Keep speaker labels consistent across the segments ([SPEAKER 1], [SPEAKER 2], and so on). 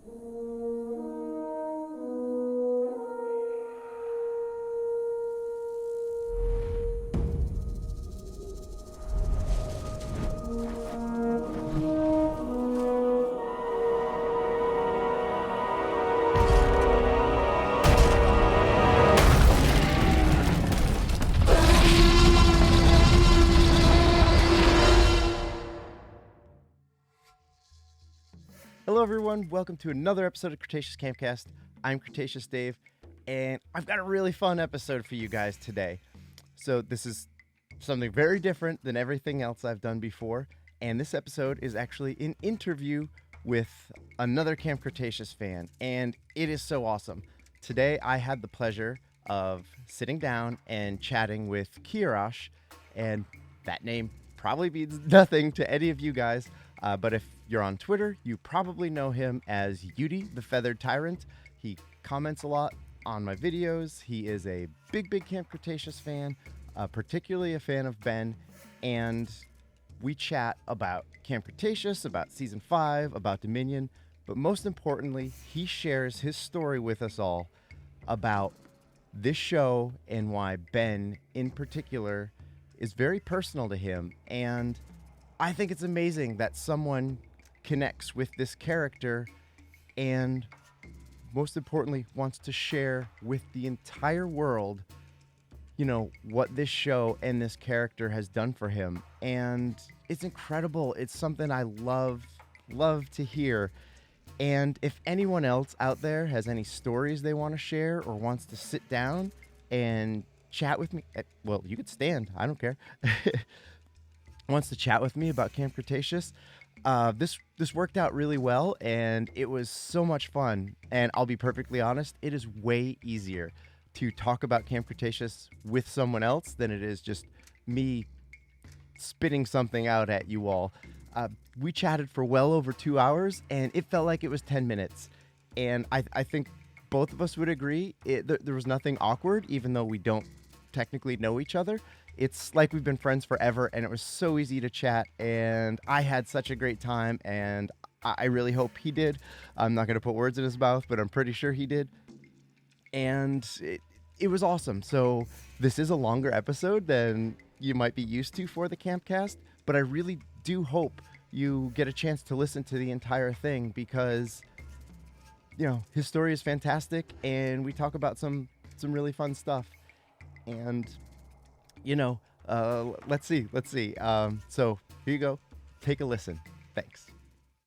[SPEAKER 1] Hello everyone, welcome to another episode of Cretaceous Campcast. I'm Cretaceous Dave, and I've got a really fun episode for you guys today. So this is something very different than everything else I've done before, and this episode is actually an interview with another Camp Cretaceous fan, and it is so awesome. Today I had the pleasure of sitting down and chatting with Kiarash, and that name probably means nothing to any of you guys, but if you're on Twitter, you probably know him as YutyTyrant. He comments a lot on my videos. He is a big Camp Cretaceous fan, particularly a fan of Ben, and we chat about Camp Cretaceous, about Season 5, about Dominion, but most importantly, he shares his story with us all about this show and why Ben, in particular, is very personal to him. And I think it's amazing that someone connects with this character and, most importantly, wants to share with the entire world, you know, what this show and this character has done for him. And it's incredible. It's something I love to hear. And if anyone else out there has any stories they want to share or wants to sit down and chat with me, well, you could stand, I don't care. Wants to chat with me about Camp Cretaceous, this worked out really well, and it was so much fun. And I'll be perfectly honest, it is way easier to talk about Camp Cretaceous with someone else than it is just me spitting something out at you all. We chatted for well over 2 hours, and it felt like it was 10 minutes. And I think both of us would agree there was nothing awkward, even though we don't technically know each other. It's like we've been friends forever, and it was so easy to chat, and I had such a great time, and I really hope he did. I'm not going to put words in his mouth, but I'm pretty sure he did. And it was awesome. So this is a longer episode than you might be used to for the Campcast, but I really do hope you get a chance to listen to the entire thing because, you know, his story is fantastic, and we talk about some really fun stuff. And you know, let's see. So here you go. Take a listen. Thanks.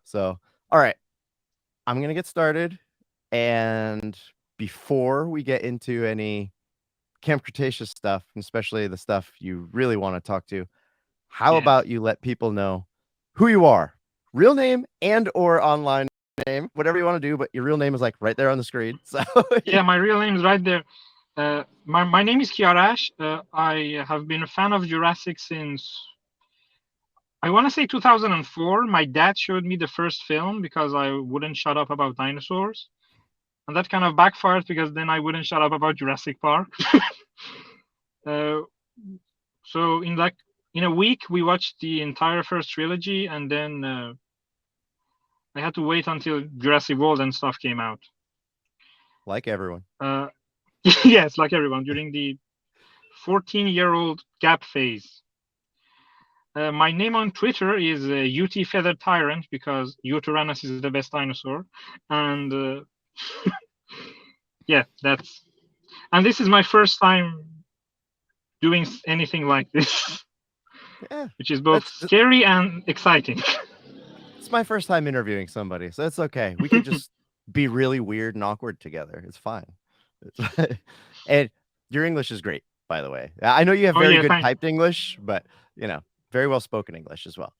[SPEAKER 1] So, all right, I'm going to get started. And before we get into any Camp Cretaceous stuff, and especially the stuff you really want to talk to, how about you let people know who you are, real name and or online name, whatever you want to do, but your real name is like right there on the screen. So
[SPEAKER 2] yeah, my real name is right there. My name is Kiarash. I have been a fan of Jurassic since, I want to say 2004. My dad showed me the first film because I wouldn't shut up about dinosaurs. And that kind of backfired because then I wouldn't shut up about Jurassic Park. So in a week, we watched the entire first trilogy, and then I had to wait until Jurassic World and stuff came out.
[SPEAKER 1] Like everyone.
[SPEAKER 2] Yes, like everyone, during the 14-year-old gap phase. My name on Twitter is YutyTyrant because YutyTyrant is the best dinosaur. And yeah, and this is my first time doing anything like this, which is both scary and exciting.
[SPEAKER 1] It's my first time interviewing somebody, so it's okay. We could just be really weird and awkward together. It's fine. And your English is great, by the way. I know you have very good typed English, but, you know, very well spoken English as well.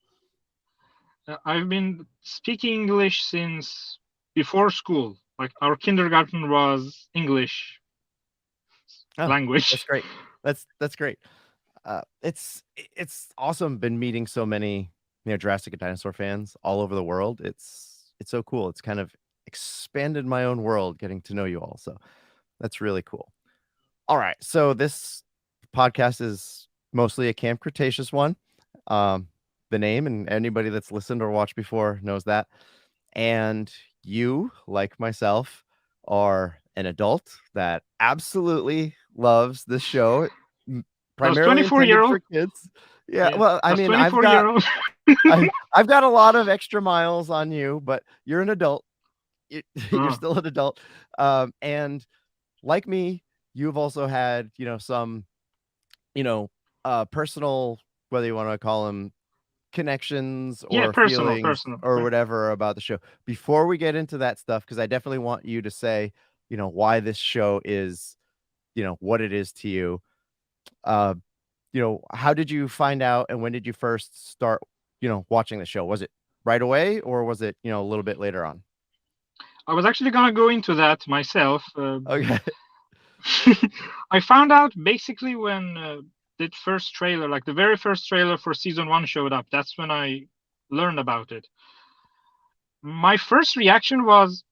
[SPEAKER 2] I've been speaking English since before school. Like our kindergarten was English language.
[SPEAKER 1] That's great. That's great. It's awesome. Been meeting so many, you know, Jurassic and dinosaur fans all over the world. It's so cool. It's kind of expanded my own world getting to know you all. So that's really cool. All right. So this podcast is mostly a Camp Cretaceous one. The name, and anybody that's listened or watched before knows that. And you, like myself, are an adult that absolutely loves this show,
[SPEAKER 2] Does
[SPEAKER 1] primarily intended
[SPEAKER 2] 24-year-old?
[SPEAKER 1] for kids. Yeah,
[SPEAKER 2] Yeah.
[SPEAKER 1] well, I
[SPEAKER 2] Does
[SPEAKER 1] mean,
[SPEAKER 2] 24-year-old?
[SPEAKER 1] I've got a lot of extra miles on you, but you're an adult. You're
[SPEAKER 2] Uh,
[SPEAKER 1] still an adult, and like me, you've also had, some, you know, personal, whether you want to call them connections
[SPEAKER 2] yeah,
[SPEAKER 1] or
[SPEAKER 2] personal,
[SPEAKER 1] feelings
[SPEAKER 2] personal.
[SPEAKER 1] or whatever about the show. Before we get into that stuff, because I definitely want you to say, why this show is, what it is to you. Uh, how did you find out and when did you first start, watching the show? Was it right away or was it, a little bit later on?
[SPEAKER 2] I was actually gonna go into that myself.
[SPEAKER 1] Okay.
[SPEAKER 2] I found out basically when the first trailer, like the very first trailer for season 1 showed up. That's when I learned about it. My first reaction was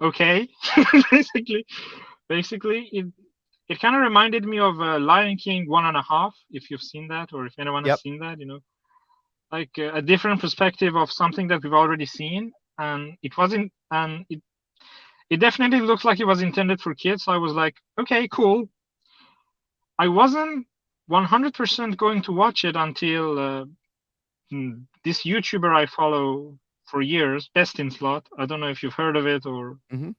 [SPEAKER 2] okay. basically, basically, it kind of reminded me of Lion King 1.5, if you've seen that, or if anyone has
[SPEAKER 1] Yep.
[SPEAKER 2] seen that, like a different perspective of something that we've already seen, and it definitely looks like it was intended for kids. So I was like, okay, cool. I wasn't 100% going to watch it until this YouTuber I follow for years, Best in Slot. I don't know if you've heard of it, or
[SPEAKER 1] Hmm.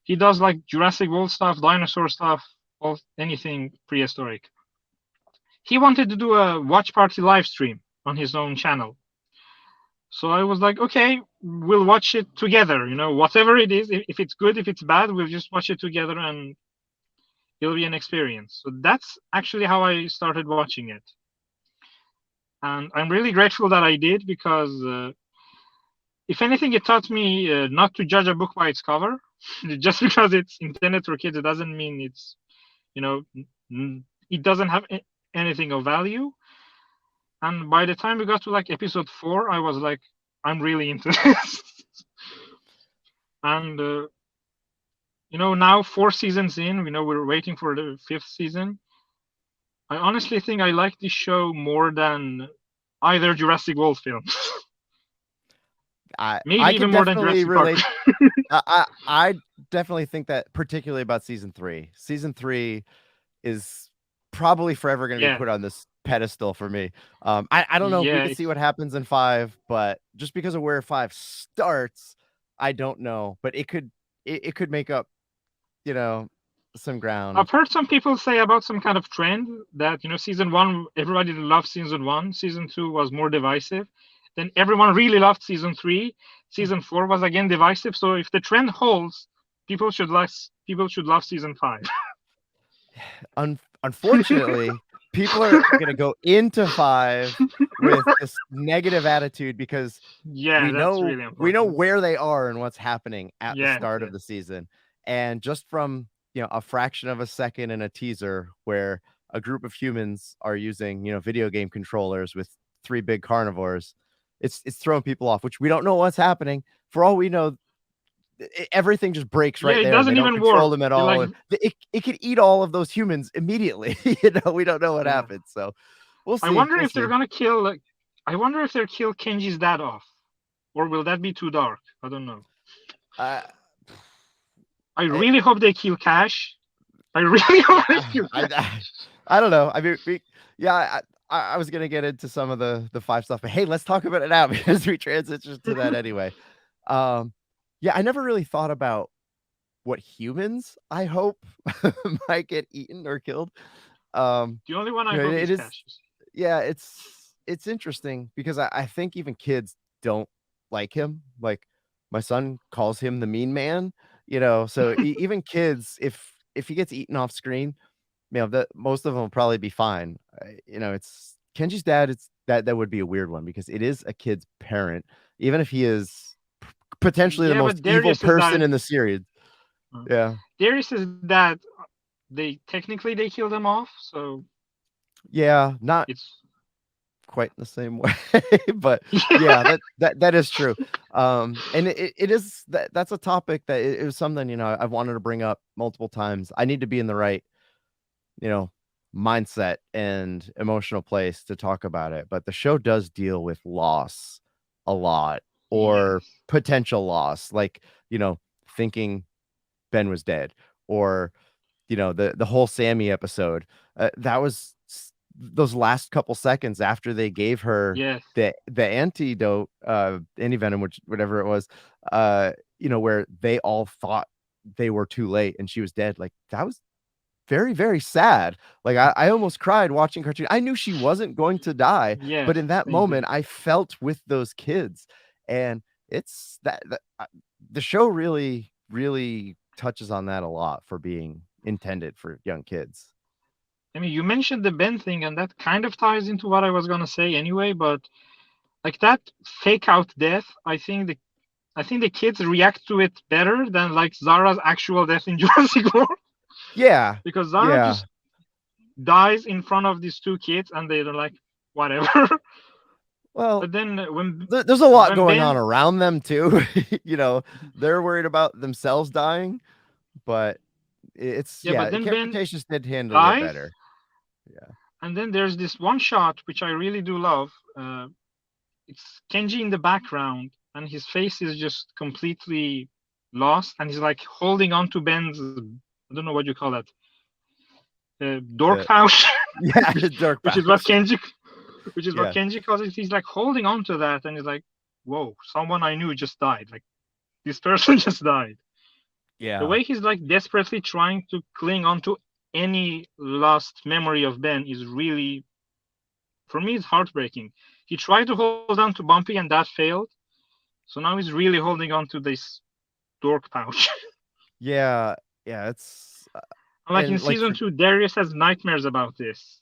[SPEAKER 2] he does like Jurassic World stuff, dinosaur stuff, anything prehistoric. He wanted to do a watch party live stream on his own channel. So I was like, okay, we'll watch it together. Whatever it is, if it's good, if it's bad, we'll just watch it together and it'll be an experience. So that's actually how I started watching it. And I'm really grateful that I did because, if anything, it taught me not to judge a book by its cover. Just because it's intended for kids, it doesn't mean it's, you know, it doesn't have anything of value. And by the time we got to like episode 4, I was like, I'm really into this. And now 4 seasons in, we're waiting for the 5th season. I honestly think I like this show more than either Jurassic World film. Maybe
[SPEAKER 1] I
[SPEAKER 2] even
[SPEAKER 1] can
[SPEAKER 2] more than
[SPEAKER 1] definitely
[SPEAKER 2] Jurassic Park.
[SPEAKER 1] relate. I definitely think that particularly about season 3. Season 3 is probably forever going to be
[SPEAKER 2] Yeah,
[SPEAKER 1] put on this pedestal for me. I don't know. We
[SPEAKER 2] yeah,
[SPEAKER 1] could see what happens in 5, but just because of where 5 starts, I don't know. But it could make up, you know, some ground.
[SPEAKER 2] I've heard some people say about some kind of trend that season 1, everybody loved season 1. Season 2 was more divisive. Then everyone really loved season 3. Season 4 was again divisive. So if the trend holds, people should love season 5.
[SPEAKER 1] Unfortunately, people are going to go into 5 with this negative attitude because
[SPEAKER 2] Yeah,
[SPEAKER 1] we
[SPEAKER 2] that's
[SPEAKER 1] know
[SPEAKER 2] really
[SPEAKER 1] we know
[SPEAKER 2] unfortunate.
[SPEAKER 1] where they are and what's happening at the
[SPEAKER 2] Yes,
[SPEAKER 1] start of
[SPEAKER 2] yes.
[SPEAKER 1] the season. And just from, a fraction of a second in a teaser where a group of humans are using, video game controllers with 3 big carnivores, it's throwing people off, which we don't know what's happening. For all we know, everything just breaks
[SPEAKER 2] Yeah,
[SPEAKER 1] right
[SPEAKER 2] it
[SPEAKER 1] there and they
[SPEAKER 2] doesn't
[SPEAKER 1] don't
[SPEAKER 2] even
[SPEAKER 1] control
[SPEAKER 2] work.
[SPEAKER 1] them at
[SPEAKER 2] It
[SPEAKER 1] all.
[SPEAKER 2] like
[SPEAKER 1] And it could eat all of those humans immediately. We don't know what
[SPEAKER 2] yeah.
[SPEAKER 1] happens. So we'll
[SPEAKER 2] I
[SPEAKER 1] see.
[SPEAKER 2] wonder
[SPEAKER 1] We'll
[SPEAKER 2] if they're
[SPEAKER 1] see.
[SPEAKER 2] gonna kill like I wonder if they'll kill Kenji's dad off. Or will that be too dark? I don't know.
[SPEAKER 1] Uh,
[SPEAKER 2] I
[SPEAKER 1] I,
[SPEAKER 2] really hope they kill Cash. I really
[SPEAKER 1] yeah,
[SPEAKER 2] hope they kill Cash.
[SPEAKER 1] I don't know. I mean, yeah, I was gonna get into some of the 5 stuff, but hey, let's talk about it now because we transitioned to that anyway. Um, yeah, I never really thought about what humans I hope might get eaten or killed.
[SPEAKER 2] The only one I hope
[SPEAKER 1] It
[SPEAKER 2] is
[SPEAKER 1] is,
[SPEAKER 2] Cash.
[SPEAKER 1] yeah, it's interesting because I think even kids don't like him. Like my son calls him the mean man, so even kids, if he gets eaten off screen, that most of them will probably be fine. It's Kenji's dad. It's that would be a weird one because it is a kid's parent, even if he is potentially the
[SPEAKER 2] Yeah,
[SPEAKER 1] most
[SPEAKER 2] but
[SPEAKER 1] evil
[SPEAKER 2] Darius is
[SPEAKER 1] person
[SPEAKER 2] that
[SPEAKER 1] in the series. Yeah,
[SPEAKER 2] Darius is that they killed him off, so
[SPEAKER 1] yeah, not
[SPEAKER 2] it's
[SPEAKER 1] quite in the same way, but yeah, that is true. And it is that's a topic that it was something I've wanted to bring up multiple times. I need to be in the right you know mindset and emotional place to talk about it, but the show does deal with loss a lot, or
[SPEAKER 2] Yes.
[SPEAKER 1] potential loss, like, thinking Ben was dead, or the whole Sammy episode. That was those last couple seconds after they gave her
[SPEAKER 2] Yes.
[SPEAKER 1] the antidote, antivenom, which whatever it was, where they all thought they were too late and she was dead. Like, that was very, very sad. Like, I almost cried watching cartoon. I knew she wasn't going to die, but
[SPEAKER 2] Yes.
[SPEAKER 1] in that
[SPEAKER 2] They did.
[SPEAKER 1] moment, I felt with those kids, and it's the show really, really touches on that a lot for being intended for young kids.
[SPEAKER 2] I mean, you mentioned the Ben thing, and that kind of ties into what I was gonna say anyway. But like that fake out death, I think the kids react to it better than like Zara's actual death in Jurassic World,
[SPEAKER 1] Yeah,
[SPEAKER 2] because Zara
[SPEAKER 1] yeah.
[SPEAKER 2] just dies in front of these two kids, and they're like, whatever.
[SPEAKER 1] Well,
[SPEAKER 2] But then when
[SPEAKER 1] there's a lot
[SPEAKER 2] when
[SPEAKER 1] going on
[SPEAKER 2] Ben,
[SPEAKER 1] around them too. They're worried about themselves dying, but
[SPEAKER 2] yeah, but then
[SPEAKER 1] Camp
[SPEAKER 2] Ben
[SPEAKER 1] Cretaceous did handle it
[SPEAKER 2] dies,
[SPEAKER 1] better. Yeah.
[SPEAKER 2] and then there's this one shot which I really do love. It's Kenji in the background, and his face is just completely lost, and he's like holding on to Ben's, I don't know what you call that, dork
[SPEAKER 1] The
[SPEAKER 2] pouch,
[SPEAKER 1] Yeah,
[SPEAKER 2] which,
[SPEAKER 1] dark
[SPEAKER 2] which is what
[SPEAKER 1] pouch.
[SPEAKER 2] Kenji, which is what
[SPEAKER 1] Yeah.
[SPEAKER 2] Kenji calls it. He's like holding on to that, and he's like, "Whoa, someone I knew just died. Like this person just died." The
[SPEAKER 1] Yeah.
[SPEAKER 2] way he's like desperately trying to cling on to any lost memory of Ben is really, for me, it's heartbreaking. He tried to hold on to Bumpy, and that failed. So now he's really holding on to this dork pouch.
[SPEAKER 1] Yeah. Yeah, it's
[SPEAKER 2] And like in
[SPEAKER 1] and like
[SPEAKER 2] season
[SPEAKER 1] for
[SPEAKER 2] two, Darius has nightmares about this.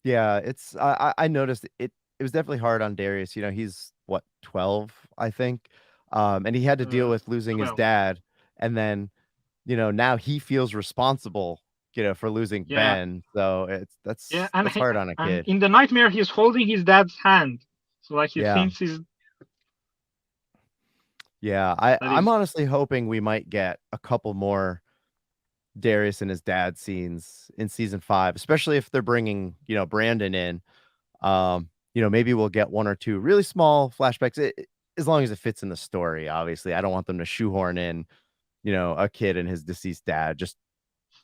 [SPEAKER 1] yeah, it's I noticed it was definitely hard on Darius. He's what, 12, I think. And he had to deal with losing his
[SPEAKER 2] 12.
[SPEAKER 1] dad, and then, now he feels responsible, for losing
[SPEAKER 2] Yeah,
[SPEAKER 1] Ben. So
[SPEAKER 2] yeah,
[SPEAKER 1] that's hard on a
[SPEAKER 2] and
[SPEAKER 1] kid.
[SPEAKER 2] in the nightmare, he's holding his dad's hand. So like he
[SPEAKER 1] Yeah.
[SPEAKER 2] thinks he's
[SPEAKER 1] Yeah.
[SPEAKER 2] that
[SPEAKER 1] I'm
[SPEAKER 2] is
[SPEAKER 1] honestly hoping we might get a couple more Darius and his dad scenes in season 5, especially if they're bringing, Brandon in. Maybe we'll get one or two really small flashbacks, as long as it fits in the story. Obviously, I don't want them to shoehorn in, a kid and his deceased dad just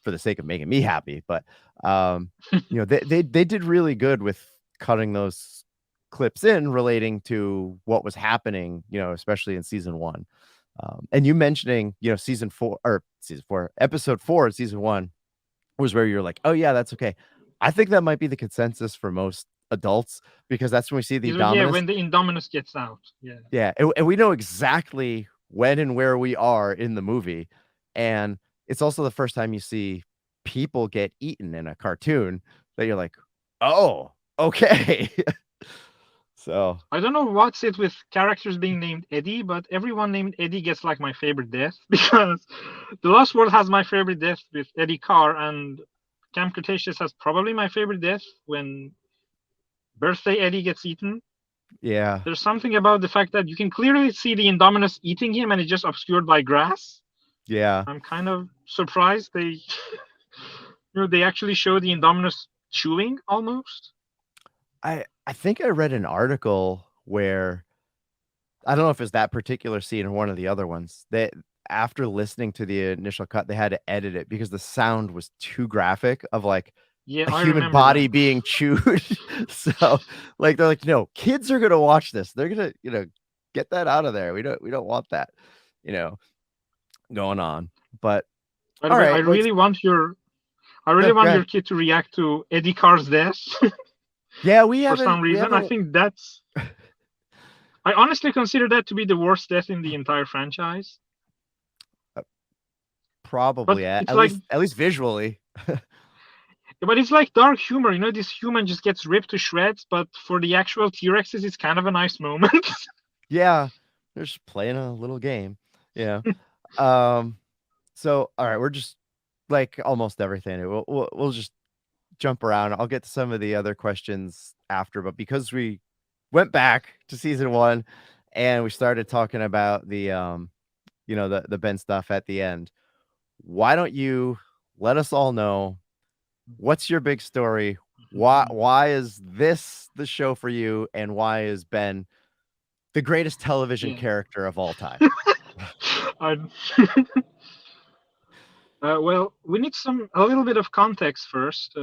[SPEAKER 1] for the sake of making me happy. But they did really good with cutting those clips in relating to what was happening, especially in season 1. And you mentioning, season 4, episode 4 of season 1 was where you're like, oh yeah, that's okay. I think that might be the consensus for most adults, because that's when we see the
[SPEAKER 2] yeah,
[SPEAKER 1] Indominus.
[SPEAKER 2] when the Indominus gets out. Yeah.
[SPEAKER 1] Yeah, and we know exactly when and where we are in the movie, and it's also the first time you see people get eaten in a cartoon that you're like, oh, okay. So
[SPEAKER 2] I don't know what's it with characters being named Eddie, but everyone named Eddie gets like my favorite death because The Lost World has my favorite death with Eddie Carr, and Camp Cretaceous has probably my favorite death when Birthday Eddie gets eaten.
[SPEAKER 1] yeah,
[SPEAKER 2] There's something about the fact that you can clearly see the Indominus eating him and it's just obscured by grass.
[SPEAKER 1] yeah.
[SPEAKER 2] I'm kind of surprised they actually show the Indominus chewing almost.
[SPEAKER 1] I think I read an article where, I don't know if it's that particular scene or one of the other ones, that after listening to the initial cut, they had to edit it because the sound was too graphic of like
[SPEAKER 2] Yeah,
[SPEAKER 1] a
[SPEAKER 2] I
[SPEAKER 1] human
[SPEAKER 2] remember
[SPEAKER 1] body
[SPEAKER 2] that.
[SPEAKER 1] being chewed. So like they're like, no, kids are gonna watch this. They're gonna, get that out of there. We don't want that, you know, going on. But
[SPEAKER 2] By the
[SPEAKER 1] all
[SPEAKER 2] way, I
[SPEAKER 1] right, let's
[SPEAKER 2] really want your I really
[SPEAKER 1] no, go
[SPEAKER 2] want your
[SPEAKER 1] ahead.
[SPEAKER 2] kid to react to Eddie Carr's death
[SPEAKER 1] Yeah,
[SPEAKER 2] for some
[SPEAKER 1] we
[SPEAKER 2] reason. I
[SPEAKER 1] haven't
[SPEAKER 2] think I honestly consider that to be the worst death in the entire franchise. But
[SPEAKER 1] probably
[SPEAKER 2] it's like
[SPEAKER 1] at least visually.
[SPEAKER 2] but it's like dark humor, this human just gets ripped to shreds, but for the actual T-Rexes it's kind of a nice moment.
[SPEAKER 1] Yeah, they're just playing a little game. Yeah. Um so all right, we're just like almost everything. We'll just jump around. I'll get to some of the other questions after, but because we went back to season 1 and we started talking about the the Ben stuff at the end, why don't you let us all know what's your big story? Why is this the show for you, and why is Ben The greatest television
[SPEAKER 2] Yeah.
[SPEAKER 1] character of all time.
[SPEAKER 2] I- well, we need a little bit of context first.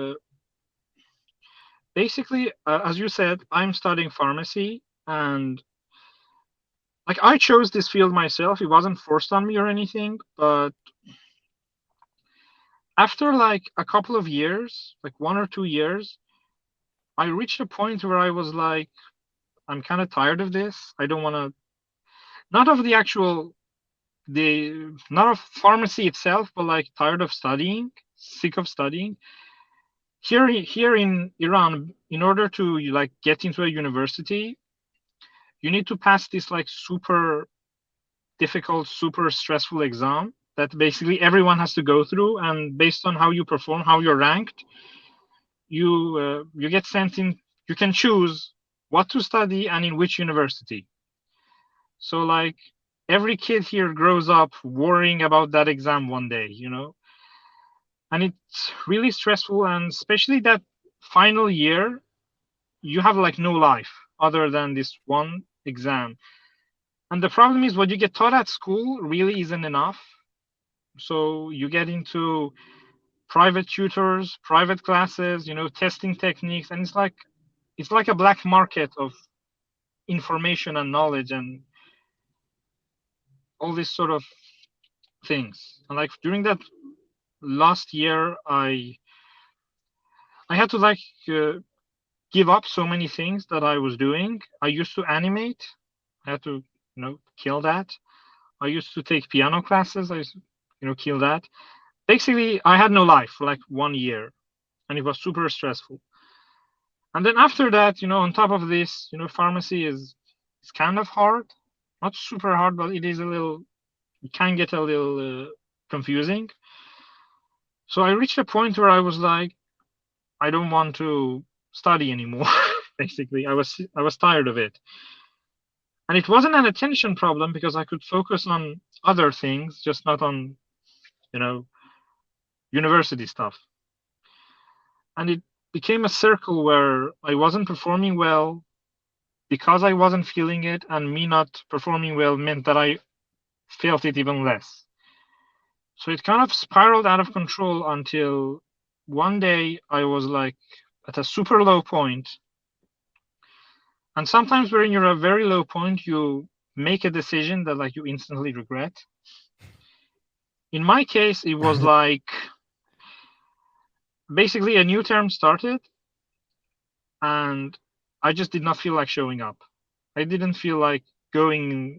[SPEAKER 2] Basically, as you said, I'm studying pharmacy, and like I chose this field myself. It wasn't forced on me or anything, but after like a couple of years, like 1 or 2 years, I reached a point where I was like, I'm kind of tired of this. I don't want to, not of the actual, not of pharmacy itself, but like tired of studying, sick of studying. Here in Iran, in order to like get into a university, you need to pass this like super difficult, super stressful exam that basically everyone has to go through, and based on how you perform, how you're ranked, you get sent in. You can choose what to study and in which university. So like every kid here grows up worrying about that exam one day, and it's really stressful. And especially that final year, you have like no life other than this one exam. And the problem is what you get taught at school really isn't enough. So you get into private tutors, private classes, testing techniques, and it's like a black market of information and knowledge and all these sort of things. And like during that last year, I had to like give up so many things that I was doing. I used to animate. I had to, kill that. I used to take piano classes. I used to, kill that. Basically, I had no life for like 1 year, and it was super stressful. And then after that, on top of this, pharmacy is it's kind of hard, not super hard, but it is a little. It can get a little confusing. So I reached a point where I was like, I don't want to study anymore. Basically, I was tired of it, and it wasn't an attention problem because I could focus on other things, just not on you know university stuff. And it became a circle where I wasn't performing well because I wasn't feeling it, and me not performing well meant that I felt it even less. So it kind of spiraled out of control until one day I was like at a super low point. And sometimes when you're at a very low point, you make a decision that like you instantly regret. In my case, it was like basically a new term started, and I just did not feel like showing up. I didn't feel like going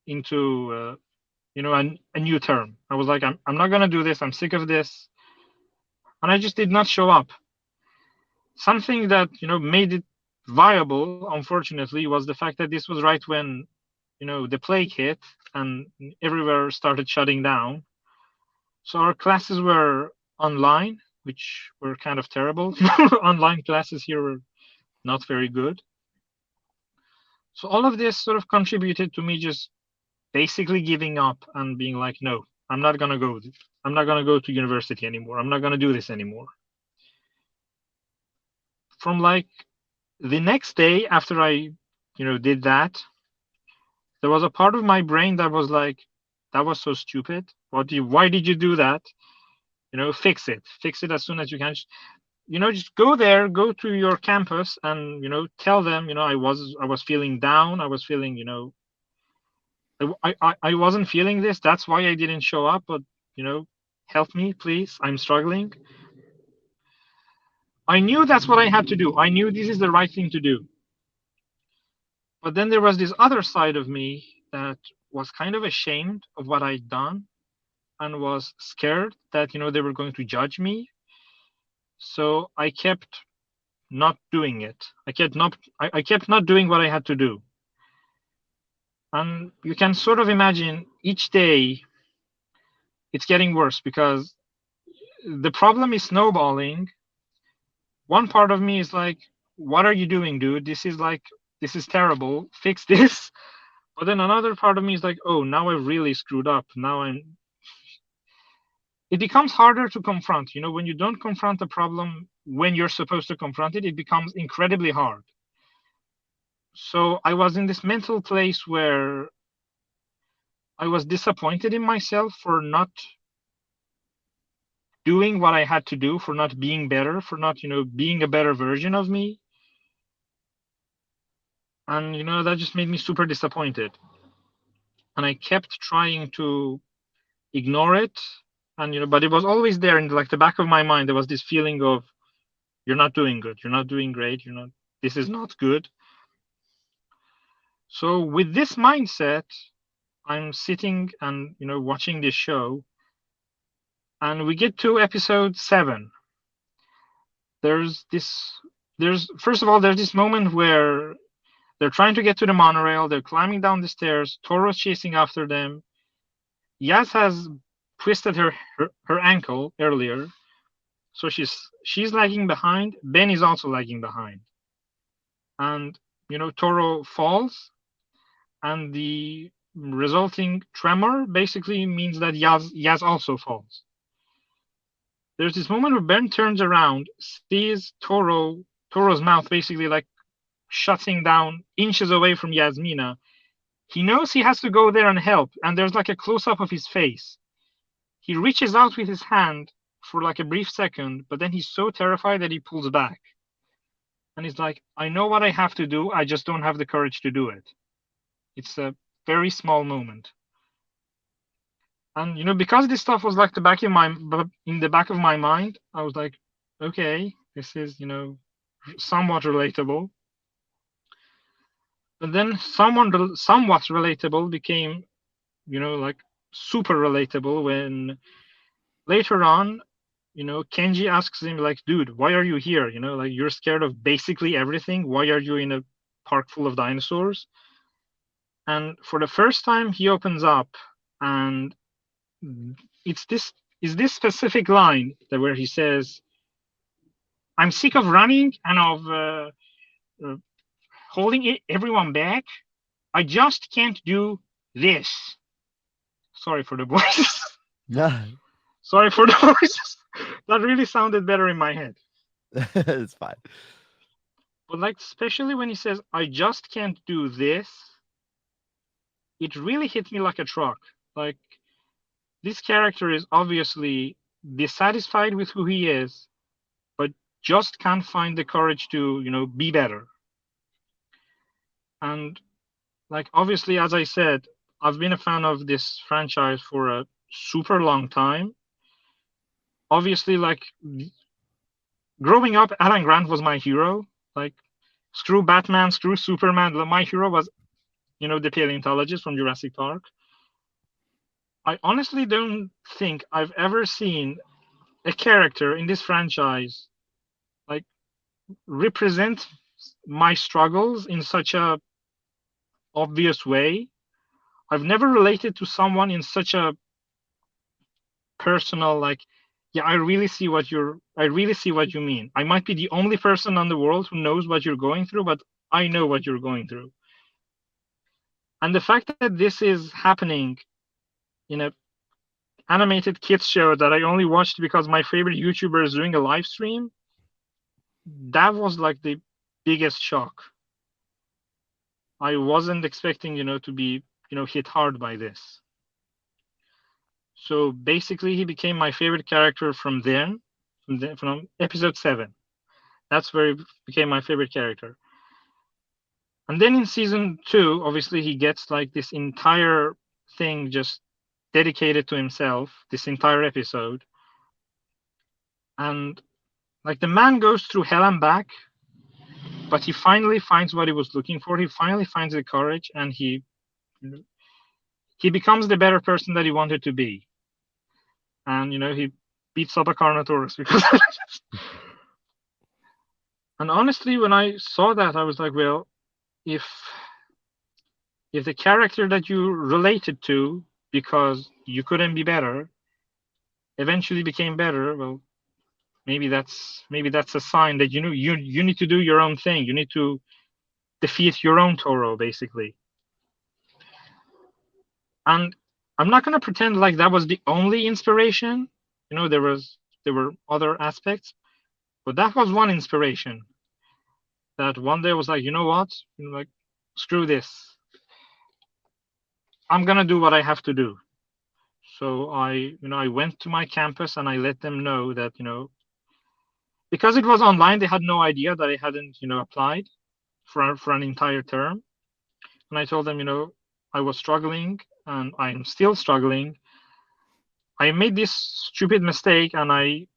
[SPEAKER 2] into a new term. I was like, I'm not gonna do this. I'm sick of this, and I just did not show up. Something that made it viable, unfortunately, was the fact that this was right when the plague hit and everywhere started shutting down. So our classes were online, which were kind of terrible. Online classes here were not very good. So all of this sort of contributed to me just basically giving up and being like, no, I'm not gonna go. I'm not gonna go to university anymore. I'm not gonna do this anymore. From like the next day after I, did that, there was a part of my brain that was like, that was so stupid. Why did you do that? Fix it as soon as you can. Just go there, go to your campus and, tell them, I was feeling down. I was feeling, I wasn't feeling this. That's why I didn't show up. But, help me, please. I'm struggling. I knew that's what I had to do. I knew this is the right thing to do. But then there was this other side of me that was kind of ashamed of what I'd done and was scared that, they were going to judge me. So I kept not doing it. I kept not doing what I had to do. And you can sort of imagine each day it's getting worse because the problem is snowballing. One part of me is like, what are you doing, dude? This is terrible. Fix this. But then another part of me is like, oh, now I really screwed up. It becomes harder to confront. When you don't confront a problem when you're supposed to confront it, it becomes incredibly hard. So I was in this mental place where I was disappointed in myself for not doing what I had to do, for not being better, for not, being a better version of me. And, that just made me super disappointed. And I kept trying to ignore it. And, but it was always there in like the back of my mind. There was this feeling of, you're not doing good. You're not doing great. This is not good. So with this mindset, I'm sitting and, watching this show. And we get to episode 7. There's first of all, there's this moment where they're trying to get to the monorail. They're climbing down the stairs. Toro's chasing after them. Yaz has twisted her ankle earlier, so she's lagging behind. Ben is also lagging behind, and Toro falls, and the resulting tremor basically means that Yaz also falls. There's this moment where Ben turns around, sees Toro's mouth basically like shutting down inches away from Yasmina. He knows he has to go there and help, and there's like a close-up of his face. He reaches out with his hand for like a brief second, but then he's so terrified that he pulls back. And he's like, I know what I have to do, I just don't have the courage to do it. It's a very small moment. And because this stuff was like in the back of my mind, I was like, okay, this is somewhat relatable. But then somewhat relatable became like super relatable when later on, Kenji asks him like, dude, why are you here? Like you're scared of basically everything. Why are you in a park full of dinosaurs? And for the first time, he opens up, and it's this specific line where he says, I'm sick of running and of holding everyone back. I just can't do this. Sorry for the voices.
[SPEAKER 1] Yeah,
[SPEAKER 2] Sorry for the voices. That really sounded better in my head.
[SPEAKER 1] it's fine.
[SPEAKER 2] But like, especially when he says, I just can't do this, it really hit me like a truck. Like, this character is obviously dissatisfied with who he is, but just can't find the courage to, be better. And like, obviously, as I said, I've been a fan of this franchise for a super long time. Obviously, like, growing up, Alan Grant was my hero. Like, screw Batman, screw Superman. My hero was, the paleontologist from Jurassic Park. I honestly don't think I've ever seen a character in this franchise like represent my struggles in such a obvious way. I've never related to someone in such a personal like, yeah, I really see what you mean. I might be the only person in the world who knows what you're going through, but I know what you're going through. And the fact that this is happening in a animated kids show that I only watched because my favorite YouTuber is doing a live stream, that was like the biggest shock. I wasn't expecting, to be, hit hard by this. So basically, he became my favorite character from from episode 7. That's where he became my favorite character. And then in season 2, obviously, he gets like this entire thing just dedicated to himself, this entire episode. And like the man goes through hell and back, but he finally finds what he was looking for. He finally finds the courage, and he becomes the better person that he wanted to be. And he beats up a Carnotaurus because and honestly, when I saw that, I was like, well, if the character that you related to because you couldn't be better eventually became better, well, maybe that's a sign that you need to do your own thing. You need to defeat your own Toro, basically. And I'm not going to pretend like that was the only inspiration. There were other aspects, but that was one inspiration. That one day I was like, you know what? Like screw this. I'm gonna do what I have to do. So I went to my campus and I let them know that, because it was online, they had no idea that I hadn't, applied for an entire term. And I told them, I was struggling and I'm still struggling. I made this stupid mistake and I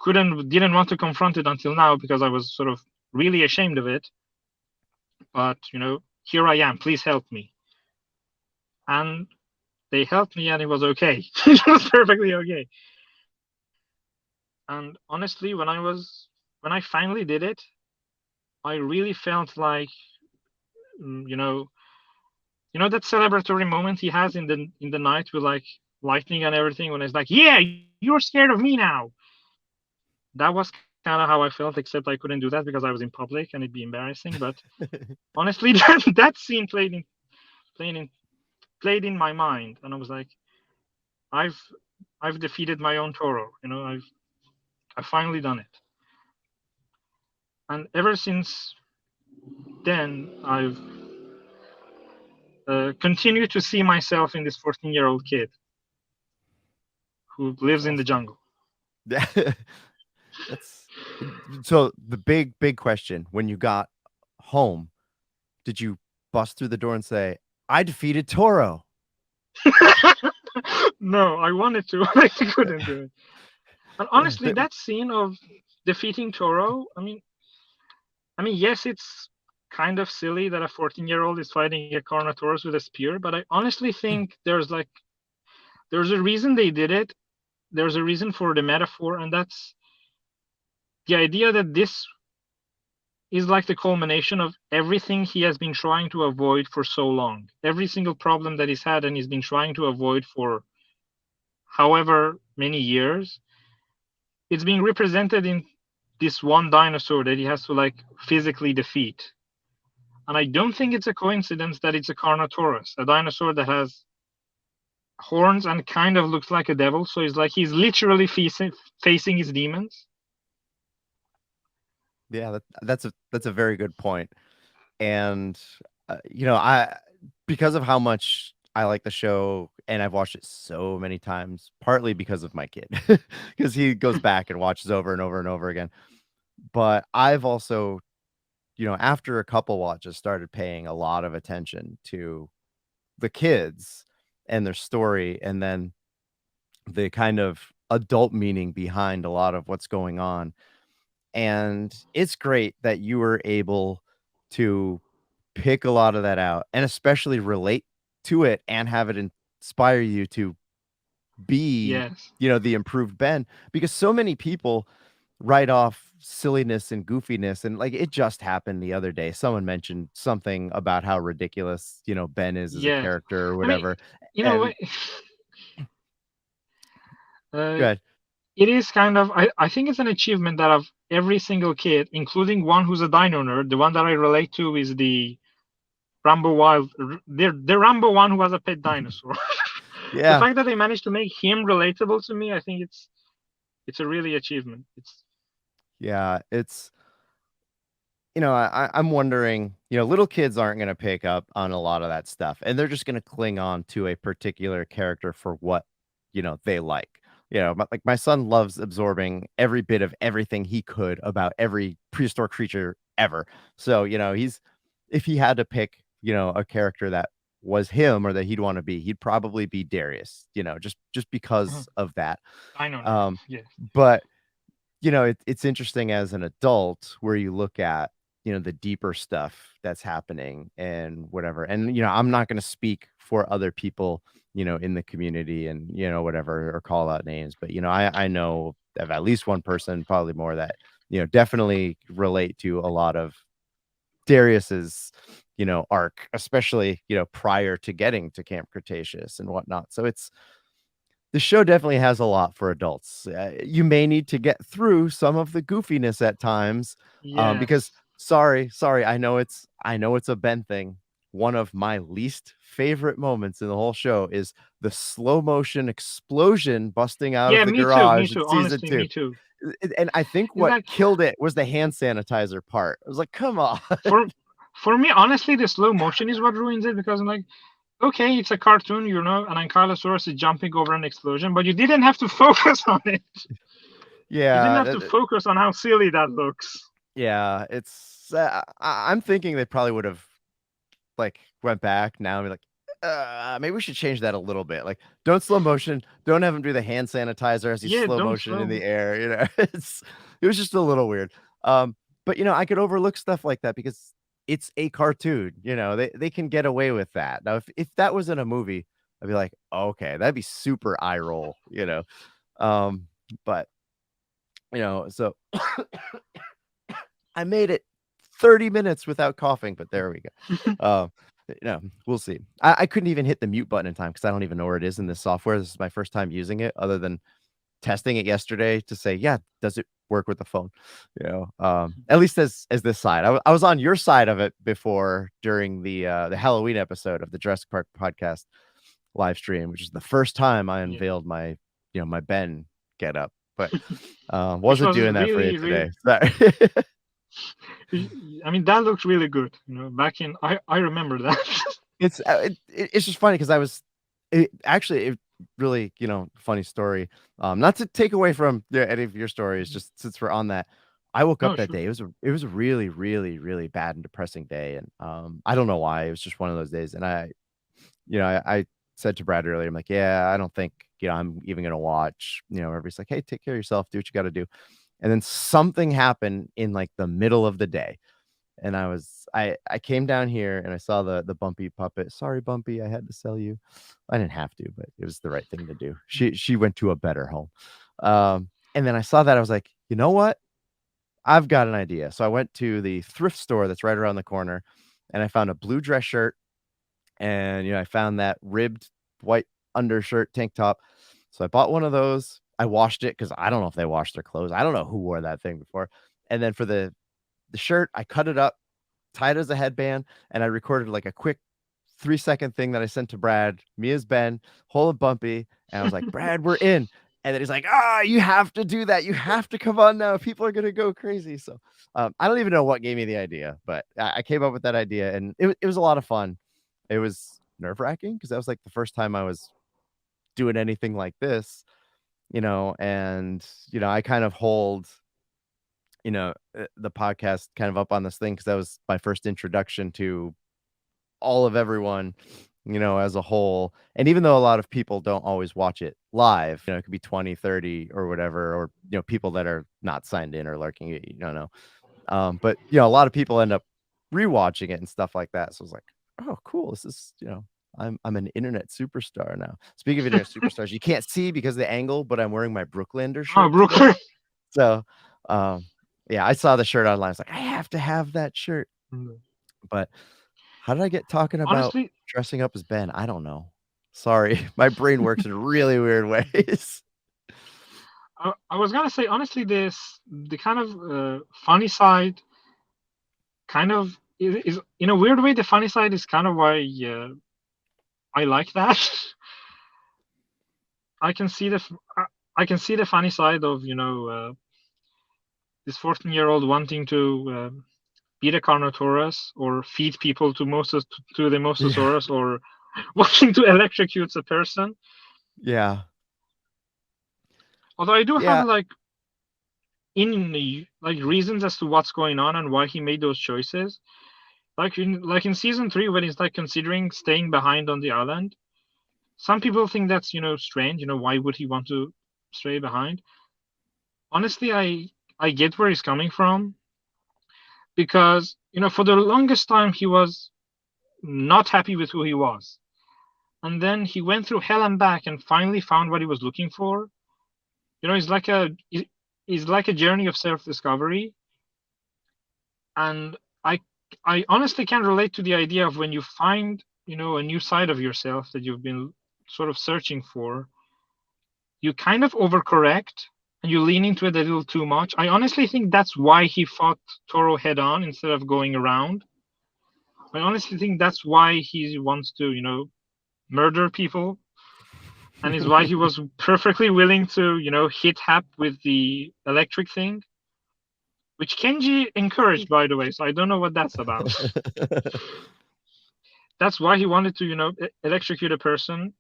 [SPEAKER 2] didn't want to confront it until now because I was sort of really ashamed of it. But, here I am. Please help me. And they helped me and it was okay. It was perfectly okay. And honestly, when I finally did it, I really felt like, that celebratory moment he has in the night with like lightning and everything when it's like, yeah, you're scared of me now. That was kind of how I felt, except I couldn't do that because I was in public and it'd be embarrassing. But honestly, that scene played in played in my mind, and I was like, I've I've defeated my own Toro. I've finally done it. And ever since then, I've continued to see myself in this 14-year-old kid who lives in the
[SPEAKER 1] Awesome.
[SPEAKER 2] jungle.
[SPEAKER 1] That's so the big question when you got home, did you bust through the door and say, I defeated Toro?
[SPEAKER 2] No, I wanted to, I couldn't do it. And honestly, that scene of defeating Toro, yes, it's kind of silly that a 14-year-old is fighting a Carnotaurus with a spear, but I honestly think there's a reason they did it. There's a reason for the metaphor, and that's the idea that this is like the culmination of everything he has been trying to avoid for so long. Every single problem that he's had and he's been trying to avoid for however many years, it's being represented in this one dinosaur that he has to like physically defeat. And I don't think it's a coincidence that it's a Carnotaurus, a dinosaur that has horns and kind of looks like a devil. So it's like he's literally facing his demons.
[SPEAKER 1] Yeah, that's a very good point. And I because of how much I like the show and I've watched it so many times, partly because of my kid, because he goes back and watches over and over and over again. But I've also, after a couple watches, started paying a lot of attention to the kids and their story, and then the kind of adult meaning behind a lot of what's going on. And it's great that you were able to pick a lot of that out and especially relate to it and have it inspire you to be,
[SPEAKER 2] Yes.
[SPEAKER 1] the improved Ben, because so many people write off silliness and goofiness. And like it just happened the other day. Someone mentioned something about how ridiculous, Ben is as a
[SPEAKER 2] Yeah.
[SPEAKER 1] character or
[SPEAKER 2] I mean,
[SPEAKER 1] whatever.
[SPEAKER 2] you know
[SPEAKER 1] And
[SPEAKER 2] what? Uh,
[SPEAKER 1] good.
[SPEAKER 2] it is kind of, I think it's an achievement that of every single kid, including one who's a dino nerd, the one that I relate to is the Rambo Wild, the Rambo one who has a pet dinosaur. The
[SPEAKER 1] Yeah.
[SPEAKER 2] fact that they managed to make him relatable to me, I think it's a really achievement.
[SPEAKER 1] Yeah. It's, I'm wondering, little kids aren't going to pick up on a lot of that stuff and they're just going to cling on to a particular character for what, they like. Like my son loves absorbing every bit of everything he could about every prehistoric creature ever. So, if he had to pick, a character that was him or that he'd want to be, he'd probably be Darius, just because of that.
[SPEAKER 2] Dino nerd,
[SPEAKER 1] Um,
[SPEAKER 2] yes.
[SPEAKER 1] but it's interesting as an adult where you look at, the deeper stuff that's happening and whatever. And, I'm not going to speak for other people, in the community and, whatever, or call out names. But, I know of at least one person, probably more, that, definitely relate to a lot of Darius's, arc, especially, prior to getting to Camp Cretaceous and whatnot. So the show definitely has a lot for adults. You may need to get through some of the goofiness at times, because
[SPEAKER 2] Yes.
[SPEAKER 1] sorry, I know it's a Ben thing. One of my least favorite moments in the whole show is the slow motion explosion busting out of
[SPEAKER 2] Yeah,
[SPEAKER 1] the
[SPEAKER 2] me too. Me
[SPEAKER 1] garage in
[SPEAKER 2] too.
[SPEAKER 1] season
[SPEAKER 2] Honestly,
[SPEAKER 1] 2.
[SPEAKER 2] me too.
[SPEAKER 1] And I think
[SPEAKER 2] It's
[SPEAKER 1] what
[SPEAKER 2] like
[SPEAKER 1] killed it was the hand sanitizer part. I was like, come on.
[SPEAKER 2] for For me, honestly, the slow motion is what ruins it because I'm like, okay, it's a cartoon, an Ankylosaurus is jumping over an explosion, but you didn't have to focus on it. You didn't
[SPEAKER 1] Yeah,
[SPEAKER 2] have to focus on how silly that looks.
[SPEAKER 1] yeah. It's I'm thinking they probably would have like went back now and be like, maybe we should change that a little bit. Like, don't slow motion. Don't have him do the hand sanitizer as he's
[SPEAKER 2] Yeah,
[SPEAKER 1] slow
[SPEAKER 2] don't
[SPEAKER 1] motion in
[SPEAKER 2] slow.
[SPEAKER 1] the air. It was just a little weird. But I could overlook stuff like that because it's a cartoon. They can get away with that. Now, if that was in a movie, I'd be like, okay, that'd be super eye roll. But so I made it 30 minutes without coughing, but there we go. We'll see. I couldn't even hit the mute button in time because I don't even know where it is in this software. This is my first time using it, other than testing it yesterday to say, yeah, does it work with the phone? At least as this side. I was on your side of it before during the Halloween episode of the Jurassic Park podcast live stream, which is the first time I unveiled my my Ben get up, but
[SPEAKER 2] Which
[SPEAKER 1] wasn't
[SPEAKER 2] was
[SPEAKER 1] doing that for you
[SPEAKER 2] really, really.
[SPEAKER 1] today. Sorry.
[SPEAKER 2] I mean, that looked really good. Back in, I remember that.
[SPEAKER 1] It's just funny because it really funny story. Not to take away from any of your stories, just since we're on that. I woke up
[SPEAKER 2] No,
[SPEAKER 1] that
[SPEAKER 2] sure.
[SPEAKER 1] day. It was a really, really, really bad and depressing day, and I don't know why. It was just one of those days, and I said to Brad earlier, I'm like, yeah, I don't think I'm even gonna watch. Everybody's like, hey, take care of yourself, do what you got to do, and then something happened in like the middle of the day. And I came down here and I saw the Bumpy puppet. Sorry, Bumpy, I had to sell you. I didn't have to, but it was the right thing to do. She went to a better home. And then I saw that I was like, you know what? I've got an idea. So I went to the thrift store that's right around the corner, and I found a blue dress shirt, and I found that ribbed white undershirt tank top. So I bought one of those. I washed it because I don't know if they washed their clothes. I don't know who wore that thing before. And then for the shirt, I cut it up, tied as a headband, and I recorded like a quick 3-second thing that I sent to Brad, me as Ben, Hole and Bumpy, and I was like, Brad, we're in. And then he's like, you have to do that. You have to come on now. People are gonna go crazy. So I don't even know what gave me the idea, but I came up with that idea, and it was a lot of fun. It was nerve-wracking because that was like the first time I was doing anything like this, and I kind of hold the podcast kind of up on this thing because that was my first introduction to all of everyone, as a whole. And even though a lot of people don't always watch it live, it could be 20, 30 or whatever, or, people that are not signed in or lurking, you don't know. But, a lot of people end up rewatching it and stuff like that. So I was like, oh, cool. This is, I'm an internet superstar now. Speaking of internet superstars, you can't see because of the angle, but I'm wearing my Brooklander shirt.
[SPEAKER 2] Oh, Brooklyn.
[SPEAKER 1] So, yeah, I saw the shirt online. I was like, I have to have that shirt. But how did I get talking about
[SPEAKER 2] Honestly,
[SPEAKER 1] dressing up as Ben? I don't know. Sorry, my brain works in really weird ways.
[SPEAKER 2] I was gonna say honestly, the kind of funny side, kind of is in a weird way. The funny side is kind of why I like that. I can see the funny side of this 14-year-old wanting to beat a Carnotaurus or feed people to the Mosasaurus or wanting to electrocute a person.
[SPEAKER 1] Yeah.
[SPEAKER 2] Although I do
[SPEAKER 1] Yeah.
[SPEAKER 2] have reasons as to what's going on and why he made those choices. Like in season 3 when he's considering staying behind on the island. Some people think that's strange. Why would he want to stay behind? Honestly, I get where he's coming from because for the longest time he was not happy with who he was, and then he went through hell and back and finally found what he was looking for. It's like a journey of self-discovery, and I honestly can relate to the idea of when you find a new side of yourself that you've been sort of searching for, you kind of overcorrect and you lean into it a little too much. I honestly think that's why he fought Toro head on instead of going around. I honestly think that's why he wants to murder people, and is why he was perfectly willing to hit Hap with the electric thing. which Kenji encouraged, by the way. So I don't know what that's about. That's why he wanted to, electrocute a person.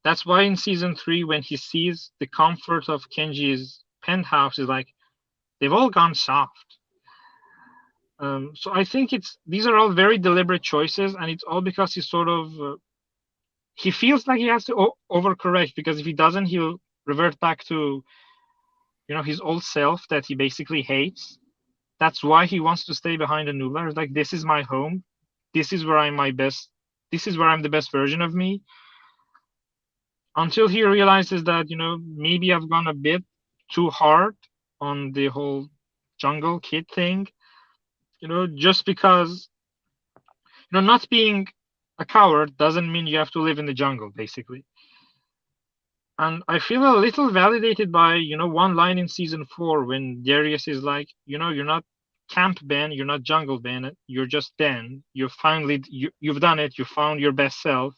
[SPEAKER 2] That's why in season 3, when he sees the comfort of Kenji's penthouse, is like they've all gone soft. So I think these are all very deliberate choices, and it's all because he sort of he feels like he has to overcorrect, because if he doesn't, he'll revert back to his old self that he basically hates. That's why he wants to stay behind the Nublar. It's like, this is my home. This is where I'm my best. This is where I'm the best version of me. Until he realizes that maybe I've gone a bit too hard on the whole jungle kid thing. Just because not being a coward doesn't mean you have to live in the jungle, basically. And I feel a little validated by one line in season 4 when Darius is like, you're not Camp Ben, you're not Jungle Ben, you're just Ben. You've done it. You found your best self.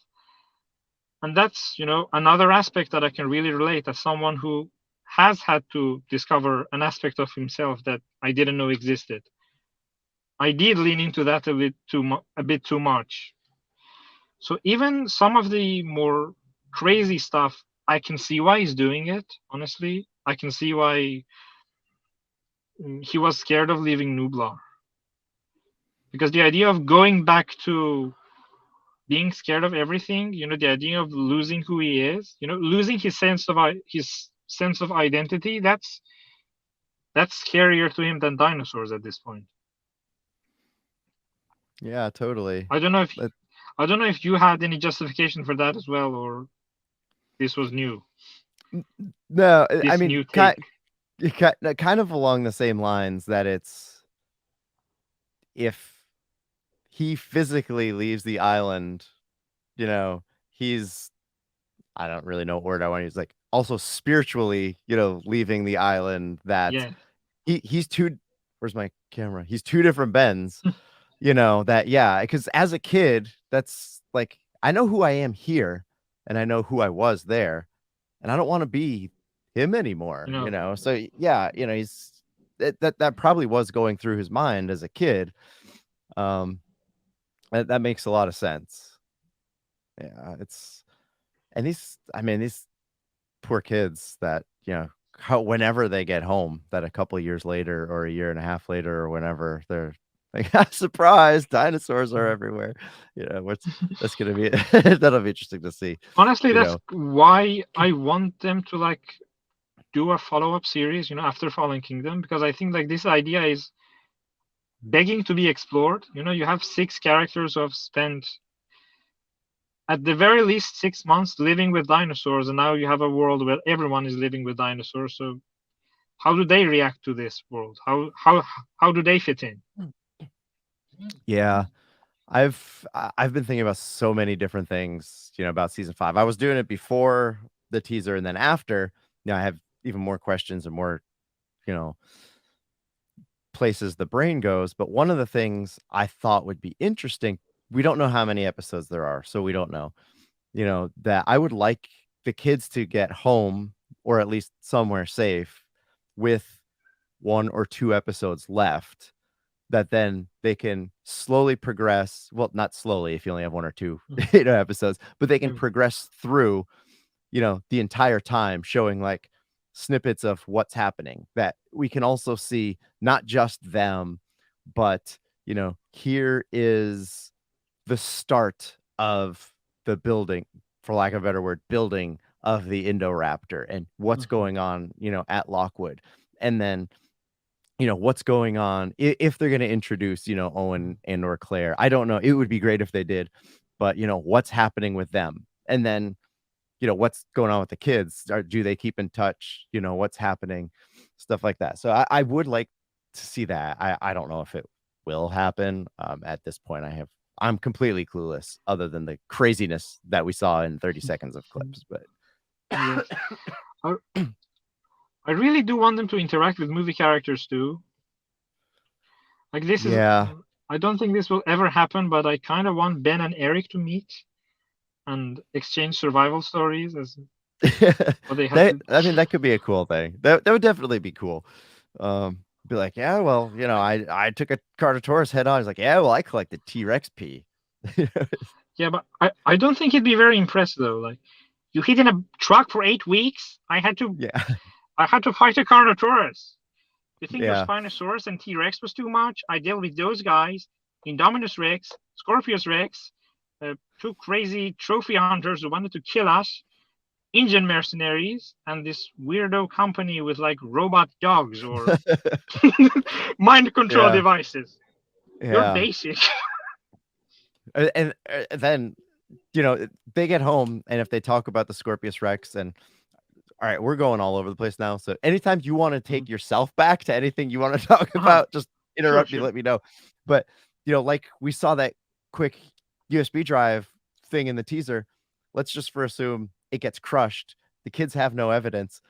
[SPEAKER 2] And that's another aspect that I can really relate as someone who has had to discover an aspect of himself that I didn't know existed. I did lean into that a bit too much. So even some of the more crazy stuff, I can see why he's doing it. Honestly, I can see why he was scared of leaving Nublar, because the idea of going back to being scared of everything, the idea of losing who he is, losing his sense of identity, that's scarier to him than dinosaurs at this point.
[SPEAKER 1] Yeah, totally.
[SPEAKER 2] I don't know if you had any justification for that as well, or this was new.
[SPEAKER 1] No,
[SPEAKER 2] This
[SPEAKER 1] I mean,
[SPEAKER 2] new take.
[SPEAKER 1] kind of along the same lines, that it's, if he physically leaves the island, he's, I don't really know what word I want to use, like, also spiritually, leaving the island, that
[SPEAKER 2] Yeah.
[SPEAKER 1] he's two, where's my camera? He's two different Bens, that, yeah, because as a kid, that's like, I know who I am here, and I know who I was there, and I don't want to be him anymore, So yeah, he's that probably was going through his mind as a kid. That makes a lot of sense. Yeah, these poor kids that, whenever they get home, that a couple years later or a year and a half later or whenever, they're like, surprise, dinosaurs are everywhere. That's gonna be that'll be interesting to see.
[SPEAKER 2] Honestly, that's why I want them to do a follow-up series, after Fallen Kingdom, because I think this idea is begging to be explored. You have 6 characters who have spent at the very least 6 months living with dinosaurs, and now you have a world where everyone is living with dinosaurs. So how do they react to this world? How do they fit in?
[SPEAKER 1] Yeah. I've been thinking about so many different things, about season 5. I was doing it before the teaser, and then after, I have even more questions and more, places the brain goes. But one of the things I thought would be interesting, we don't know how many episodes there are, so we don't know, that I would like the kids to get home, or at least somewhere safe, with 1 or 2 episodes left, that then they can slowly progress. Well, not slowly if you only have 1 or 2 episodes, but they can progress through, the entire time, showing snippets of what's happening, that we can also see not just them, but here is the start of the building, for lack of a better word, building of the Indoraptor, and what's going on, at Lockwood. And then, what's going on if they're going to introduce, Owen and or Claire. I don't know. It would be great if they did, but what's happening with them? And then, what's going on with the kids? Do they keep in touch? What's happening? Stuff like that. So I would like to see that. I don't know if it will happen. At this point, I'm completely clueless, other than the craziness that we saw in 30 seconds of clips. But
[SPEAKER 2] yeah. I really do want them to interact with movie characters too. This is, I don't think this will ever happen, but I kind of want Ben and Eric to meet and exchange survival stories as what they have.
[SPEAKER 1] I mean, that could be a cool thing. That would definitely be cool. Be like, yeah, well, I took a Carnotaurus head on. He's like, yeah, well, I collected T-Rex pee.
[SPEAKER 2] Yeah, but I don't think he'd be very impressed though. Like, you hid in a truck for 8 weeks.
[SPEAKER 1] Yeah,
[SPEAKER 2] I had to fight a Carnotaurus. You think your
[SPEAKER 1] yeah.
[SPEAKER 2] Spinosaurus and T-Rex was too much? I dealt with those guys, Indominus Rex, Scorpius Rex, two crazy trophy hunters who wanted to kill us, Indian mercenaries, and this weirdo company with like robot dogs or mind control
[SPEAKER 1] Yeah,
[SPEAKER 2] devices. You're
[SPEAKER 1] yeah.
[SPEAKER 2] basic.
[SPEAKER 1] And then, they get home, and if they talk about the Scorpius Rex, and all right, we're going all over the place now. So anytime you want to take yourself back to anything you want to talk
[SPEAKER 2] Uh-huh.
[SPEAKER 1] about, just
[SPEAKER 2] Sure,
[SPEAKER 1] interrupt me,
[SPEAKER 2] sure.
[SPEAKER 1] let me know. But, like we saw that quick USB drive thing in the teaser. Let's just for assume it gets crushed. The kids have no evidence.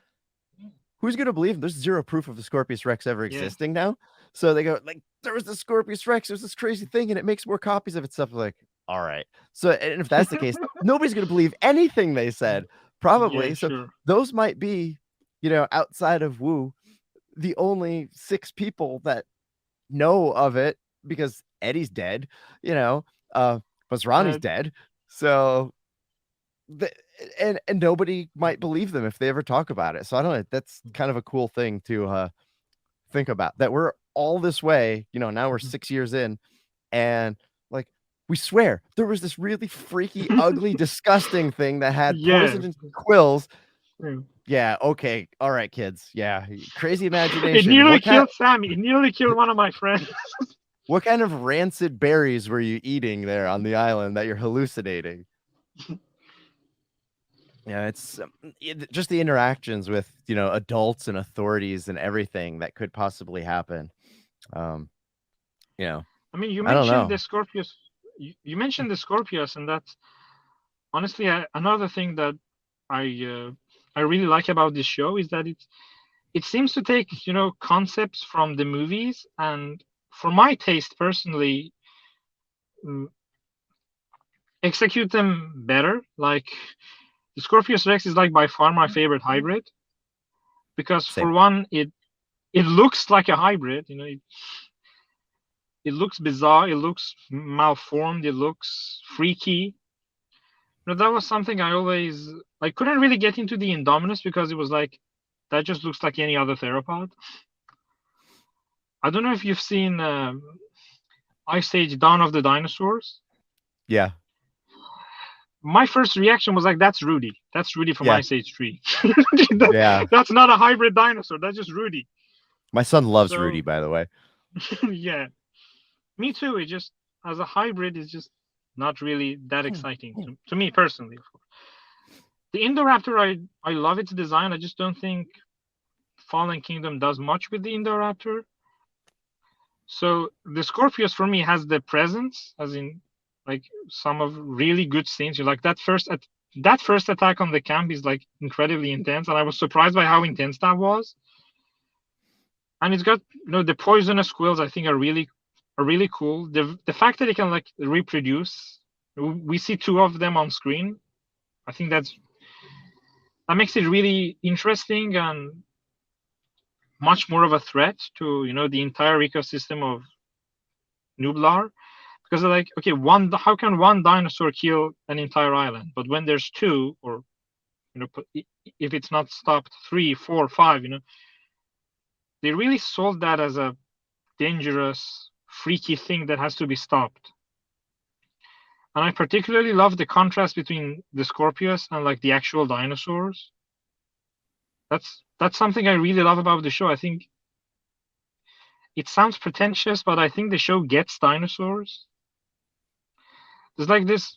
[SPEAKER 1] Who's going to believe them? There's zero proof of the Scorpius Rex ever
[SPEAKER 2] Yeah.
[SPEAKER 1] existing now. So they go, like, there was the Scorpius Rex. There's this crazy thing, and it makes more copies of itself. Like, all right. So, and if that's the case, nobody's going to believe anything they said,
[SPEAKER 2] Yeah,
[SPEAKER 1] probably. So
[SPEAKER 2] sure.
[SPEAKER 1] those might be, outside of Wu, the only 6 people that know of it, because Eddie's dead, Basrani's
[SPEAKER 2] Uh,
[SPEAKER 1] dead. So, the, and nobody might believe them if they ever talk about it. So I don't know. That's kind of a cool thing to think about, that we're all this way, now we're 6 years in, and like we swear there was this really freaky, ugly, disgusting thing that had
[SPEAKER 2] yeah.
[SPEAKER 1] poisoned quills.
[SPEAKER 2] Yeah.
[SPEAKER 1] Yeah, okay. All right, kids. Yeah, crazy
[SPEAKER 2] It
[SPEAKER 1] imagination.
[SPEAKER 2] nearly killed Sammy. It nearly killed one of my friends.
[SPEAKER 1] What kind of rancid berries were you eating there on the island that you're hallucinating? Yeah, it's just the interactions with, adults and authorities and everything that could possibly happen. Um,
[SPEAKER 2] I mean, you
[SPEAKER 1] I don't
[SPEAKER 2] mentioned the
[SPEAKER 1] know.
[SPEAKER 2] Scorpius. You mentioned the Scorpius, and that's honestly another thing that I really like about this show is that it seems to take concepts from the movies, and for my taste personally, mm, execute them better. Like the Scorpius Rex is like by far my favorite hybrid because for
[SPEAKER 1] Same.
[SPEAKER 2] one, it looks like a hybrid. It looks bizarre. It looks malformed. It looks freaky. That was something I couldn't really get into the Indominus because it was like that just looks like any other theropod. I don't know if you've seen Ice Age: Dawn of the Dinosaurs.
[SPEAKER 1] Yeah.
[SPEAKER 2] My first reaction was like, "That's Rudy. That's Rudy from
[SPEAKER 1] Yeah.
[SPEAKER 2] Ice Age 3.
[SPEAKER 1] Yeah.
[SPEAKER 2] That's not a hybrid dinosaur. That's just Rudy."
[SPEAKER 1] My son loves Rudy,
[SPEAKER 2] So
[SPEAKER 1] by the way.
[SPEAKER 2] yeah, me too. It just as a hybrid is just not really that exciting to me personally. The Indoraptor, I love its design. I just don't think Fallen Kingdom does much with the Indoraptor. So the Scorpius for me has the presence, as in like some of really good scenes. You like that first attack on the camp is like incredibly intense, and I was surprised by how intense that was. And it's got the poisonous quills. I think are really cool. The fact that it can like reproduce, we see 2 of them on screen. I think that makes it really interesting and much more of a threat to the entire ecosystem of Nublar, because they're like, okay, how can one dinosaur kill an entire island, but when there's 2, or if it's not stopped, 3, 4, 5, they really sold that as a dangerous, freaky thing that has to be stopped. And I particularly love the contrast between the Scorpius and like the actual dinosaurs. That's something I really love about the show. I think it sounds pretentious, but I think the show gets dinosaurs. There's like this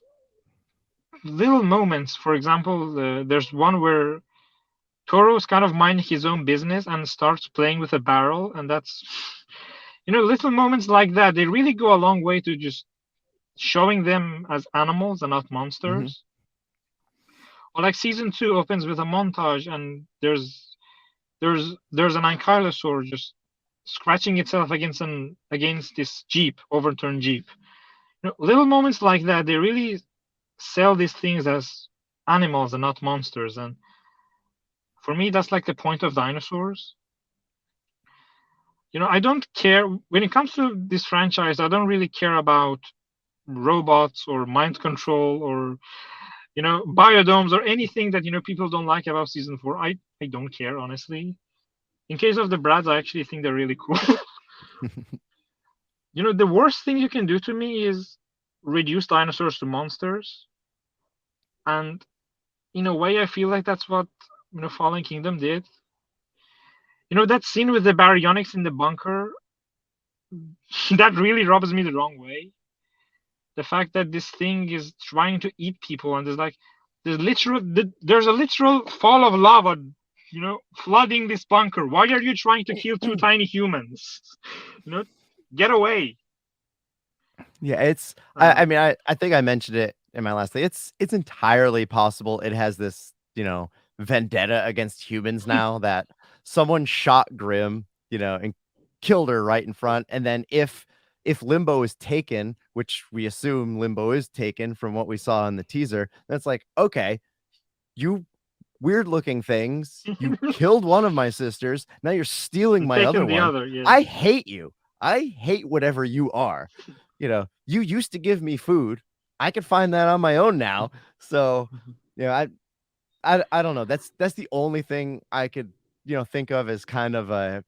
[SPEAKER 2] little moments. For example, there's one where Toro's kind of minding his own business and starts playing with a barrel, and that's little moments like that. They really go a long way to just showing them as animals and not
[SPEAKER 1] Mm-hmm.
[SPEAKER 2] monsters. Or like season 2 opens with a montage, and there's an ankylosaur just scratching itself against this overturned jeep. Little moments like that, they really sell these things as animals and not monsters. And for me, that's like the point of dinosaurs. I don't care when it comes to this franchise. I don't really care about robots or mind control or biodomes or anything that people don't like about season 4. I don't care, honestly. In case of the Brads, I actually think they're really cool. The worst thing you can do to me is reduce dinosaurs to monsters, and in a way I feel like that's what Fallen Kingdom did. That scene with the baryonyx in the bunker, that really rubs me the wrong way. The fact that this thing is trying to eat people, and there's a literal fall of lava, flooding this bunker. Why are you trying to kill two tiny humans? Get away.
[SPEAKER 1] Yeah, it's I mean I think I mentioned it in my last thing. It's entirely possible it has this, vendetta against humans now that someone shot Grim, and killed her right in front. And then if Limbo is taken, which we assume Limbo is taken from what we saw in the teaser, that's like, okay, you weird looking things, you killed one of my sisters, now you're stealing my other one.
[SPEAKER 2] Yeah.
[SPEAKER 1] I hate you. I hate whatever you are. You used to give me food. I can find that on my own now. So, I don't know. That's the only thing I could, think of as kind of a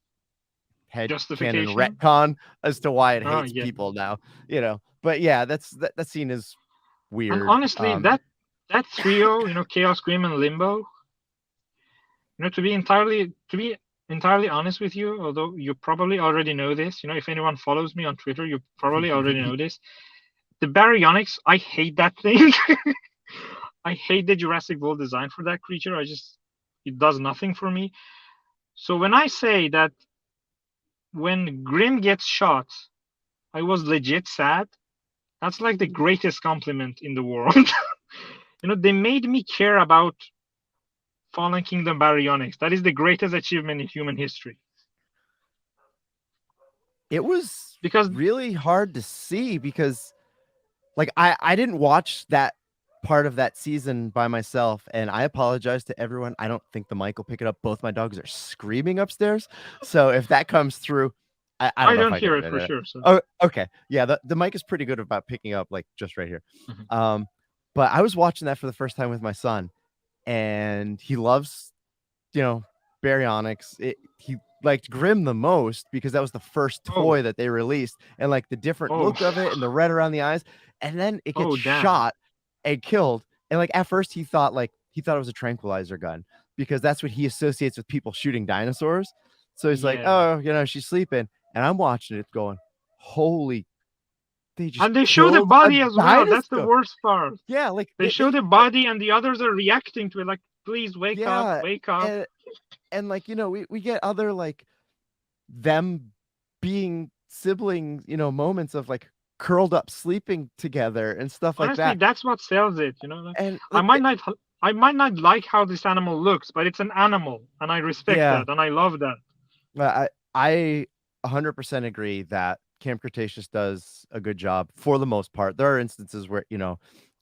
[SPEAKER 1] head canon retcon as to why it hates people now. But yeah, that scene is weird.
[SPEAKER 2] And honestly, that trio, Chaos, Grim, and Limbo, to be entirely honest with you, although you probably already know this, if anyone follows me on Twitter, you probably already know this. The baryonyx, I hate that thing. I hate the Jurassic World design for that creature. It does nothing for me. So when I say that when Grim gets shot, I was legit sad, that's like the greatest compliment in the world. They made me care about Fallen Kingdom baryonyx. That is the greatest achievement in human history.
[SPEAKER 1] It was really hard to see because, like, I didn't watch that part of that season by myself, and I apologize to everyone. I don't think the mic will pick it up. Both my dogs are screaming upstairs, so if that comes through, I don't
[SPEAKER 2] hear it for sure. So.
[SPEAKER 1] Oh, okay. Yeah, the mic is pretty good about picking up, like, just right here. Mm-hmm. But I was watching that for the first time with my son, and he loves, baryonyx. He liked Grim the most because that was the first toy that they released, and like the different look of it and the red around the eyes, and then it gets shot and killed. And like at first he thought it was a tranquilizer gun because that's what he associates with people shooting dinosaurs. So he's like, oh, she's sleeping, and I'm watching it going, holy.
[SPEAKER 2] They show the body as well. That's the worst part.
[SPEAKER 1] Yeah, like
[SPEAKER 2] they show the body, and the others are reacting to it, like, please wake up, wake up.
[SPEAKER 1] And like, we get other like them being siblings, moments of like curled up sleeping together and stuff like that.
[SPEAKER 2] That's what sells it, And I might not like how this animal looks, but it's an animal, and I respect that, and I love that.
[SPEAKER 1] I 100% agree that Camp Cretaceous does a good job for the most part. There are instances where,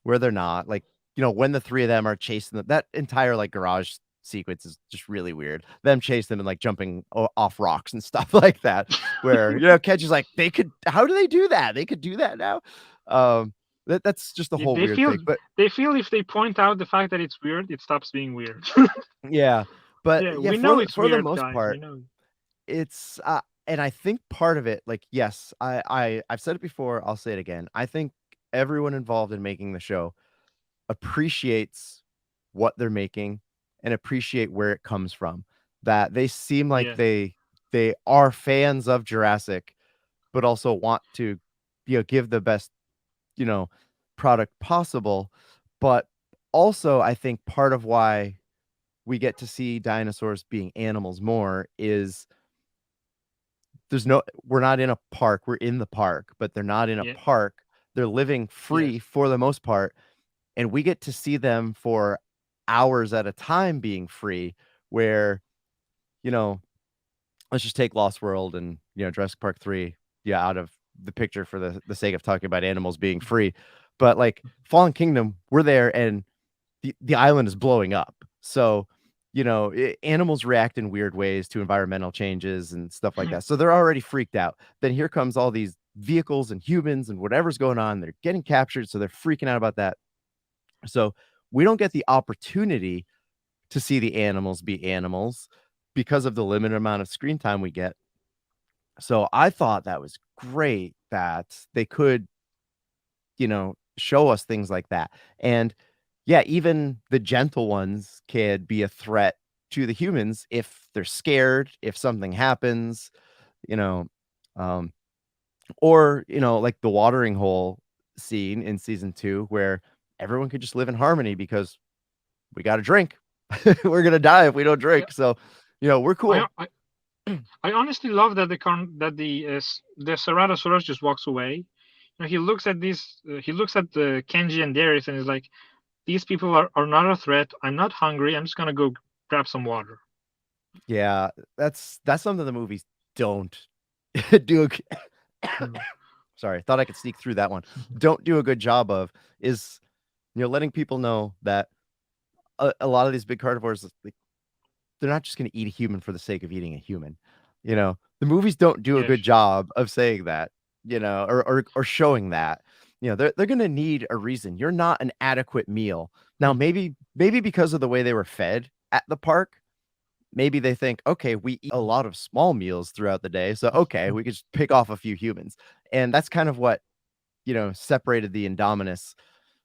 [SPEAKER 1] where they're not, like, when the three of them are chasing them, that entire like garage sequence is just really weird. Them chase them and like jumping off rocks and stuff like that, where, Kedge is like, how do they do that? They could do that now. That's just the whole weird thing. But
[SPEAKER 2] they feel if they point out the fact that it's weird, it stops being weird.
[SPEAKER 1] Yeah. But
[SPEAKER 2] we know it's
[SPEAKER 1] for
[SPEAKER 2] weird,
[SPEAKER 1] the most
[SPEAKER 2] guys.
[SPEAKER 1] part, it's and I think part of it, like, yes, I've said it before, I'll say it again. I think everyone involved in making the show appreciates what they're making and appreciate where it comes from. That they seem like they are fans of Jurassic, but also want to, give the best, product possible. But also, I think part of why we get to see dinosaurs being animals more is we're not in a park. We're in the park, but they're not in a park. They're living free for the most part. And we get to see them for hours at a time being free, where, let's just take Lost World and, Jurassic Park 3, out of the picture for the sake of talking about animals being free. But like Fallen Kingdom, we're there and the island is blowing up. So animals react in weird ways to environmental changes and stuff like that. So they're already freaked out. Then here comes all these vehicles and humans and whatever's going on. They're getting captured, so they're freaking out about that. So we don't get the opportunity to see the animals be animals because of the limited amount of screen time we get. So I thought that was great that they could, show us things like that. And yeah, even the gentle ones could be a threat to the humans if they're scared, if something happens, you know, um, or, like the watering hole scene in season 2 where everyone could just live in harmony because we got to drink. We're going to die if we don't
[SPEAKER 2] Yeah,
[SPEAKER 1] drink. So, we're
[SPEAKER 2] I
[SPEAKER 1] cool.
[SPEAKER 2] I, I honestly love that the Ceratosaurus just walks away. He looks at he looks at the Kenji and Darius and is like, these people are not a threat. I'm not hungry. I'm just gonna go grab some water.
[SPEAKER 1] Yeah, that's something the movies don't do.
[SPEAKER 2] Mm.
[SPEAKER 1] Sorry, thought I could sneak through that one. Don't do a good job of is letting people know that a lot of these big carnivores, like, they're not just going to eat a human for the sake of eating a human. The movies don't do a
[SPEAKER 2] Yes.
[SPEAKER 1] good job of saying that, or showing that. They're going to need a reason. You're not an adequate meal. Now,
[SPEAKER 2] Mm.
[SPEAKER 1] maybe because of the way they were fed at the park, maybe they think, okay, we eat a lot of small meals throughout the day, so okay, we could just pick off a few humans. And that's kind of what, separated the Indominus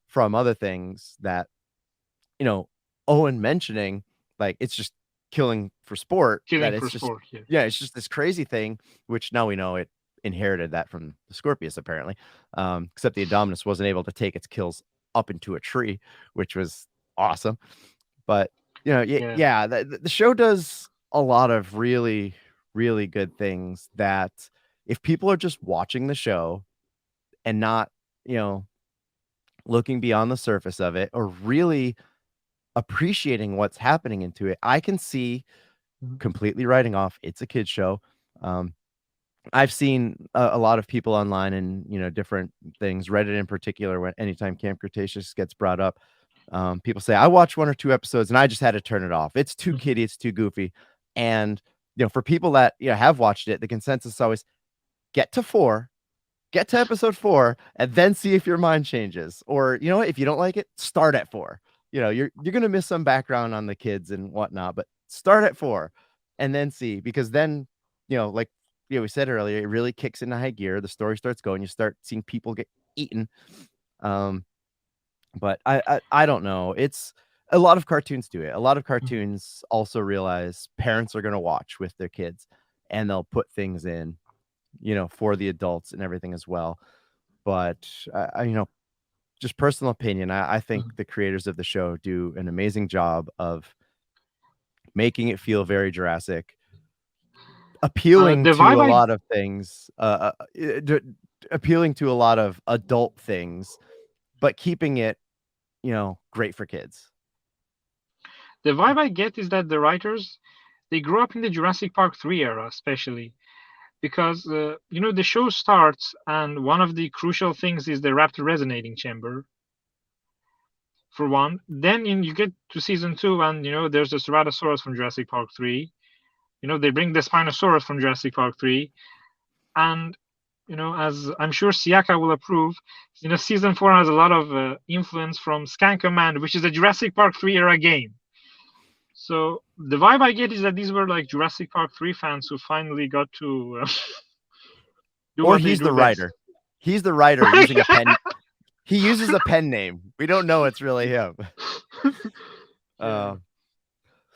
[SPEAKER 1] from other things that, you know, Owen mentioning, like, it's just killing for sport, that
[SPEAKER 2] Killing for
[SPEAKER 1] it's just,
[SPEAKER 2] sport. Yes.
[SPEAKER 1] yeah, it's just this crazy thing, which now we know it inherited that from the Scorpius, apparently. Except the Indominus wasn't able to take its kills up into a tree, which was awesome. But,
[SPEAKER 2] Yeah.
[SPEAKER 1] yeah, the show does a lot of really, really good things that if people are just watching the show and not, you know, looking beyond the surface of it or really appreciating what's happening into it, I can see
[SPEAKER 2] Mhm.
[SPEAKER 1] completely writing off it's a kid's show. Um, I've seen a lot of people online and, different things, Reddit in particular, when anytime Camp Cretaceous gets brought up, people say, I watched 1 or 2 episodes and I just had to turn it off. It's too
[SPEAKER 2] Mhm.
[SPEAKER 1] kiddie, it's too goofy. And, for people that, have watched it, the consensus is always get to 4, get to episode 4, and then see if your mind changes. Or, you know what, if you don't like it, start at 4. You're gonna miss some background on the kids and whatnot, but start at 4 and then see, because then, like, we said earlier, it really kicks into high gear. The story starts going, you start seeing people get eaten. Um, but I don't know. It's a lot of cartoons do it. A lot of
[SPEAKER 2] Mhm.
[SPEAKER 1] cartoons also realize parents are gonna watch with their kids and they'll put things in, for the adults and everything as well. But just personal opinion, I think
[SPEAKER 2] Mhm.
[SPEAKER 1] the creators of the show do an amazing job of making it feel very Jurassic, appealing
[SPEAKER 2] The
[SPEAKER 1] to
[SPEAKER 2] vibe
[SPEAKER 1] a
[SPEAKER 2] I
[SPEAKER 1] lot of things, appealing to a lot of adult things, but keeping it, great for kids.
[SPEAKER 2] the vibe I get is that the writers, they grew up in the Jurassic Park 3 era, especially because the show starts and one of the crucial things is the raptor resonating chamber, for one. Then you get to season 2 and there's the Ceratosaurus from Jurassic Park 3. They bring the Spinosaurus from Jurassic Park 3, and as I'm sure Siaka will approve, season 4 has a lot of influence from Scan Command, which is a Jurassic Park 3 era game. So the vibe I get is that these were like Jurassic Park 3 fans who finally got to do
[SPEAKER 1] Or
[SPEAKER 2] what they
[SPEAKER 1] he's
[SPEAKER 2] do
[SPEAKER 1] the
[SPEAKER 2] best.
[SPEAKER 1] writer. He's the writer using a pen. He uses a pen name. We don't know it's really him.
[SPEAKER 2] Yeah.
[SPEAKER 1] Uh,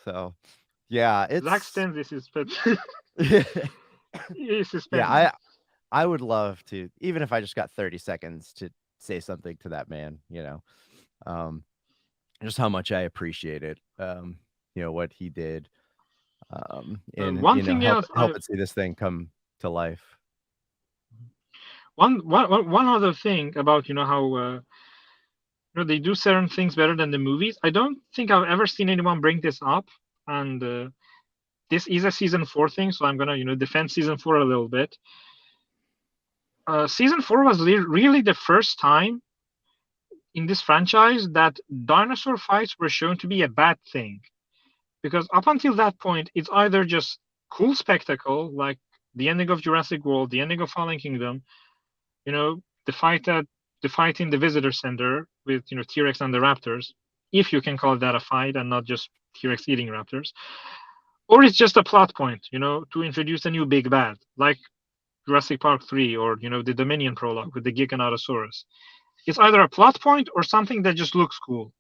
[SPEAKER 1] so yeah,
[SPEAKER 2] Zach
[SPEAKER 1] it's
[SPEAKER 2] stands this is pet. Is his
[SPEAKER 1] yeah,
[SPEAKER 2] pen name.
[SPEAKER 1] I would love to, even if I just got 30 seconds to say something to that man, um, just how much I appreciate it. What he did, and
[SPEAKER 2] One thing else,
[SPEAKER 1] help it see this thing come to life.
[SPEAKER 2] one other thing about how they do certain things better than the movies. I don't think I've ever seen anyone bring this up, and this is a season 4 thing, so I'm gonna defend season 4 a little bit. Season 4 was really the first time in this franchise that dinosaur fights were shown to be a bad thing. Because up until that point, it's either just cool spectacle, like the ending of Jurassic World, the ending of Fallen Kingdom, you know, the fight in the visitor center with T-Rex and the raptors, if you can call that a fight and not just T-Rex eating raptors, or it's just a plot point, to introduce a new big bad, like Jurassic Park 3 or the Dominion prologue with the Giganotosaurus. It's either a plot point or something that just looks cool.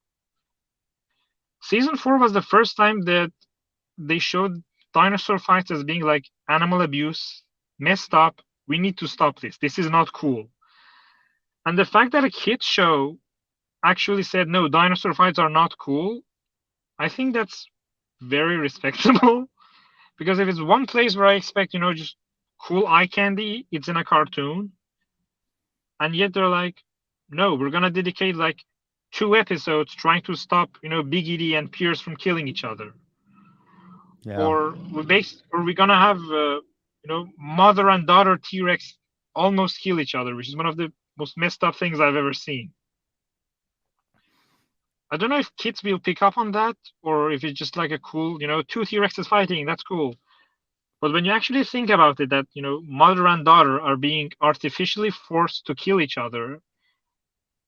[SPEAKER 2] Season 4 was the first time that they showed dinosaur fights as being like animal abuse, messed up. We need to stop this. This is not cool. And the fact that a kids show actually said no, dinosaur fights are not cool, I think that's very respectable. Because if it's one place where I expect, just cool eye candy, it's in a cartoon. And yet they're like, no, we're gonna dedicate like 2 episodes trying to stop, Big Edie and Pierce from killing each other.
[SPEAKER 1] Yeah.
[SPEAKER 2] Or we're gonna have mother and daughter T-Rex almost kill each other, which is one of the most messed up things I've ever seen. I don't know if kids will pick up on that or if it's just like a cool, 2 T-Rexes fighting, that's cool. But when you actually think about it, that mother and daughter are being artificially forced to kill each other,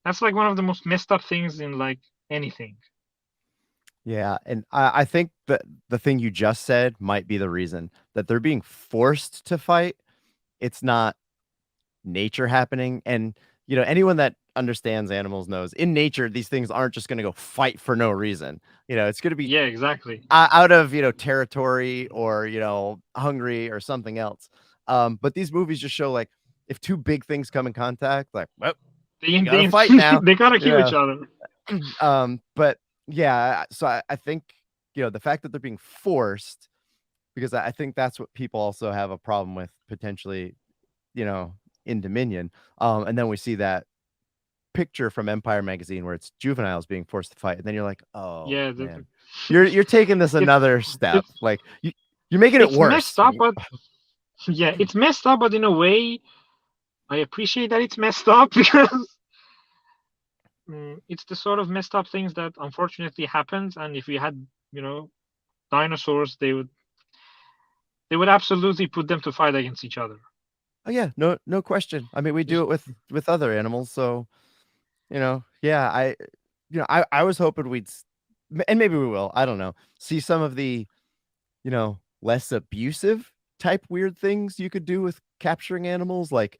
[SPEAKER 2] that's like one of the most messed up things in like anything.
[SPEAKER 1] Yeah, and I think that the thing you just said might be the reason that they're being forced to fight. It's not nature happening. And, anyone that understands animals knows in nature, these things aren't just going to go fight for no reason. It's going to be
[SPEAKER 2] Yeah, exactly.
[SPEAKER 1] out of, territory or, hungry or something else. But these movies just show like if two big things come in contact, like, well, you gotta fight now.
[SPEAKER 2] They gotta kill each other.
[SPEAKER 1] But yeah, so I think, the fact that they're being forced, because I think that's what people also have a problem with potentially, in Dominion. And then we see that picture from Empire magazine where it's juveniles being forced to fight, and then you're like, oh
[SPEAKER 2] Yeah,
[SPEAKER 1] man, you're taking this another step. Like you're making it worse.
[SPEAKER 2] Messed up, but yeah, it's messed up, but in a way, I appreciate that it's messed up because it's the sort of messed up things that unfortunately happens. And if we had, dinosaurs, they would absolutely put them to fight against each other.
[SPEAKER 1] Oh yeah, no question. I mean, we do it with other animals, so yeah. I was hoping and maybe we will. I don't know. See some of the, less abusive type weird things you could do with capturing animals, like,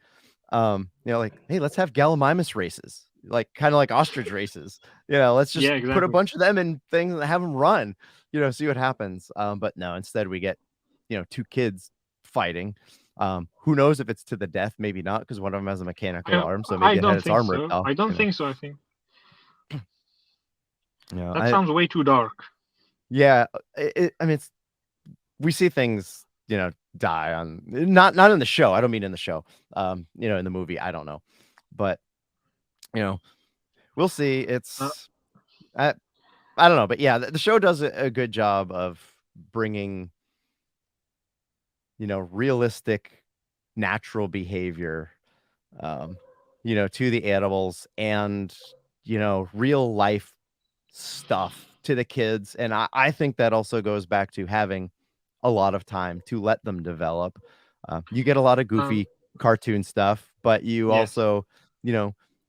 [SPEAKER 1] like, hey, let's have Gallimimus races, like kind of like ostrich races. Let's just put a bunch of them in things and have them run. See what happens. But no, instead we get, 2 kids fighting. Who knows if it's to the death? Maybe not, because one of them has a mechanical arm, so maybe it had its arm ripped off.
[SPEAKER 2] I don't think so. I think
[SPEAKER 1] that
[SPEAKER 2] sounds way too dark.
[SPEAKER 1] Yeah, I mean, we see things, die on not in the show. I don't mean in the show. In the movie, I don't know, but we'll see. It's I don't know, but yeah, the show does a good job of bringing, realistic, natural behavior, to the animals and, real life stuff to the kids. And I think that also goes back to having a lot of time to let them develop. You get a lot of goofy cartoon stuff, but you also,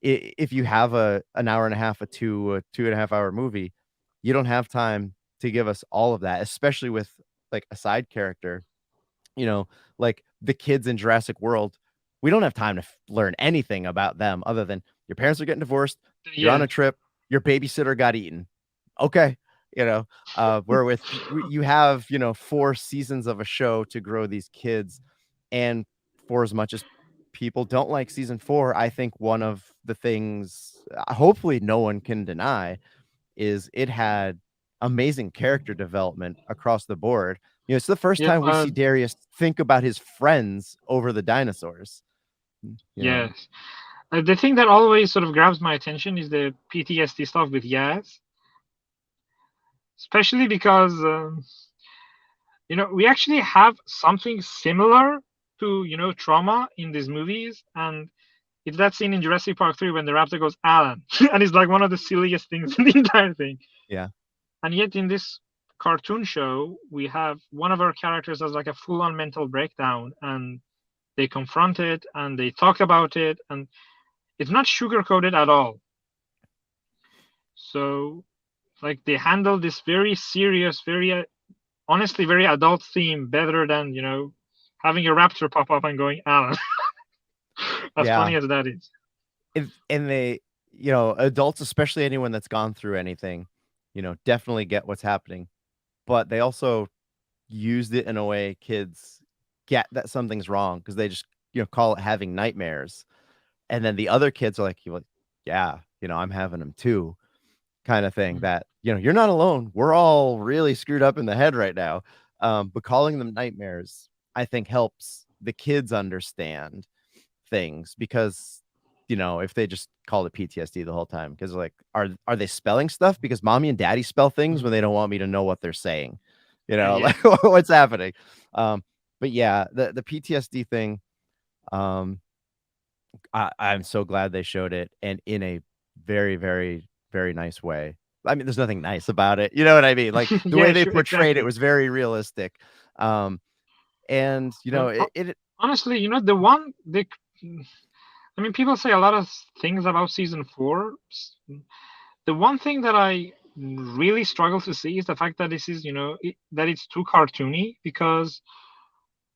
[SPEAKER 1] if you have an hour and a half, a 2.5 hour movie, you don't have time to give us all of that, especially with like a side character, like the kids in Jurassic World. We don't have time to learn anything about them other than your parents are getting divorced. You're on a trip. Your babysitter got eaten. Okay. Where with you have, 4 seasons of a show to grow these kids. And for as much as people don't like season 4, I think one of the things hopefully no one can deny is it had amazing character development across the board. It's the first time we see Darius think about his friends over the dinosaurs.
[SPEAKER 2] Yes. The thing that always sort of grabs my attention is the PTSD stuff with Yaz. Especially because, we actually have something similar to, trauma in these movies. And it's that scene in Jurassic Park 3 when the raptor goes, Alan. And it's like one of the silliest things in the entire thing.
[SPEAKER 1] Yeah.
[SPEAKER 2] And yet in this cartoon show, we have one of our characters has like a full-on mental breakdown, and they confront it and they talk about it, and it's not sugar-coated at all. So, like, they handle this very serious, very honestly very adult theme better than having a raptor pop up and going Alan. As funny as that is.
[SPEAKER 1] And they, adults, especially anyone that's gone through anything, definitely get what's happening, but they also used it in a way kids get that something's wrong because they just call it having nightmares, and then the other kids are like, yeah, I'm having them too, kind of thing. That you're not alone, we're all really screwed up in the head right now. But calling them nightmares, I think, helps the kids understand things, because if they just call it PTSD the whole time, because like, are they spelling stuff because mommy and daddy spell things when they don't want me to know what they're saying, like what's happening. But yeah, the PTSD thing, I'm so glad they showed it, and in a very, very, very nice way. I mean, there's nothing nice about it, you know what I mean? Like, the way they portrayed it was very realistic. And it
[SPEAKER 2] honestly, the one I mean, people say a lot of things about season 4. The one thing that I really struggle to see is the fact that this is, that it's too cartoony, because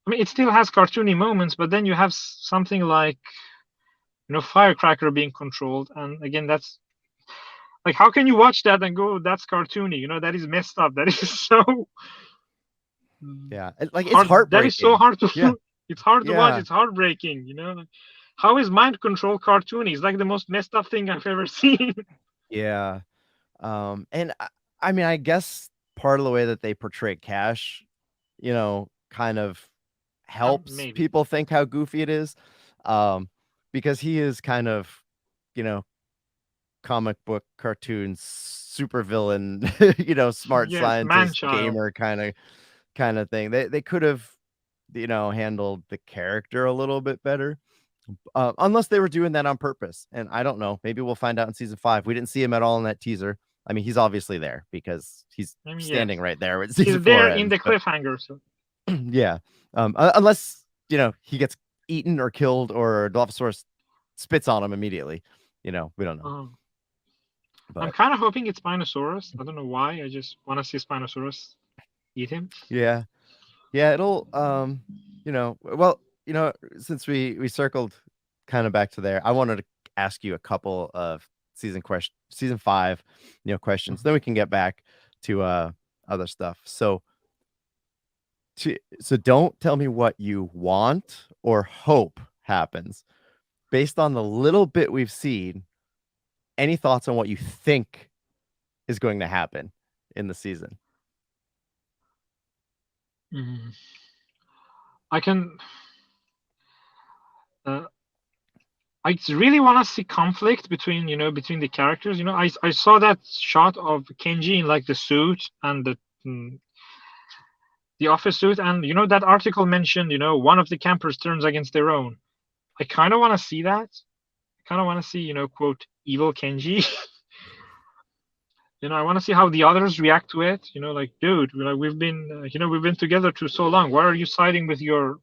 [SPEAKER 2] I mean, it still has cartoony moments, but then you have something like, Firecracker being controlled, and again, that's like, how can you watch that and go, that's cartoony? That is messed up. That is so.
[SPEAKER 1] Like, it's heartbreaking.
[SPEAKER 2] That is so hard to. It's hard to watch. It's heartbreaking. How is mind control cartoony? It's like the most messed up thing I've ever seen.
[SPEAKER 1] Yeah. And I mean, I guess part of the way that they portray Cash, kind of helps people think how goofy it is. Because he is kind of, comic book cartoon super villain, smart scientist gamer kind of thing. They could have, handled the character a little bit better. Unless they were doing that on purpose. And I don't know. Maybe we'll find out in season 5. We didn't see him at all in that teaser. I mean, he's obviously there because he's standing right there with season 4.
[SPEAKER 2] He's there in the cliffhanger. So.
[SPEAKER 1] Yeah. Unless, he gets eaten or killed, or Dilophosaurus spits on him immediately. We don't know.
[SPEAKER 2] But I'm kind of hoping it's Spinosaurus. I don't know why. I just want to see Spinosaurus eat him.
[SPEAKER 1] Yeah. Yeah, it'll since we circled kind of back to there, I wanted to ask you a couple of season 5, questions. Then we can get back to other stuff. So don't tell me what you want or hope happens. Based on the little bit we've seen, any thoughts on what you think is going to happen in the season?
[SPEAKER 2] I really want to see conflict between the characters. I saw that shot of Kenji in like the suit and the office suit, and that article mentioned one of the campers turns against their own. I kind of want to see that. I kind of want to see quote evil Kenji. I want to see how the others react to it. Like, dude, we've been together for so long. Why are you siding with your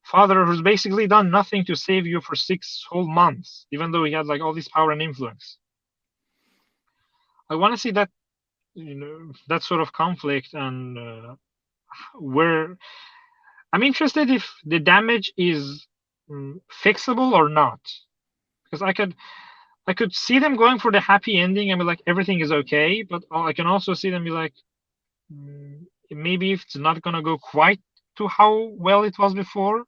[SPEAKER 2] father, who's basically done nothing to save you for 6 whole months, even though he had like all this power and influence? I want to see that, that sort of conflict, and where I'm interested if the damage is fixable or not, because I could see them going for the happy ending and be like, everything is okay, but I can also see them be like, maybe if it's not gonna go quite to how well it was before,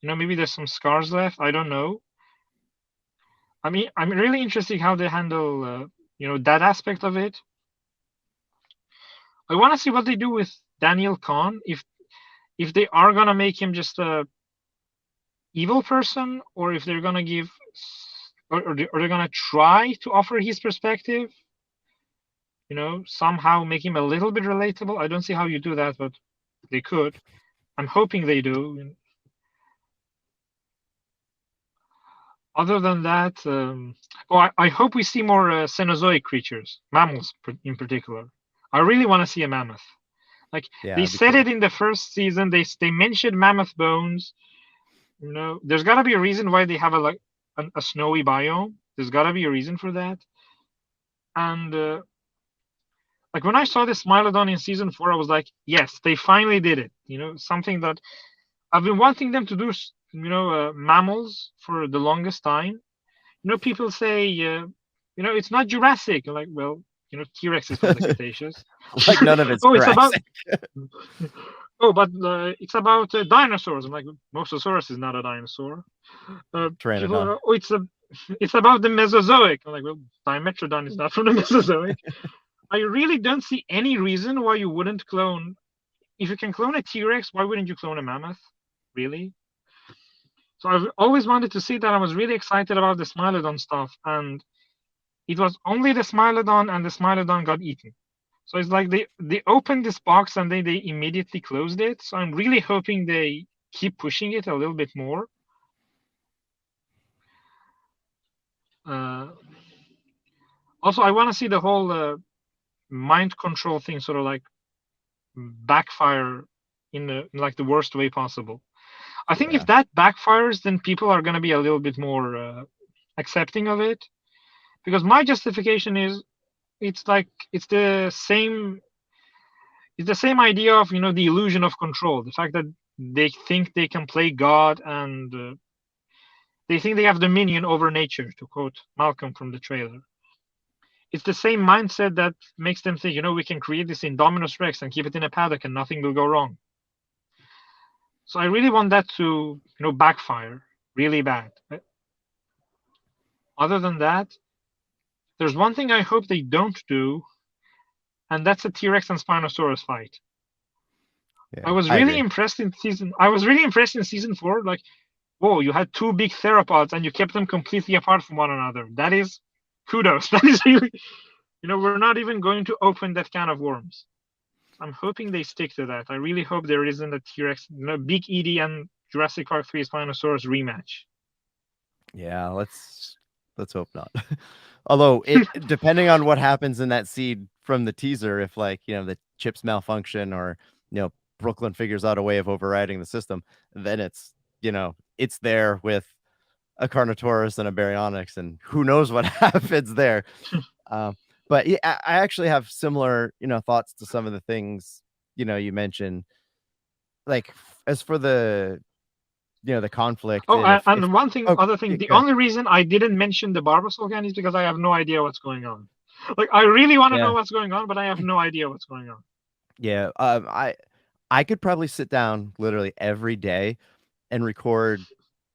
[SPEAKER 2] maybe there's some scars left. I don't know. I mean, I'm really interested how they handle, that aspect of it. I want to see what they do with Daniel Kahn, if they are gonna make him just a evil person, or if they're gonna give, or they're gonna try to offer his perspective. Somehow make him a little bit relatable. I don't see how you do that, but they could. I'm hoping they do. Other than that, I hope we see more Cenozoic creatures, mammals in particular. I really want to see a mammoth. Like
[SPEAKER 1] Yeah,
[SPEAKER 2] they
[SPEAKER 1] that'd be
[SPEAKER 2] said
[SPEAKER 1] cool.
[SPEAKER 2] it in the first season. They mentioned mammoth bones. You know, there's got to be a reason why they have a snowy biome. There's got to be a reason for that. And like when I saw this Smilodon in season 4, I was like, yes, they finally did it. You know, something that I've been wanting them to do. You know, mammals for the longest time. You know, people say, you know, it's not Jurassic. Like, well, you know, T-Rex is from the Cretaceous.
[SPEAKER 1] Like none of it's
[SPEAKER 2] Oh, it's about.
[SPEAKER 1] Jurassic.
[SPEAKER 2] Oh, but it's about dinosaurs. I'm like, Mosasaurus is not a dinosaur. People,
[SPEAKER 1] Pteranodon.
[SPEAKER 2] oh, it's about the Mesozoic. I'm like, well, Dimetrodon is not from the Mesozoic. I really don't see any reason why you wouldn't clone. If you can clone a T-Rex, why wouldn't you clone a mammoth? Really? So I've always wanted to see that. I was really excited about the Smilodon stuff, and it was only the Smilodon, and the Smilodon got eaten. So it's like they opened this box and then they immediately closed it. So I'm really hoping they keep pushing it a little bit more. Uh, Also, I want to see the whole mind control thing sort of like backfire in like the worst way possible. I think
[SPEAKER 1] Yeah.
[SPEAKER 2] if that backfires, then people are going to be a little bit more accepting of it. Because my justification is it's like it's the same idea of, you know, the illusion of control, the fact that they think they can play God, and they think they have dominion over nature, to quote Malcolm from the trailer. It's the same mindset that makes them think, you know, we can create this Indominus Rex and keep it in a paddock and nothing will go wrong. So I really want that to, you know, backfire really bad. Other than that, there's one thing I hope they don't do, and that's a T-Rex and Spinosaurus fight.
[SPEAKER 1] Yeah, I agree.
[SPEAKER 2] I was really impressed in season 4. Like, whoa, you had two big theropods and you kept them completely apart from one another. That is kudos. That is really, you know, we're not even going to open that can of worms. I'm hoping they stick to that. I really hope there isn't a T-Rex, you know, Big Edie and Jurassic Park 3 Spinosaurus rematch.
[SPEAKER 1] Yeah, let's hope not. Although it depending on what happens in that seed from the teaser, if like, you know, the chips malfunction or, you know, Brooklyn figures out a way of overriding the system, then it's, you know, it's there with a Carnotaurus and a Baryonyx, and who knows what happens there. Um, but yeah, I actually have similar, you know, thoughts to some of the things, you know, you mentioned. Like as for the, you know, the conflict,
[SPEAKER 2] Oh,
[SPEAKER 1] and if
[SPEAKER 2] and one thing,
[SPEAKER 1] oh
[SPEAKER 2] other thing,
[SPEAKER 1] yeah,
[SPEAKER 2] the
[SPEAKER 1] go ahead.
[SPEAKER 2] only reason I didn't mention the Barbasol is because I have no idea what's going on. Like, I really want to
[SPEAKER 1] Yeah.
[SPEAKER 2] know what's going on, but I have no idea what's going on.
[SPEAKER 1] Yeah, I could probably sit down literally every day and record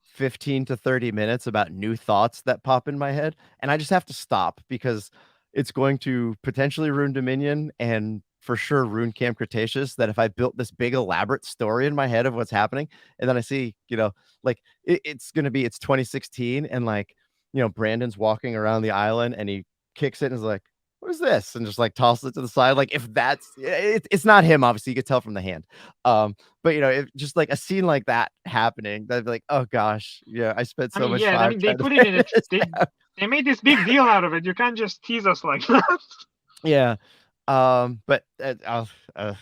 [SPEAKER 1] 15 to 30 minutes about new thoughts that pop in my head, and I just have to stop because it's going to potentially ruin Dominion and for sure ruin Camp Cretaceous. That if I built this big elaborate story in my head of what's happening, and then I see, you know, like it's 2016, and like, you know, Brandon's walking around the island and he kicks it and is like, what is this? And just like tosses it to the side. Like if that's it's not him, obviously you could tell from the hand. But you know, if just like a scene like that happening, that'd be like, oh gosh, yeah, I spent
[SPEAKER 2] I
[SPEAKER 1] so
[SPEAKER 2] mean,
[SPEAKER 1] much
[SPEAKER 2] yeah, I
[SPEAKER 1] time
[SPEAKER 2] mean, they
[SPEAKER 1] trying to
[SPEAKER 2] put it in
[SPEAKER 1] figure
[SPEAKER 2] it.
[SPEAKER 1] this out.
[SPEAKER 2] They made this big deal out of it. You can't just tease us like that.
[SPEAKER 1] Yeah. But I'll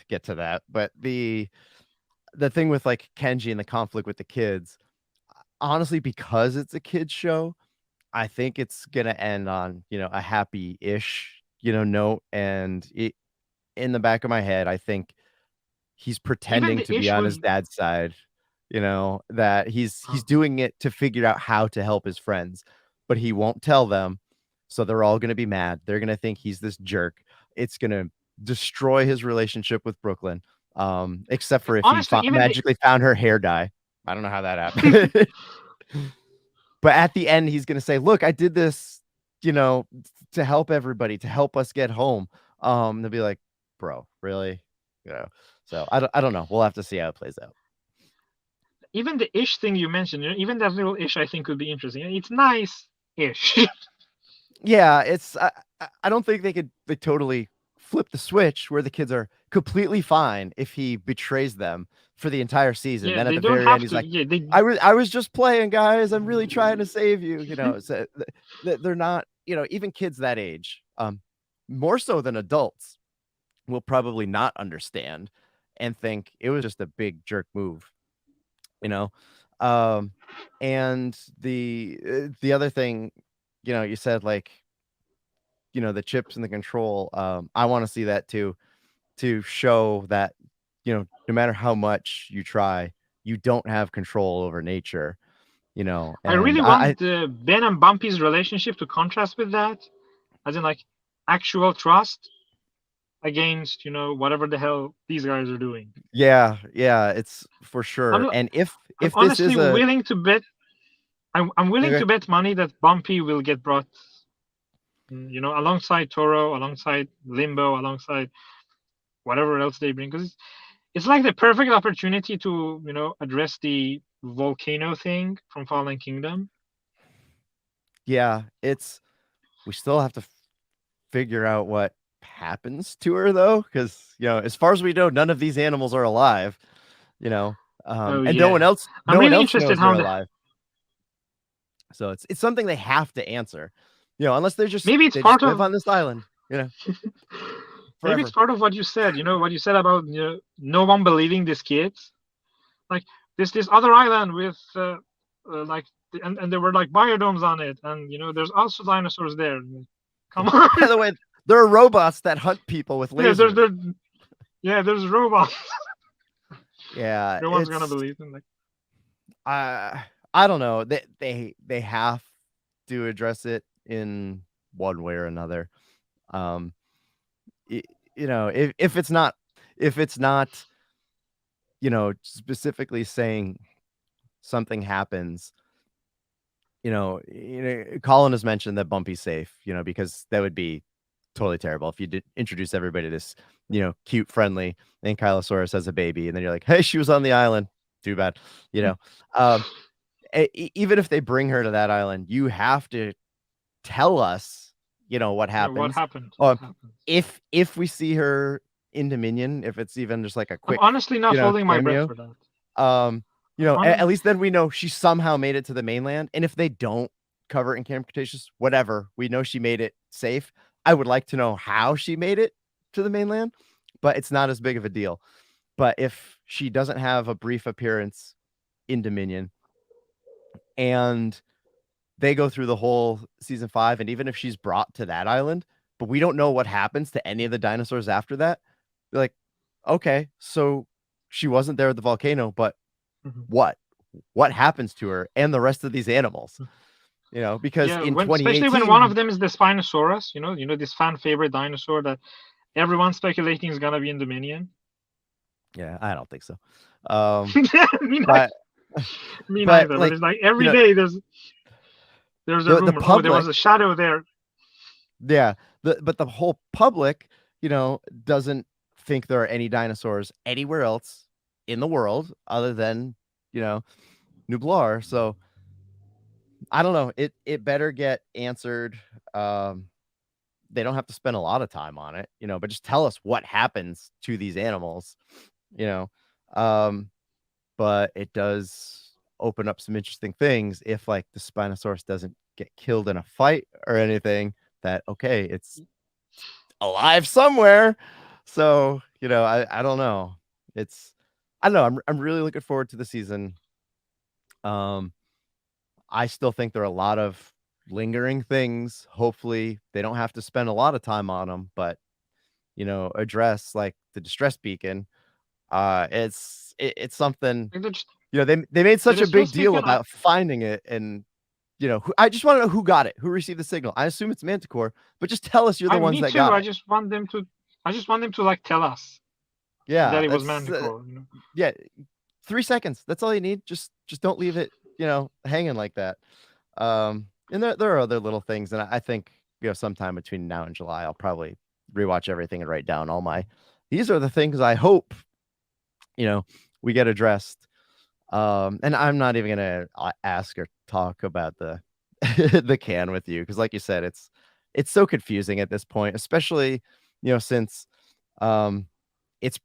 [SPEAKER 1] get to that. But the thing with like Kenji and the conflict with the kids, honestly, because it's a kids show, I think it's gonna end on, you know, a happy-ish, you know, note. And it, in the back of my head, I think he's
[SPEAKER 2] Even
[SPEAKER 1] pretending
[SPEAKER 2] the
[SPEAKER 1] to be
[SPEAKER 2] ish
[SPEAKER 1] on
[SPEAKER 2] was
[SPEAKER 1] his dad's side, you know, that he's doing it to figure out how to help his friends, but he won't tell them. So they're all gonna be mad. They're gonna think he's this jerk. It's gonna destroy his relationship with Brooklyn. Except for if he
[SPEAKER 2] honestly, even the
[SPEAKER 1] magically found her hair dye. I don't know how that happened. But at the end, he's gonna say, "Look, I did this, you know, to help everybody, to help us get home." They'll be like, "Bro, really?" You know. So I don't know. We'll have to see how it plays out.
[SPEAKER 2] even the ish thing you mentioned, you know, even that little ish, I think could be interesting. It's nice ish.
[SPEAKER 1] Yeah, it's I don't think they totally flip the switch where the kids are completely fine if he betrays them for the entire season.
[SPEAKER 2] Yeah,
[SPEAKER 1] Then at
[SPEAKER 2] they
[SPEAKER 1] the
[SPEAKER 2] don't
[SPEAKER 1] very end,
[SPEAKER 2] have
[SPEAKER 1] he's
[SPEAKER 2] to.
[SPEAKER 1] like,
[SPEAKER 2] Yeah, they.
[SPEAKER 1] I was just playing, guys. I'm really trying to save you. You know, so they're not, you know, even kids that age, more so than adults, will probably not understand and think it was just a big jerk move, you know. And the other thing, you know, you said like, you know, the chips and the control. I want to see that too, to show that, you know, no matter how much you try, you don't have control over nature, you know.
[SPEAKER 2] I
[SPEAKER 1] And
[SPEAKER 2] really want Ben and Bumpy's relationship to contrast with that, as in like actual trust against, you know, whatever the hell these guys are doing.
[SPEAKER 1] yeah, it's for sure.
[SPEAKER 2] I'm
[SPEAKER 1] And
[SPEAKER 2] I'm
[SPEAKER 1] if this
[SPEAKER 2] honestly
[SPEAKER 1] is a
[SPEAKER 2] willing to bet. I'm willing
[SPEAKER 1] okay,
[SPEAKER 2] to bet money that Bumpy will get brought, you know, alongside Toro, alongside Limbo, alongside whatever else they bring, because it's like the perfect opportunity to, you know, address the volcano thing from Fallen Kingdom.
[SPEAKER 1] yeah, it's we still have to figure out what happens to her though, because you know, as far as we know, none of these animals are alive, you know.
[SPEAKER 2] Oh
[SPEAKER 1] And no one
[SPEAKER 2] yeah,
[SPEAKER 1] else
[SPEAKER 2] I'm
[SPEAKER 1] no one
[SPEAKER 2] really
[SPEAKER 1] else
[SPEAKER 2] interested
[SPEAKER 1] knows they're
[SPEAKER 2] how the
[SPEAKER 1] alive. So it's something they have to answer, you know, unless
[SPEAKER 2] maybe it's
[SPEAKER 1] they just
[SPEAKER 2] part
[SPEAKER 1] live
[SPEAKER 2] of
[SPEAKER 1] on this island, you know,
[SPEAKER 2] maybe it's
[SPEAKER 1] forever.
[SPEAKER 2] part of what you said. You know what you said about, you know, no one believing these kids. Like this other island with like and there were like biodomes on it, and you know there's also dinosaurs there. Come on.
[SPEAKER 1] By the way, there are robots that hunt people with
[SPEAKER 2] Yeah,
[SPEAKER 1] lasers.
[SPEAKER 2] there's robots.
[SPEAKER 1] Yeah,
[SPEAKER 2] No one's gonna
[SPEAKER 1] it's
[SPEAKER 2] believe them. Like,
[SPEAKER 1] I don't know. They have to address it in one way or another. Um, y- you know, if it's not, you know, specifically saying something happens, you know, Colin has mentioned that Bumpy's safe, you know, because that would be totally terrible if you did introduce everybody to this, you know, cute, friendly, and Kylosaurus has a baby, and then you're like, hey, she was on the island. Too bad, you know. Um, even if they bring her to that island, you have to tell us, you know, what
[SPEAKER 2] you know, what
[SPEAKER 1] happens.
[SPEAKER 2] happened? What
[SPEAKER 1] Um,
[SPEAKER 2] happened?
[SPEAKER 1] if we see her in Dominion, if it's even just like a
[SPEAKER 2] I'm
[SPEAKER 1] quick,
[SPEAKER 2] honestly not
[SPEAKER 1] you know,
[SPEAKER 2] holding my breath
[SPEAKER 1] cameo,
[SPEAKER 2] for that.
[SPEAKER 1] you know, at least then we know she somehow made it to the mainland. And if they don't cover it in Camp Cretaceous, whatever, we know she made it safe. I would like to know how she made it to the mainland, but it's not as big of a deal. But if she doesn't have a brief appearance in Dominion and they go through the whole season 5, and even if she's brought to that island, but we don't know what happens to any of the dinosaurs after that, be like, okay, so she wasn't there at the volcano, but
[SPEAKER 2] Mhm.
[SPEAKER 1] what? What happens to her and the rest of these animals? You know, because
[SPEAKER 2] Yeah,
[SPEAKER 1] in
[SPEAKER 2] when especially when one
[SPEAKER 1] 2018,
[SPEAKER 2] of them is the Spinosaurus, you know this fan favorite dinosaur that everyone's speculating is gonna be in Dominion.
[SPEAKER 1] yeah, I don't think so. Um,
[SPEAKER 2] me,
[SPEAKER 1] but
[SPEAKER 2] me
[SPEAKER 1] but
[SPEAKER 2] neither. But
[SPEAKER 1] like,
[SPEAKER 2] it's like
[SPEAKER 1] you
[SPEAKER 2] every
[SPEAKER 1] know,
[SPEAKER 2] day there's a
[SPEAKER 1] the
[SPEAKER 2] rumor. Oh, there was
[SPEAKER 1] public,
[SPEAKER 2] a shadow there.
[SPEAKER 1] yeah, but the whole public, you know, doesn't think there are any dinosaurs anywhere else in the world other than, you know, Nublar. So I don't know. It better get answered. They don't have to spend a lot of time on it, you know, but just tell us what happens to these animals, you know. Um, but it does open up some interesting things if like the Spinosaurus doesn't get killed in a fight or anything, that okay, it's alive somewhere. So, you know, I don't know. It's I don't know. I'm really looking forward to the season. Um, I still think there are a lot of lingering things. Hopefully, they don't have to spend a lot of time on them, but you know, address like the distress beacon. It's something,
[SPEAKER 2] Like,
[SPEAKER 1] you know, they made
[SPEAKER 2] the
[SPEAKER 1] such a big
[SPEAKER 2] distress
[SPEAKER 1] deal
[SPEAKER 2] beacon.
[SPEAKER 1] about finding it, and you know, I just want to know who got it, who received the signal. I assume it's Manticore, but just tell us you're the ones
[SPEAKER 2] Me
[SPEAKER 1] that
[SPEAKER 2] too.
[SPEAKER 1] got it.
[SPEAKER 2] I just want them to like tell us
[SPEAKER 1] Yeah,
[SPEAKER 2] that it was
[SPEAKER 1] that's
[SPEAKER 2] Manticore. You know?
[SPEAKER 1] yeah, 3 seconds. That's all you need. Just don't leave it, you know, hanging like that. And there are other little things, and I think, you know, sometime between now and July, I'll probably rewatch everything and write down all my. These are the things I hope, you know, we get addressed. And I'm not even gonna ask or talk about the the can with you because, like you said, it's so confusing at this point, especially since it's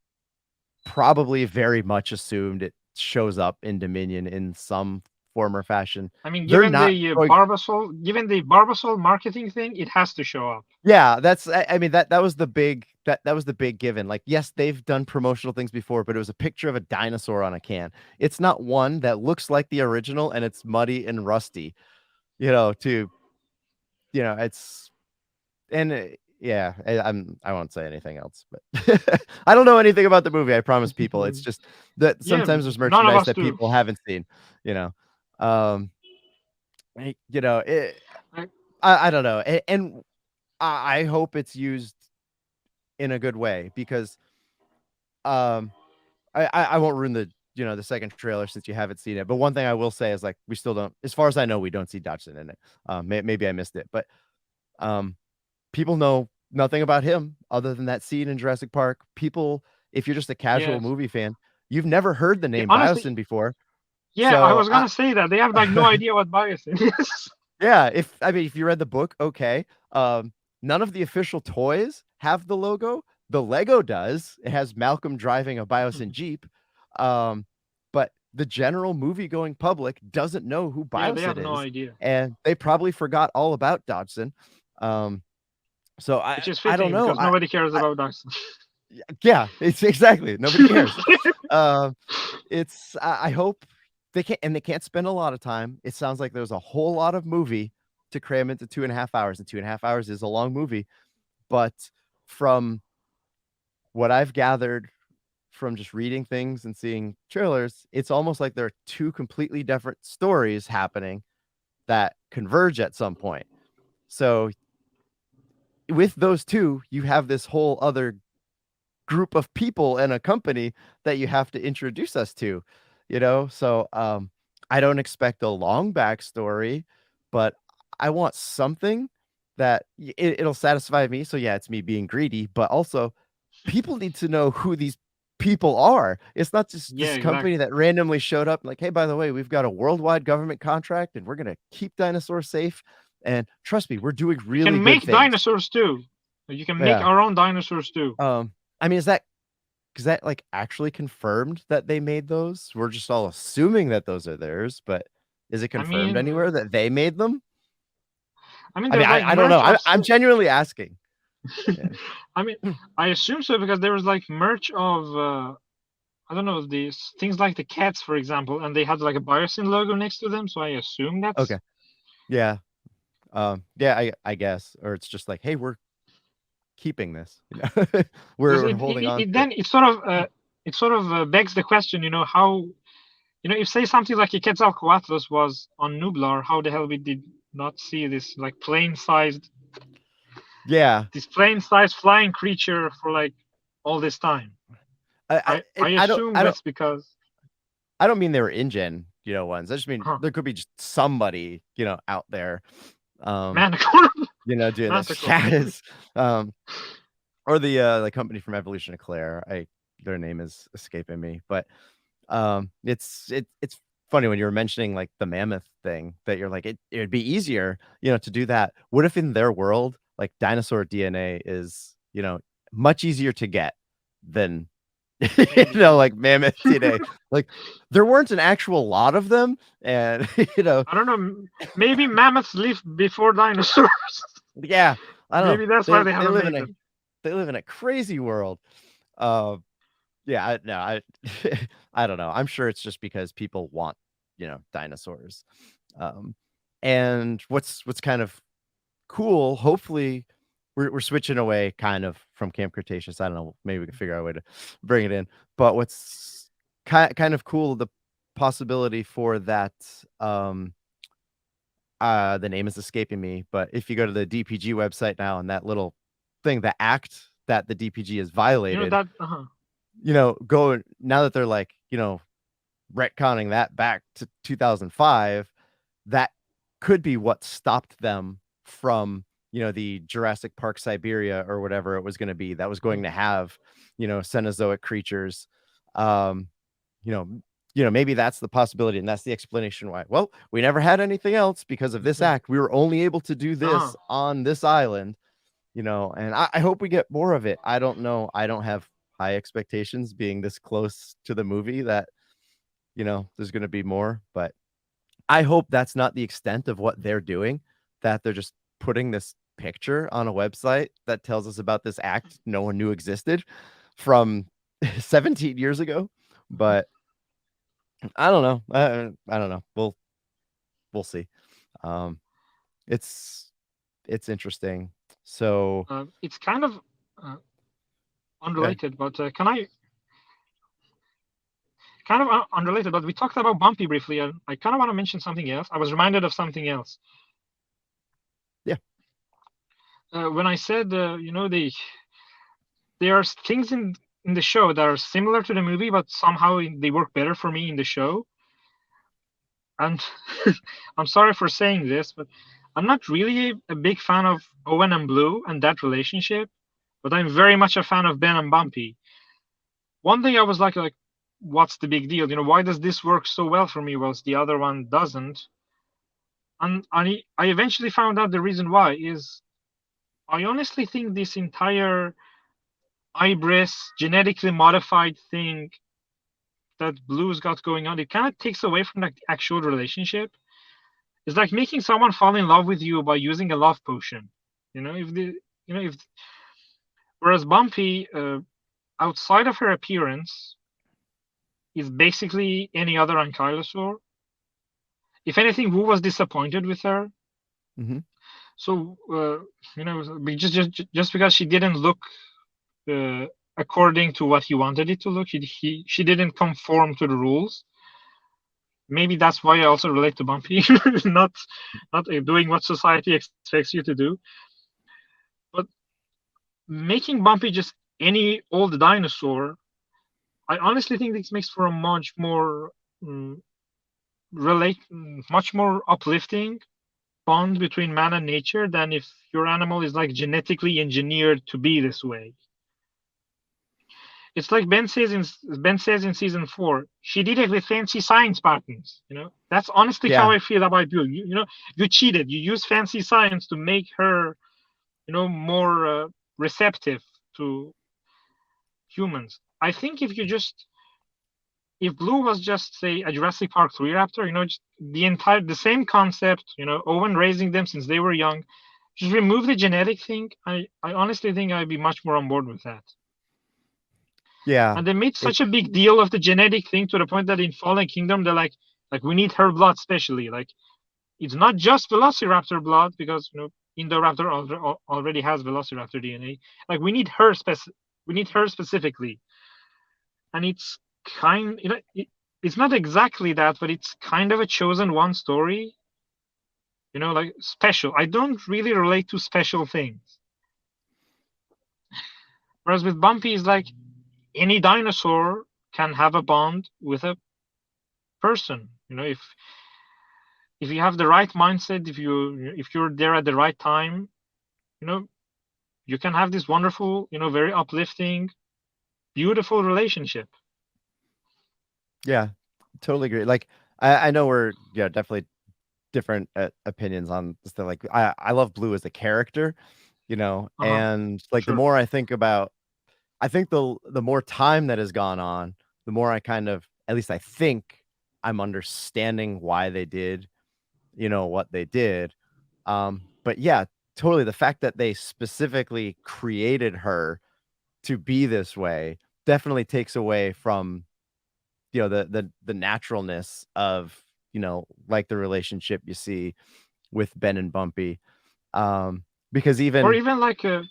[SPEAKER 1] probably very much assumed it shows up in Dominion in some form or fashion.
[SPEAKER 2] I mean,
[SPEAKER 1] They're not going.
[SPEAKER 2] Given the Barbasol marketing thing, it has to show up.
[SPEAKER 1] Yeah, that's. I mean that was the big that was the big given. Like, yes, they've done promotional things before, but it was a picture of a dinosaur on a can. It's not one that looks like the original, and it's muddy and rusty. It's yeah. I won't say anything else, but I don't know anything about the movie. I promise people. It's just that
[SPEAKER 2] Yeah,
[SPEAKER 1] sometimes there's
[SPEAKER 2] none of
[SPEAKER 1] merchandise
[SPEAKER 2] us
[SPEAKER 1] that
[SPEAKER 2] do.
[SPEAKER 1] people haven't seen. You know, um, it.
[SPEAKER 2] I,
[SPEAKER 1] I don't know, and I hope it's used in a good way because I won't ruin the second trailer since you haven't seen it. But one thing I will say is, like, we still don't, as far as I know, we don't see Dodgson in it. Maybe I missed it, but people know nothing about him other than that scene in Jurassic Park. People, if you're just a casual
[SPEAKER 2] yes.
[SPEAKER 1] movie fan, you've never heard the name
[SPEAKER 2] Honestly,
[SPEAKER 1] Biosyn before.
[SPEAKER 2] yeah, I
[SPEAKER 1] So
[SPEAKER 2] was gonna say that they have like no idea what Biosyn is.
[SPEAKER 1] yeah, if you read the book, okay. None of the official toys have the logo. The Lego does. It has Malcolm driving a Biosyn Jeep. But the general movie-going public doesn't know who
[SPEAKER 2] Yeah, they have
[SPEAKER 1] Biosyn
[SPEAKER 2] no
[SPEAKER 1] is,
[SPEAKER 2] idea.
[SPEAKER 1] and they probably forgot all about Dodgson. So
[SPEAKER 2] Which is
[SPEAKER 1] I don't
[SPEAKER 2] fitting
[SPEAKER 1] know.
[SPEAKER 2] because nobody cares about Dodgson.
[SPEAKER 1] Yeah, it's exactly, nobody cares. I hope they can't spend a lot of time. It sounds like there's a whole lot of movie to cram into 2.5 hours, and 2.5 hours is a long movie. But from what I've gathered from just reading things and seeing trailers, it's almost like there are two completely different stories happening that converge at some point. So with those two, you have this whole other group of people and a company that you have to introduce us to, so I don't expect a long backstory, but I want something that it'll satisfy me. So yeah, it's me being greedy, but also people need to know who these people are. It's not just
[SPEAKER 2] Yeah,
[SPEAKER 1] this company
[SPEAKER 2] exactly.
[SPEAKER 1] that randomly showed up like, hey, by the way, we've got a worldwide government contract and we're going to keep dinosaurs safe, and trust me, we're doing
[SPEAKER 2] You
[SPEAKER 1] really
[SPEAKER 2] can
[SPEAKER 1] good
[SPEAKER 2] make
[SPEAKER 1] things.
[SPEAKER 2] dinosaurs too. You can make
[SPEAKER 1] Yeah.
[SPEAKER 2] our own dinosaurs too.
[SPEAKER 1] I mean, is that like actually confirmed that they made those? We're just all assuming that those are theirs, but is it confirmed anywhere that they made them?
[SPEAKER 2] I mean,
[SPEAKER 1] I mean,
[SPEAKER 2] there's like
[SPEAKER 1] I don't know.
[SPEAKER 2] merch of.
[SPEAKER 1] I'm genuinely asking. Yeah.
[SPEAKER 2] I mean, I assume so because there was like merch of I don't know, these things like the cats, for example, and they had like a Biosyn logo next to them. So I assume that's.
[SPEAKER 1] Okay. Yeah. Yeah, I guess. Or it's just like, hey, we're keeping this.
[SPEAKER 2] Because
[SPEAKER 1] We're holding on to it.
[SPEAKER 2] then it sort of begs the question, how, if say something like a Quetzalcoatlus was on Nublar, how the hell we did not see this like
[SPEAKER 1] Yeah.
[SPEAKER 2] this plain-sized flying creature for like all this time? I assume that's because
[SPEAKER 1] I don't mean they were InGen, ones. I just mean
[SPEAKER 2] huh.
[SPEAKER 1] there could be just somebody, out there,
[SPEAKER 2] Manticore.
[SPEAKER 1] Doing this. Yeah, or the company from Evolution Eclair. Their name is escaping me, but it's funny when you were mentioning like the mammoth thing that you're like, it would be easier, to do that. What if in their world, like, dinosaur DNA is, much easier to get than like mammoth DNA? Like, there weren't an actual lot of them, and
[SPEAKER 2] I don't know, maybe mammoths lived before dinosaurs.
[SPEAKER 1] Yeah, I don't know.
[SPEAKER 2] Maybe that's why they haven't made them.
[SPEAKER 1] They live in a crazy world. Yeah, I don't know. I'm sure it's just because people want, dinosaurs. And what's kind of cool, hopefully we're switching away kind of from Camp Cretaceous. I don't know, maybe we can figure out a way to bring it in. But what's kind of cool, the possibility for that, the name is escaping me, but if you go to the DPG website now and that little thing, the act that the DPG has violated, go now that they're like, retconning that back to 2005, that could be what stopped them from, the Jurassic Park Siberia or whatever it was going to be, that was going to have, Cenozoic creatures. Maybe that's the possibility, and that's the explanation why. Well, we never had anything else because of this act. We were only able to do this on this island. And I hope we get more of it. I don't know. I don't have high expectations being this close to the movie that, there's going to be more, but I hope that's not the extent of what they're doing, that they're just putting this picture on a website that tells us about this act no one knew existed from 17 years ago. But I don't know. I don't know. We'll see. Um, it's interesting. So
[SPEAKER 2] It's kind of
[SPEAKER 1] okay.
[SPEAKER 2] unrelated, but unrelated, but we talked about Bumpy briefly, and I kind of want to mention something else. I was reminded of something else.
[SPEAKER 1] Yeah.
[SPEAKER 2] When I said, there are things in the show that are similar to the movie, but somehow they work better for me in the show. And I'm sorry for saying this, but I'm not really a big fan of Owen and Blue and that relationship, but I'm very much a fan of Ben and Bumpy. One thing I was like, what's the big deal? Why does this work so well for me whilst the other one doesn't? And I eventually found out the reason why is I honestly think this entire hybrid genetically modified thing that Blue's got going on, it kind of takes away from the actual relationship. It's like making someone fall in love with you by using a love potion. If whereas Bumpy, outside of her appearance, is basically any other ankylosaur. If anything, Wu was disappointed with her.
[SPEAKER 1] Mm-hmm.
[SPEAKER 2] So just because she didn't look according to what he wanted it to look, she didn't conform to the rules. Maybe that's why I also relate to Bumpy, not doing what society expects you to do, but making Bumpy just any old dinosaur. I honestly think this makes for a much more much more uplifting bond between man and nature than if your animal is like genetically engineered to be this way. It's like Ben says in season 4. She did it with fancy science patterns. That's honestly how
[SPEAKER 1] Yeah.
[SPEAKER 2] I feel about you. You cheated. You used fancy science to make her, more receptive to humans. I think if Blue was just say a Jurassic Park 3 raptor, just the same concept, Owen raising them since they were young, just remove the genetic thing. I honestly think I'd be much more on board with that.
[SPEAKER 1] Yeah.
[SPEAKER 2] And they made such a big deal of the genetic thing to the point that in Fallen Kingdom they're like we need her blood specially. Like it's not just Velociraptor blood because Indoraptor already has Velociraptor DNA. Like we need her specifically, and it's it's not exactly that, but it's kind of a chosen one story. Like special. I don't really relate to special things. Whereas with Bumpy, is like any dinosaur can have a bond with a person. If you have the right mindset, if you're there at the right time, you can have this wonderful, very uplifting, beautiful relationship.
[SPEAKER 1] Yeah. Totally agree. Like I know we're definitely different opinions on stuff. Like I love Blue as a character, and like the
[SPEAKER 2] Sure.
[SPEAKER 1] more I think about, I think the more time that has gone on, the more I kind of, at least I think, I'm understanding why they did, what they did. But yeah, totally. The fact that they specifically created her to be this way definitely takes away from, the naturalness of, like the relationship you see with Ben and Bumpy. Because
[SPEAKER 2] Or
[SPEAKER 1] even
[SPEAKER 2] even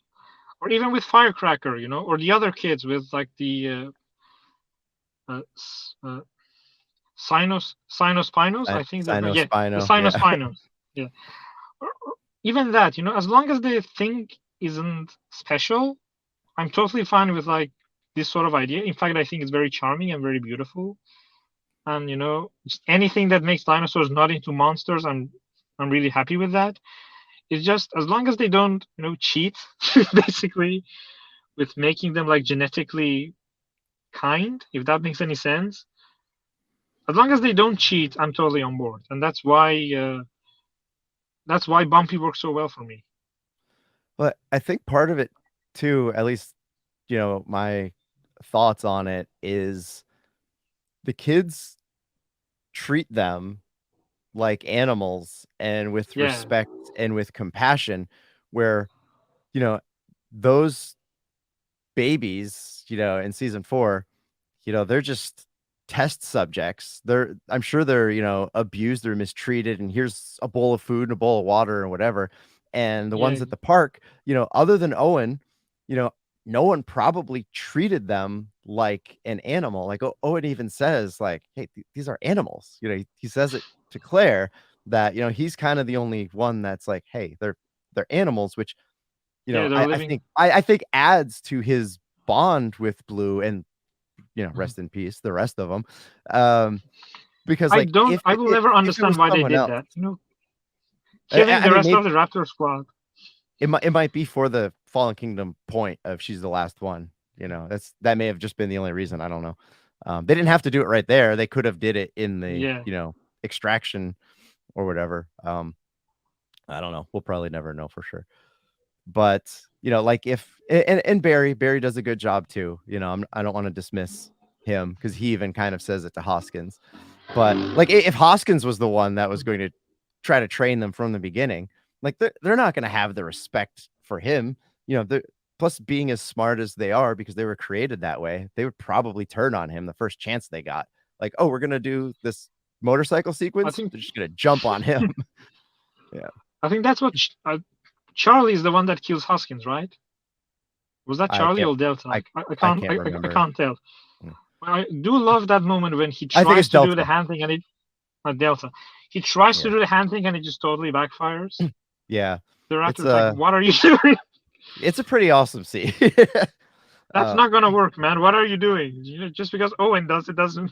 [SPEAKER 2] or even with Firecracker, or the other kids with like the uh, uh, Sinospinos. I think that yeah, the
[SPEAKER 1] Spino, yeah.
[SPEAKER 2] Sinospinos. Yeah. Or even that, as long as the thing isn't special, I'm totally fine with like this sort of idea. In fact, I think it's very charming and very beautiful. And just anything that makes dinosaurs not into monsters, I'm really happy with that. It's just as long as they don't, cheat, basically, with making them like genetically kind, if that makes any sense. As long as they don't cheat, I'm totally on board, and that's why Bumpy works so well for me.
[SPEAKER 1] But I think part of it too, at least, my thoughts on it is the kids treat them like animals and with
[SPEAKER 2] Yeah,
[SPEAKER 1] respect and with compassion, where, you know, those babies, in season 4, they're just test subjects. I'm sure they're, abused or mistreated, and here's a bowl of food and a bowl of water and whatever. And the ones
[SPEAKER 2] yeah,
[SPEAKER 1] at the park, other than Owen, you know, no one probably treated them like an animal. Like Owen even says, like, hey, these are animals. He says it to Claire that, he's kind of the only one that's like, hey, they're animals, which,
[SPEAKER 2] yeah. They're
[SPEAKER 1] I
[SPEAKER 2] living.
[SPEAKER 1] think I think adds to his bond with Blue and rest in peace, the rest of them. Because
[SPEAKER 2] I
[SPEAKER 1] like
[SPEAKER 2] don't.
[SPEAKER 1] if
[SPEAKER 2] I
[SPEAKER 1] it,
[SPEAKER 2] will
[SPEAKER 1] it
[SPEAKER 2] never
[SPEAKER 1] if it
[SPEAKER 2] understand
[SPEAKER 1] was
[SPEAKER 2] why they
[SPEAKER 1] someone
[SPEAKER 2] did
[SPEAKER 1] else,
[SPEAKER 2] that. Killing
[SPEAKER 1] I
[SPEAKER 2] the
[SPEAKER 1] mean,
[SPEAKER 2] rest
[SPEAKER 1] maybe
[SPEAKER 2] of the Raptor squad.
[SPEAKER 1] it might be for the Fallen Kingdom point of she's the last one. That may have just been the only reason. I don't know. They didn't have to do it right there. They could have did it in the
[SPEAKER 2] Yeah,
[SPEAKER 1] extraction or whatever. I don't know. We'll probably never know for sure. But like if and Barry does a good job too. I don't want to dismiss him because he even kind of says it to Hoskins. But like if Hoskins was the one that was going to try to train them from the beginning, like they're not going to have the respect for him. Plus being as smart as they are because they were created that way, they would probably turn on him the first chance they got. Like, oh, we're gonna do this motorcycle
[SPEAKER 2] I
[SPEAKER 1] sequence.
[SPEAKER 2] think.
[SPEAKER 1] They're just gonna jump on him. Yeah,
[SPEAKER 2] I think that's what Charlie is the one that kills Hoskins, right? Was that
[SPEAKER 1] I
[SPEAKER 2] Charlie
[SPEAKER 1] can't.
[SPEAKER 2] or Delta?
[SPEAKER 1] I
[SPEAKER 2] I
[SPEAKER 1] I
[SPEAKER 2] can't.
[SPEAKER 1] can't
[SPEAKER 2] I
[SPEAKER 1] remember.
[SPEAKER 2] can't tell.
[SPEAKER 1] Mm.
[SPEAKER 2] I do love that moment when he
[SPEAKER 1] I think it's
[SPEAKER 2] tries to do the
[SPEAKER 1] Delta.
[SPEAKER 2] hand thing and it Delta. He tries to
[SPEAKER 1] Yeah,
[SPEAKER 2] do the hand thing and it just totally backfires.
[SPEAKER 1] yeah.
[SPEAKER 2] The
[SPEAKER 1] It's
[SPEAKER 2] Raptor's like, "What are you doing?
[SPEAKER 1] it's a pretty awesome scene.
[SPEAKER 2] That's
[SPEAKER 1] uh,
[SPEAKER 2] not gonna work, man. What are you doing? Just because Owen does it doesn't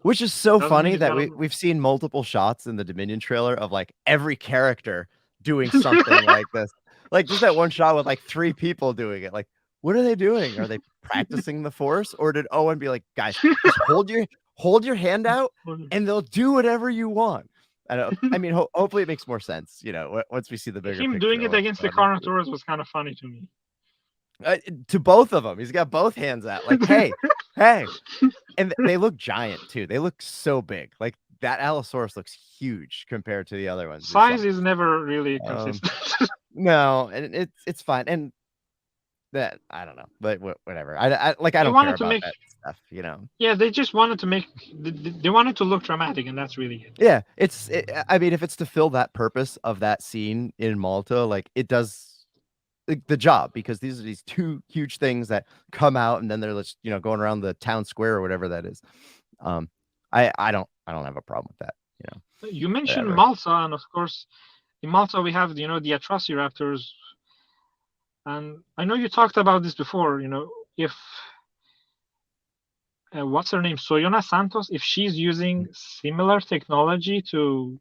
[SPEAKER 1] which is so
[SPEAKER 2] doesn't mean
[SPEAKER 1] funny
[SPEAKER 2] it's
[SPEAKER 1] that
[SPEAKER 2] gonna
[SPEAKER 1] we
[SPEAKER 2] work."
[SPEAKER 1] we've seen multiple shots in the Dominion trailer of like every character doing something like this. Like just that one shot with like 3 people doing it. Like, what are they doing? Are they practicing the force, or did Owen be like, guys, just hold your hand out, and they'll do whatever you want? I don't. I mean, hopefully it makes more sense. Once we see the bigger
[SPEAKER 2] Him doing
[SPEAKER 1] picture of
[SPEAKER 2] it
[SPEAKER 1] what's
[SPEAKER 2] against the
[SPEAKER 1] going on.
[SPEAKER 2] Carnotaurus was kind of funny to me.
[SPEAKER 1] To both of them, he's got both hands out. Like, hey, hey, and they look giant too. They look so big. Like that Allosaurus looks huge compared to the other ones we saw.
[SPEAKER 2] Size is never really
[SPEAKER 1] Um,
[SPEAKER 2] consistent.
[SPEAKER 1] no, and it's fine. And that I don't know, but whatever. I
[SPEAKER 2] They
[SPEAKER 1] don't care
[SPEAKER 2] wanted to
[SPEAKER 1] about
[SPEAKER 2] make,
[SPEAKER 1] that stuff.
[SPEAKER 2] yeah, they just wanted to make, they wanted to look dramatic, and that's really it.
[SPEAKER 1] Yeah, I mean, if it's to fill that purpose of that scene in Malta, like it does the job because these are these 2 huge things that come out and then they're just going around the town square or whatever that is. Um, I don't have a problem with that.
[SPEAKER 2] You mentioned
[SPEAKER 1] Whatever.
[SPEAKER 2] Malta, and of course, in Malta we have the Atrociraptors, and I know you talked about this before. If what's her name, Soyona Santos, if she's using similar technology to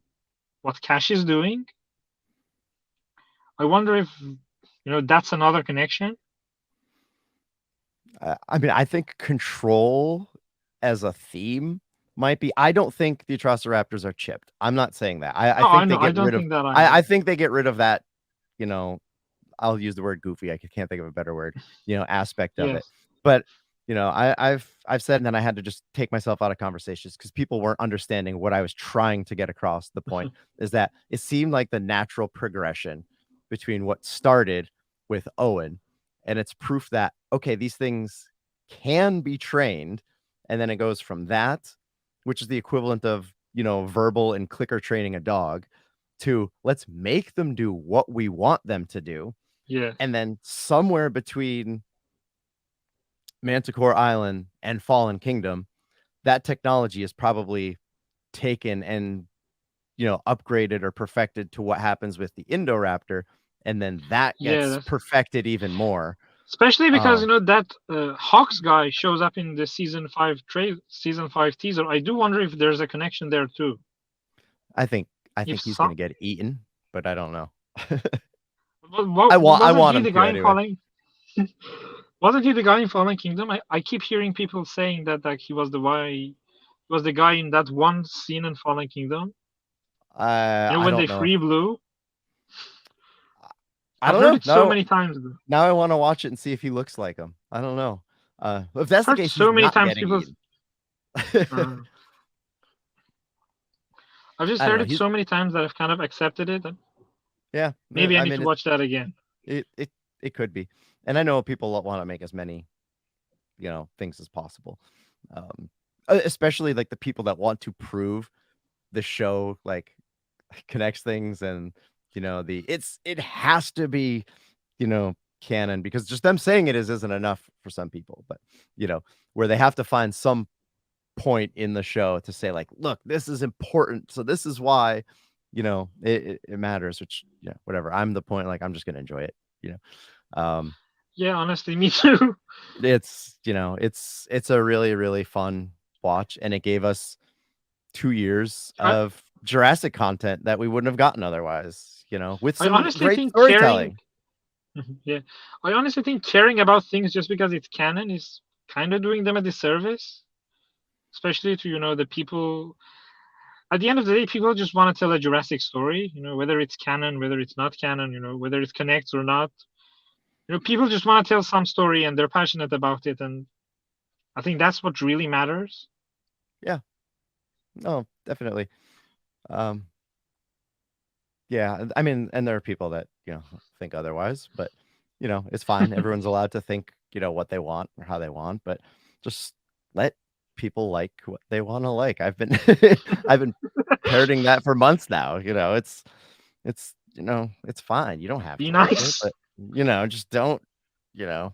[SPEAKER 2] what Cash is doing, I wonder if that's another connection.
[SPEAKER 1] I mean, I think control as a theme might be. I don't think the Atrociraptors are chipped. I'm not saying that. I
[SPEAKER 2] No, I
[SPEAKER 1] think they
[SPEAKER 2] know. I
[SPEAKER 1] get
[SPEAKER 2] don't
[SPEAKER 1] rid of.
[SPEAKER 2] think that either.
[SPEAKER 1] I think they get rid of that. You know, I'll use the word goofy. I can't think of a better word. Aspect of it.
[SPEAKER 2] Yes.
[SPEAKER 1] But I've said, and then I had to just take myself out of conversations because people weren't understanding what I was trying to get across. The point is that it seemed like the natural progression between what started with Owen, and it's proof that okay, these things can be trained, and then it goes from that, which is the equivalent of verbal and clicker training a dog, to let's make them do what we want them to do.
[SPEAKER 2] Yes.
[SPEAKER 1] And then somewhere between Manticore Island and Fallen Kingdom, that technology is probably taken and upgraded or perfected to what happens with the Indoraptor, and then that gets
[SPEAKER 2] Yeah.
[SPEAKER 1] perfected even more.
[SPEAKER 2] Especially because
[SPEAKER 1] Um,
[SPEAKER 2] that Hawks guy shows up in the season 5 teaser. I do wonder if there's a connection there too.
[SPEAKER 1] I think
[SPEAKER 2] If
[SPEAKER 1] he's going
[SPEAKER 2] some,
[SPEAKER 1] to get eaten, but I don't know. I
[SPEAKER 2] wasn't
[SPEAKER 1] want
[SPEAKER 2] he
[SPEAKER 1] him
[SPEAKER 2] the
[SPEAKER 1] to
[SPEAKER 2] guy in
[SPEAKER 1] anyway.
[SPEAKER 2] Fallen? Wasn't he the guy in Fallen Kingdom? I keep hearing people saying that like he was the guy in that one scene in Fallen Kingdom.
[SPEAKER 1] I
[SPEAKER 2] When they
[SPEAKER 1] don't know.
[SPEAKER 2] free Blue.
[SPEAKER 1] I
[SPEAKER 2] I've
[SPEAKER 1] don't
[SPEAKER 2] heard
[SPEAKER 1] know.
[SPEAKER 2] it so many times.
[SPEAKER 1] Now I want to watch it and see if he looks like him. I don't know. If
[SPEAKER 2] I've
[SPEAKER 1] that's the
[SPEAKER 2] heard
[SPEAKER 1] case, he's
[SPEAKER 2] so many
[SPEAKER 1] not
[SPEAKER 2] times
[SPEAKER 1] getting
[SPEAKER 2] people.
[SPEAKER 1] eaten.
[SPEAKER 2] I've just
[SPEAKER 1] I don't
[SPEAKER 2] heard
[SPEAKER 1] know.
[SPEAKER 2] it so many times that I've kind of accepted it. And
[SPEAKER 1] Yeah.
[SPEAKER 2] maybe I
[SPEAKER 1] I
[SPEAKER 2] need
[SPEAKER 1] mean,
[SPEAKER 2] to watch that again.
[SPEAKER 1] it could be, and I know people want to make as many things as possible, especially like the people that want to prove the show like connects things, and it has to be canon, because just them saying it isn't enough for some people, but where they have to find some point in the show to say like, look, this is important, so this is why it matters, which whatever. I'm the point, like I'm just gonna enjoy it. um
[SPEAKER 2] Yeah, honestly, me too.
[SPEAKER 1] it's a really, really fun watch, and it gave us 2 years
[SPEAKER 2] I,
[SPEAKER 1] of Jurassic content that we wouldn't have gotten otherwise, with
[SPEAKER 2] I
[SPEAKER 1] some
[SPEAKER 2] honestly
[SPEAKER 1] great
[SPEAKER 2] think caring.
[SPEAKER 1] storytelling.
[SPEAKER 2] Yeah, I honestly think caring about things just because it's canon is kind of doing them a disservice, especially to the people. At the end of the day, people just want to tell a Jurassic story. Whether it's canon, whether it's not canon. Whether it connects or not. People just want to tell some story and they're passionate about it, and I think that's what really matters.
[SPEAKER 1] Yeah, no, definitely. um Yeah, I mean, and there are people that, think otherwise, but, it's fine. Everyone's allowed to think, what they want or how they want, but just let people like what they want to like. I've been I've been parroting that for months now. It's fine. You don't have
[SPEAKER 2] Be
[SPEAKER 1] to like it,
[SPEAKER 2] nice.
[SPEAKER 1] but just you know,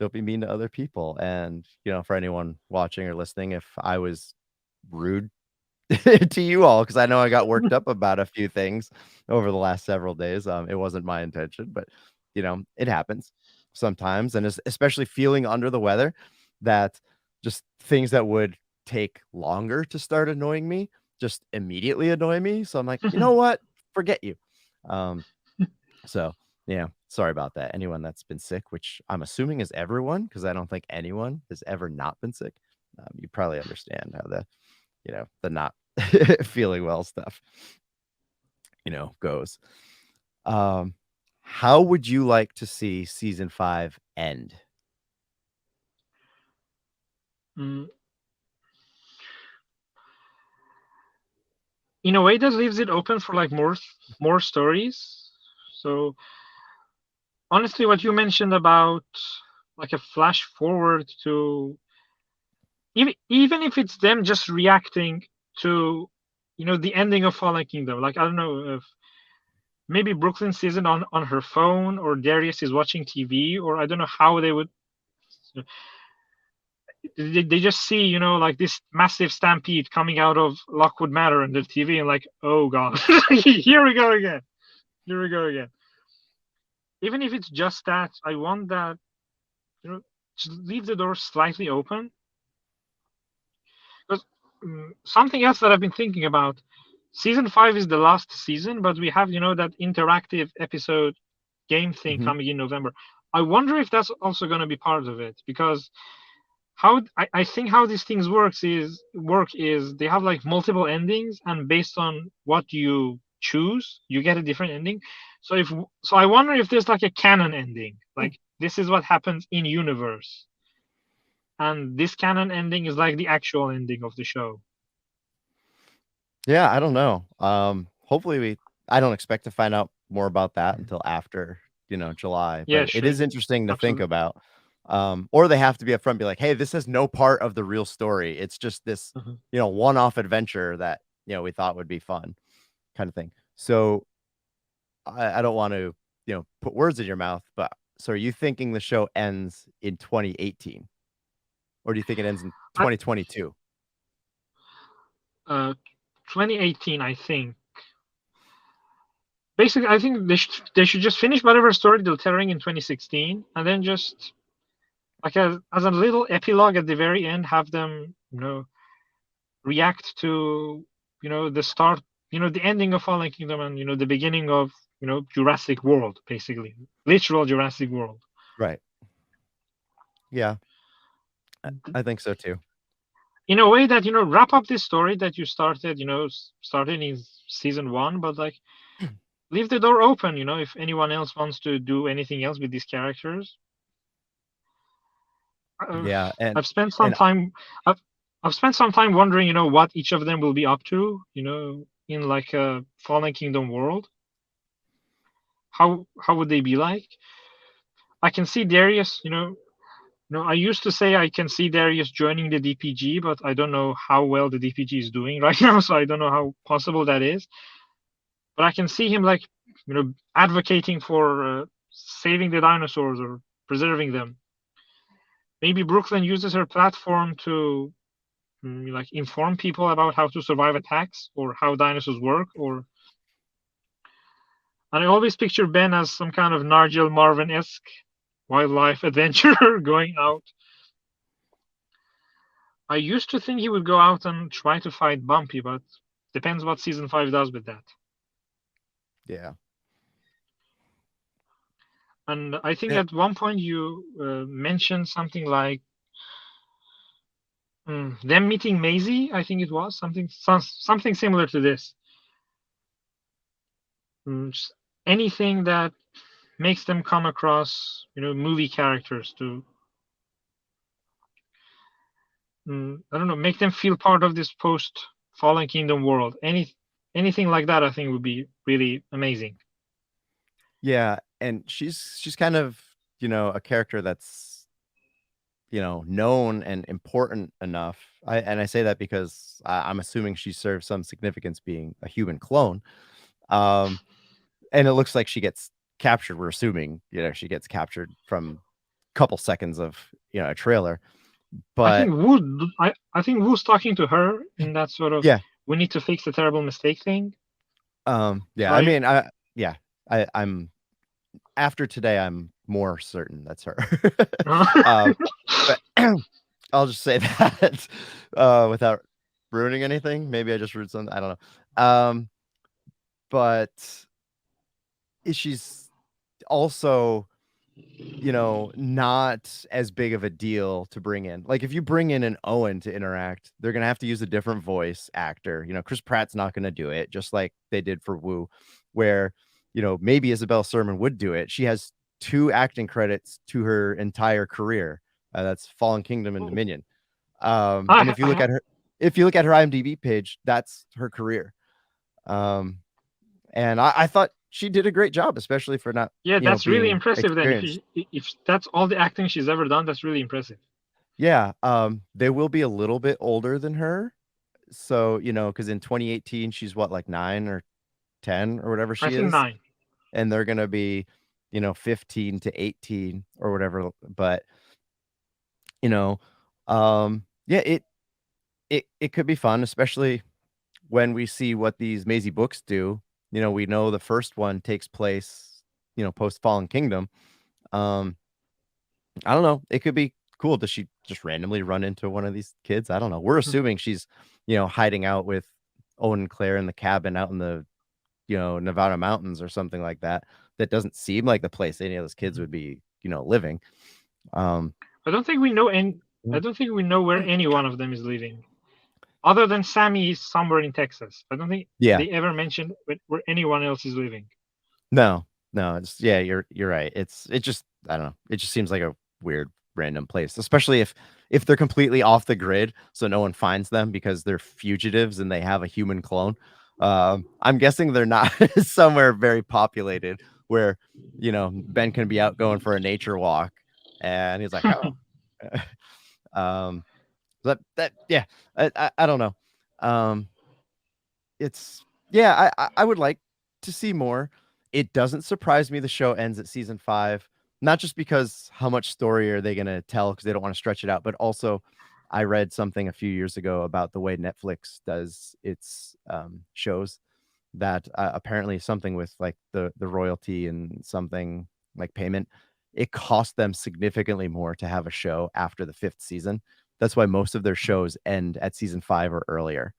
[SPEAKER 1] don't be mean to other people. And, for anyone watching or listening, if I was rude to you all, because I know I got worked up about a few things over the last several days. It wasn't my intention, but it happens sometimes, and especially feeling under the weather, that just things that would take longer to start annoying me just immediately annoy me. So I'm like, you know what? Forget you. Um, so yeah, sorry about that. Anyone that's been sick, which I'm assuming is everyone, because I don't think anyone has ever not been sick. You probably understand how the not feeling well stuff, goes. Um, how would you like to see season 5 end?
[SPEAKER 2] Mm, in a way, that leaves it open for like more stories. So honestly, what you mentioned about like a flash forward to even if it's them just reacting to the ending of Fallen Kingdom. Like, I don't know if maybe Brooklyn sees it on her phone, or Darius is watching TV, or I don't know how they would. They just see like this massive stampede coming out of Lockwood Manor on the TV, and like, oh god, here we go again. Here we go again. Even if it's just that, I want that just leave the door slightly open. Because something else that I've been thinking about, season 5 is the last season, but we have that interactive episode game thing
[SPEAKER 1] Mhm.
[SPEAKER 2] coming in November. I wonder if that's also going to be part of it, because I think how these things work is they have like multiple endings, and based on what you choose, you get a different ending. So I wonder if there's like a canon ending, like this is what happens in universe, and this canon ending is like the actual ending of the show.
[SPEAKER 1] Yeah, I don't know. Hopefully I don't expect to find out more about that until after, July,
[SPEAKER 2] Yeah,
[SPEAKER 1] but it
[SPEAKER 2] sure,
[SPEAKER 1] is interesting to think
[SPEAKER 2] absolutely.
[SPEAKER 1] about. Or they have to be upfront and be like, "Hey, this is no part of the real story. It's just this,
[SPEAKER 2] Mhm.
[SPEAKER 1] one-off adventure that, we thought would be fun," kind of thing. So I don't want to, put words in your mouth, but so are you thinking the show ends in 2018, or do you think it ends in
[SPEAKER 2] I,
[SPEAKER 1] 2022?
[SPEAKER 2] 2018, I think. Basically, I think they should just finish whatever story they're telling in 2016, and then just like as a little epilogue at the very end, have them react to the start, the ending of Fallen Kingdom, and the beginning of Jurassic World, basically literal Jurassic World.
[SPEAKER 1] Right. Yeah, I think so too.
[SPEAKER 2] In a way that wrap up this story that you started, started in season 1, but like leave the door open, if anyone else wants to do anything else with these characters. Uh,
[SPEAKER 1] Yeah,
[SPEAKER 2] I've spent some
[SPEAKER 1] and
[SPEAKER 2] time. I've I've spent some time wondering, what each of them will be up to, in like a Fallen Kingdom world. How would they be like? I can see Darius. I used to say I can see Darius joining the DPG, but I don't know how well the DPG is doing right now, so I don't know how possible that is. But I can see him like, advocating for saving the dinosaurs or preserving them. Maybe Brooklyn uses her platform to like inform people about how to survive attacks or how dinosaurs work. And I always picture Ben as some kind of Nigel Marven-esque wildlife adventurer going out. I used to think he would go out and try to fight Bumpy, but depends what season 5 does with that.
[SPEAKER 1] yeah.
[SPEAKER 2] And I think
[SPEAKER 1] Yeah.
[SPEAKER 2] at one point you mentioned something like them meeting Maisie. I think it was something similar to this. Anything that makes them come across, movie characters to, I don't know, make them feel part of this post Fallen Kingdom world. Anything like that, I think would be really amazing.
[SPEAKER 1] Yeah, and she's kind of, a character that's, known and important enough. I say that because I'm assuming she serves some significance being a human clone. And it looks like she gets captured. We're assuming, she gets captured from a couple seconds of, a trailer.
[SPEAKER 2] I think
[SPEAKER 1] But
[SPEAKER 2] I think Wu's talking to her in that sort of
[SPEAKER 1] yeah,
[SPEAKER 2] we need to fix the terrible mistake thing,
[SPEAKER 1] yeah. I
[SPEAKER 2] right?
[SPEAKER 1] mean, yeah, I'm after today, I'm more certain that's her. um, but I'll just say that without ruining anything. Maybe I just ruined something. I don't know. But she's also, not as big of a deal to bring in. Like if you bring in an Owen to interact, they're gonna have to use a different voice actor. Chris Pratt's not gonna do it, just like they did for Wu, where maybe Isabel Sermon would do it. She has 2 acting credits to her entire career. That's Fallen Kingdom and
[SPEAKER 2] Oh,
[SPEAKER 1] Dominion. And
[SPEAKER 2] I,
[SPEAKER 1] if you look
[SPEAKER 2] I,
[SPEAKER 1] at her IMDb page, that's her career. Um, and I thought she did a great job, especially for not,
[SPEAKER 2] yeah, that's really
[SPEAKER 1] being
[SPEAKER 2] impressive. Then
[SPEAKER 1] experienced.
[SPEAKER 2] if that's all the acting she's ever done, that's really impressive.
[SPEAKER 1] Yeah, they will be a little bit older than her. So, because in 2018 she's what, like 9 or 10 or whatever
[SPEAKER 2] I
[SPEAKER 1] she
[SPEAKER 2] think
[SPEAKER 1] is,
[SPEAKER 2] 9.
[SPEAKER 1] and they're gonna be, 15 to 18 or whatever. But, you know, yeah, it could be fun, especially when we see what these Maisie books do. We know the first one takes place, post Fallen Kingdom. Um, I don't know. It could be cool. Does she just randomly run into one of these kids? I don't know. We're assuming she's, hiding out with Owen and Claire in the cabin out in the, Nevada mountains or something like that. That doesn't seem like the place any of those kids would be, living. Um,
[SPEAKER 2] I don't think we know any. I don't think we know where any one of them is living, other than Sammy is somewhere in Texas. I don't think
[SPEAKER 1] yeah,
[SPEAKER 2] they ever mentioned where anyone else is living.
[SPEAKER 1] no, it's yeah, you're right. It just I don't know. It just seems like a weird random place, especially if they're completely off the grid, so no one finds them because they're fugitives and they have a human clone. I'm guessing they're not somewhere very populated where Ben can be out going for a nature walk, and he's like, oh, um, that yeah, I don't know. Um, it's yeah, I would like to see more. It doesn't surprise me the show ends at season 5, not just because how much story are they going to tell because they don't want to stretch it out, but also I read something a few years ago about the way Netflix does its shows, that apparently something with like the royalty and something like payment, it cost them significantly more to have a show after the 5th season. That's why most of their shows end at season 5 or earlier,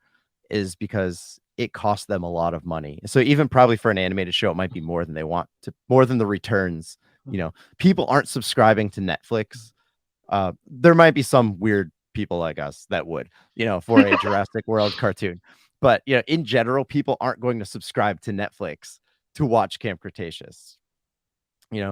[SPEAKER 1] is because it costs them a lot of money. So even probably for an animated show, it might be more than they want to, more than the returns. People aren't subscribing to Netflix. There might be some weird people like us that would, for a Jurassic World cartoon. But in general, people aren't going to subscribe to Netflix to watch Camp Cretaceous.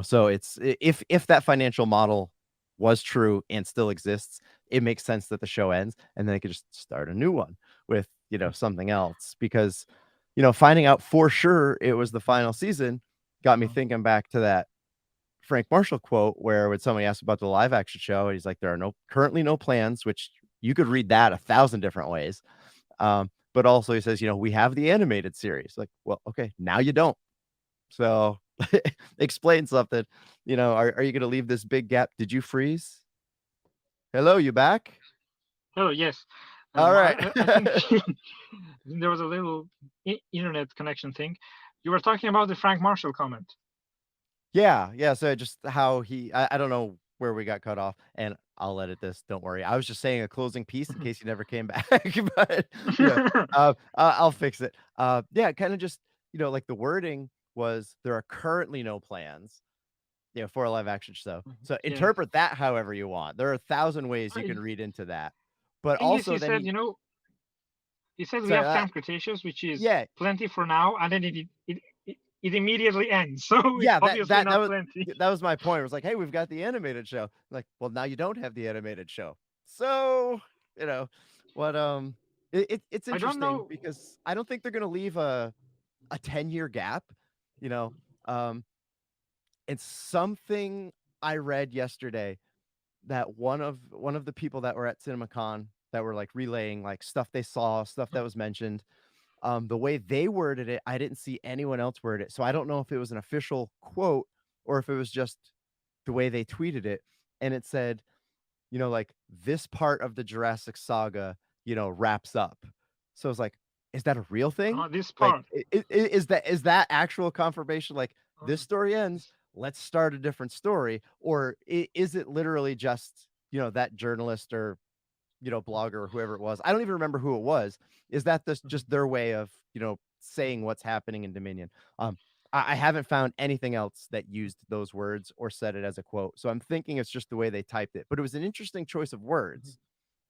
[SPEAKER 1] So it's if that financial model was true and still exists, it makes sense that the show ends and then they could just start a new one with something else, because finding out for sure it was the final season got me thinking back to that Frank Marshall quote where when somebody asked about the live action show, he's like, there are currently no plans, which you could read that 1,000 different ways. But also he says, we have the animated series. Like, well, okay, now you don't. So explain something. Are you going to leave this big gap? Did you freeze? Hello, you back?
[SPEAKER 2] Oh yes,
[SPEAKER 1] All right.
[SPEAKER 2] I think there was a little internet connection thing. You were talking about the Frank Marshall comment.
[SPEAKER 1] Yeah. So just how I don't know where we got cut off, and I'll edit this. Don't worry. I was just saying a closing piece in case you never came back, but I'll fix it. Yeah, kind of just like the wording was there are currently no plans, for a live action show. So
[SPEAKER 2] Yeah.
[SPEAKER 1] interpret that however you want. There are 1,000 ways you can read into that, but
[SPEAKER 2] Thing is,
[SPEAKER 1] also
[SPEAKER 2] he
[SPEAKER 1] then
[SPEAKER 2] said, he said we
[SPEAKER 1] sorry,
[SPEAKER 2] have Camp Cretaceous, which is
[SPEAKER 1] yeah,
[SPEAKER 2] plenty for now, and then it immediately ends. So it's
[SPEAKER 1] yeah,
[SPEAKER 2] obviously
[SPEAKER 1] that
[SPEAKER 2] not
[SPEAKER 1] was
[SPEAKER 2] plenty.
[SPEAKER 1] that was my point. It was like, hey, we've got the animated show. Like, well, now you don't have the animated show. So, what it's
[SPEAKER 2] I don't
[SPEAKER 1] interesting
[SPEAKER 2] know.
[SPEAKER 1] because I don't think they're gonna leave a 10-year gap, you know. Um it's something I read yesterday that one of the people that were at CinemaCon that were like relaying like stuff they saw, stuff that was mentioned, the way they worded it, I didn't see anyone else word it. So I don't know if it was an official quote or if it was just the way they tweeted it. And it said, like this part of the Jurassic saga, wraps up. So I was like, is that a real thing?
[SPEAKER 2] This
[SPEAKER 1] Like,
[SPEAKER 2] part.
[SPEAKER 1] is that actual confirmation? Like this
[SPEAKER 2] Uh,
[SPEAKER 1] story ends, let's start a different story, or is it literally just that journalist or blogger or whoever it was? I don't even remember who it was. Is that this just their way of saying what's happening in Dominion? I haven't found anything else that used those words or said it as a quote, so I'm thinking it's just the way they typed it. But it was an interesting choice of words,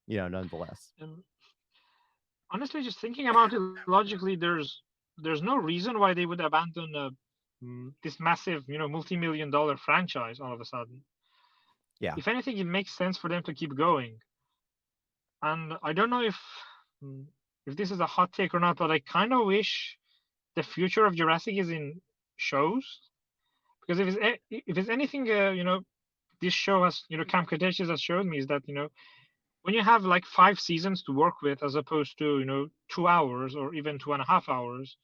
[SPEAKER 1] nonetheless.
[SPEAKER 2] um, honestly, just thinking about it logically, there's no reason why they would abandon this massive, multi-million-dollar franchise all of a sudden.
[SPEAKER 1] Yeah,
[SPEAKER 2] If anything, it makes sense for them to keep going. And I don't know mm, if this is a hot take or not, but I kind of wish the future of Jurassic is in shows, because if it's anything, this show has, Camp Cretaceous has showed me is that when you have like 5 seasons to work with as opposed to 2 hours or even 2.5 hours,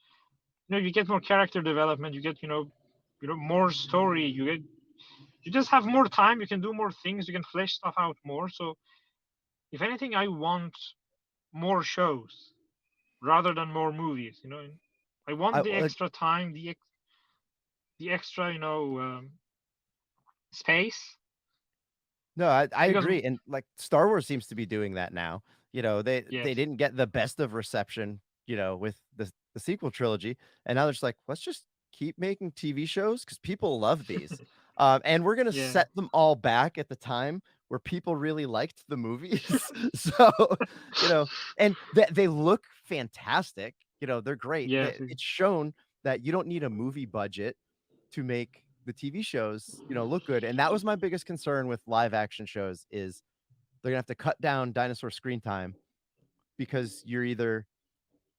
[SPEAKER 2] you get more character development, you get more story, you just have more time, you can do more things, you can flesh stuff out more. So if anything, I want more shows rather than more movies. I want the
[SPEAKER 1] like
[SPEAKER 2] extra time, the extra space,
[SPEAKER 1] no, I
[SPEAKER 2] because
[SPEAKER 1] agree, and like Star Wars seems to be doing that now. They
[SPEAKER 2] yes,
[SPEAKER 1] didn't get the best of reception, with the sequel trilogy, and now they're just like, let's just keep making TV shows because people love these, and we're gonna
[SPEAKER 2] yeah,
[SPEAKER 1] set them all back at the time where people really liked the movies. So, you know, and they look fantastic. They're great.
[SPEAKER 2] yes,
[SPEAKER 1] It's shown that you don't need a movie budget to make the TV shows, look good. And that was my biggest concern with live action shows is they're gonna have to cut down dinosaur screen time because you're either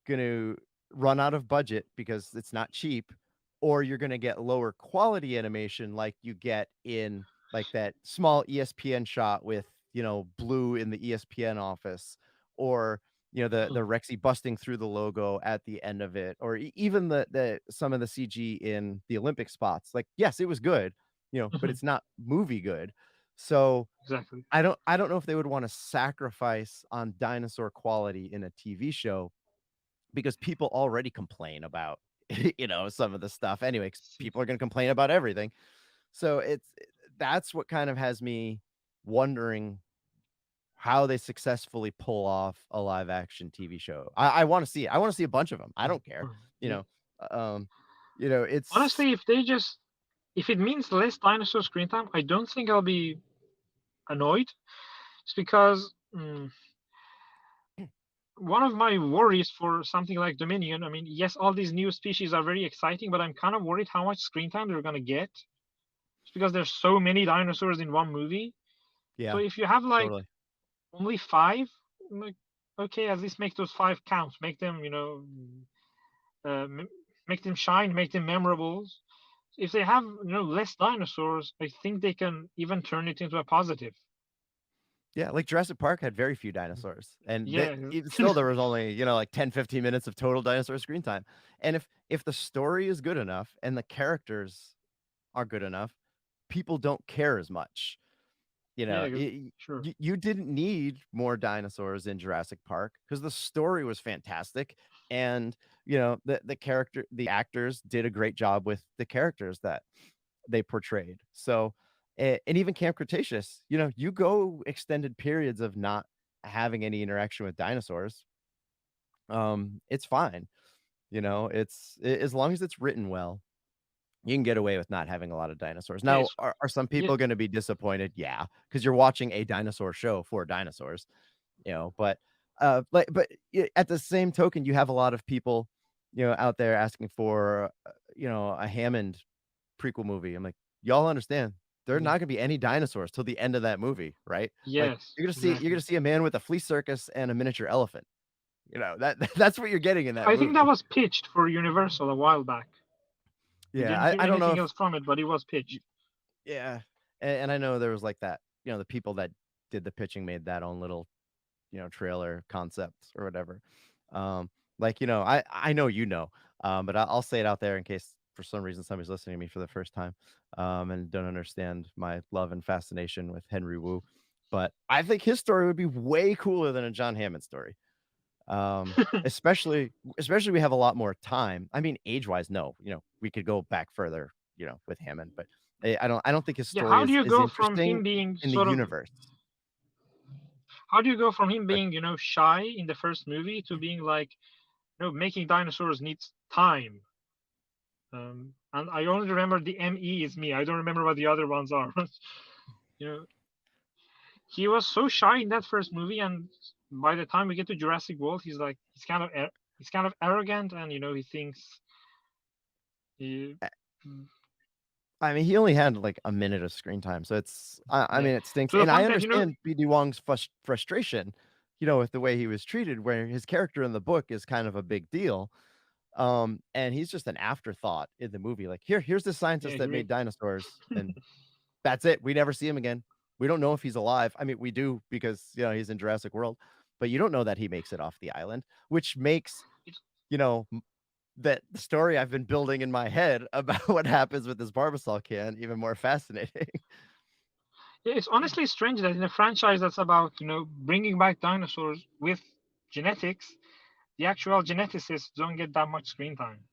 [SPEAKER 1] gonna run out of budget because it's not cheap, or you're gonna get lower quality animation like you get in like that small ESPN shot with Blue in the ESPN office, or the Rexy busting through the logo at the end of it, or even the some of the CG in the Olympic spots. Like, yes, it was good, but it's not movie good. So
[SPEAKER 2] exactly.
[SPEAKER 1] I don't know if they would want to sacrifice on dinosaur quality in a TV show because people already complain about some of the stuff anyway. 'Cause people are going to complain about everything. So that's what kind of has me wondering how they successfully pull off a live action TV show. I want to see it. I want to see a bunch of them. I don't care. You
[SPEAKER 2] Yeah.
[SPEAKER 1] know, um, it's
[SPEAKER 2] Honestly, if it means less dinosaur screen time, I don't think I'll be annoyed. It's because one of my worries for something like Dominion, I mean, yes, all these new species are very exciting, but I'm kind of worried how much screen time they're gonna get, just because there's so many dinosaurs in one movie. So
[SPEAKER 1] Yeah,
[SPEAKER 2] if you have like
[SPEAKER 1] totally.
[SPEAKER 2] only five, like, okay, at least make those five count, make them, uh, make them shine, make them memorable. If they have, less dinosaurs, I think they can even turn it into a positive.
[SPEAKER 1] Yeah, like Jurassic Park had very few dinosaurs, and that
[SPEAKER 2] Yeah,
[SPEAKER 1] even still there was only, like 10, 15 minutes of total dinosaur screen time. And if the story is good enough and the characters are good enough, people don't care as much. You know,
[SPEAKER 2] yeah, sure.
[SPEAKER 1] you didn't need more dinosaurs in Jurassic Park because the story was fantastic, and the actors did a great job with the characters that they portrayed. So, and even Camp Cretaceous, you go extended periods of not having any interaction with dinosaurs, it's fine. As long as it's written well, you can get away with not having a lot of dinosaurs.
[SPEAKER 2] Yeah,
[SPEAKER 1] Now, are some
[SPEAKER 2] yeah,
[SPEAKER 1] people going to be disappointed? Yeah, because you're watching a dinosaur show for dinosaurs, but at the same token, you have a lot of people, out there asking for, a Hammond prequel movie. I'm like, y'all understand there are
[SPEAKER 2] yeah.
[SPEAKER 1] not gonna be any dinosaurs till the end of that movie, right? Like
[SPEAKER 2] Yes,
[SPEAKER 1] you're
[SPEAKER 2] exactly.
[SPEAKER 1] gonna see a man with a flea circus and a miniature elephant. That that's what you're getting in that
[SPEAKER 2] I think that
[SPEAKER 1] movie.
[SPEAKER 2] was pitched for Universal a while back. We
[SPEAKER 1] Yeah,
[SPEAKER 2] didn't hear
[SPEAKER 1] I don't know
[SPEAKER 2] anything
[SPEAKER 1] if
[SPEAKER 2] else from it, but it was pitched.
[SPEAKER 1] yeah, and I know there was like that. The people that did the pitching made that own little trailer concept or whatever. Um, like I know but I'll say it out there in case for some reason somebody's listening to me for the first time, and don't understand my love and fascination with Henry Wu. But I think his story would be way cooler than a John Hammond story. Especially we have a lot more time. I mean, age wise, no, we could go back further, with Hammond, but I don't think his
[SPEAKER 2] Yeah,
[SPEAKER 1] story
[SPEAKER 2] how do
[SPEAKER 1] is
[SPEAKER 2] you
[SPEAKER 1] as
[SPEAKER 2] go from
[SPEAKER 1] interesting
[SPEAKER 2] him being
[SPEAKER 1] in the
[SPEAKER 2] sort of
[SPEAKER 1] universe.
[SPEAKER 2] how do you go from him
[SPEAKER 1] But
[SPEAKER 2] being, shy in the first movie to being like, making dinosaurs needs time. And I only remember the ME is me. I don't remember what the other ones are. you know, he was so shy in that first movie, and by the time we get to Jurassic World, he's kind of arrogant, and he thinks he,
[SPEAKER 1] I mean, he only had like a minute of screen time, so I
[SPEAKER 2] yeah,
[SPEAKER 1] mean, it stinks.
[SPEAKER 2] to the
[SPEAKER 1] And I
[SPEAKER 2] point that
[SPEAKER 1] understand BD Wong's frustration, with the way he was treated, where his character in the book is kind of a big deal. And he's just an afterthought in the movie. Like, here's the
[SPEAKER 2] yeah,
[SPEAKER 1] scientist that made dinosaurs, and that's it. We never see him again. We don't know if he's alive. I mean, we do because he's in Jurassic World, but you don't know that he makes it off the island, which makes
[SPEAKER 2] it's
[SPEAKER 1] you know that the story I've been building in my head about what happens with this Barbasol can even more fascinating.
[SPEAKER 2] it's honestly strange that in a franchise that's about bringing back dinosaurs with genetics, the actual geneticists don't get that much screen time.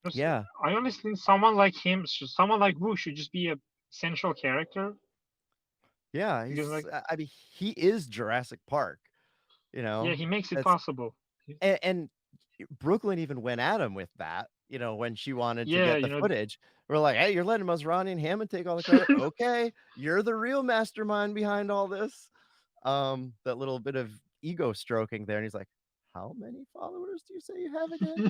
[SPEAKER 2] Just,
[SPEAKER 1] Yeah,
[SPEAKER 2] I honestly think someone like him, someone like Wu, should just be a central character
[SPEAKER 1] yeah.
[SPEAKER 2] because, like,
[SPEAKER 1] I mean, he is Jurassic Park.
[SPEAKER 2] yeah, he makes it
[SPEAKER 1] That's
[SPEAKER 2] possible.
[SPEAKER 1] and Brooklyn even went at him with that. When she wanted to
[SPEAKER 2] Yeah,
[SPEAKER 1] get the footage, we're like, "Hey, you're letting Masrani and Hammond take all the credit. Okay, you're the real mastermind behind all this." That little bit of ego stroking there, and he's like, "How many followers do you say you have again?"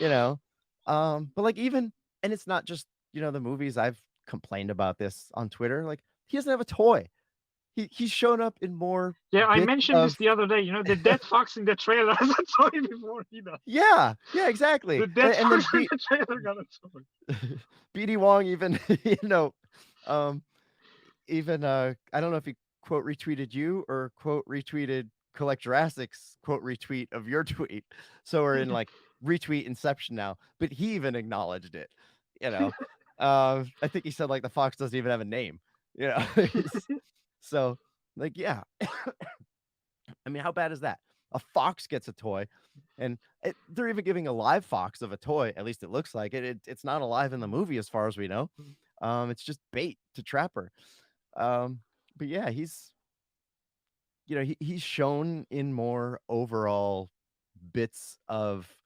[SPEAKER 1] You know, but like even, and it's not just the movies. I've complained about this on Twitter. Like he doesn't have a toy. He's shown up in more
[SPEAKER 2] yeah. I
[SPEAKER 1] bits
[SPEAKER 2] mentioned this
[SPEAKER 1] of
[SPEAKER 2] the other day. The dead fox in the trailer has a toy before he does.
[SPEAKER 1] yeah, exactly.
[SPEAKER 2] The dead
[SPEAKER 1] And then
[SPEAKER 2] fox in the trailer got a toy.
[SPEAKER 1] BD Wong even um even I don't know if he quote retweeted you or quote retweeted Collect Jurassic's quote retweet of your tweet. So we're in like retweet inception now, but he even acknowledged it. You know, I think he said like the fox doesn't even have a name. So like yeah, I mean, how bad is that? A fox gets a toy, and they're even giving a live fox of a toy. At least it looks like it. It's not alive in the movie, as far as we know. It's just bait to trap her. Um, but yeah, he's shown in more overall bits of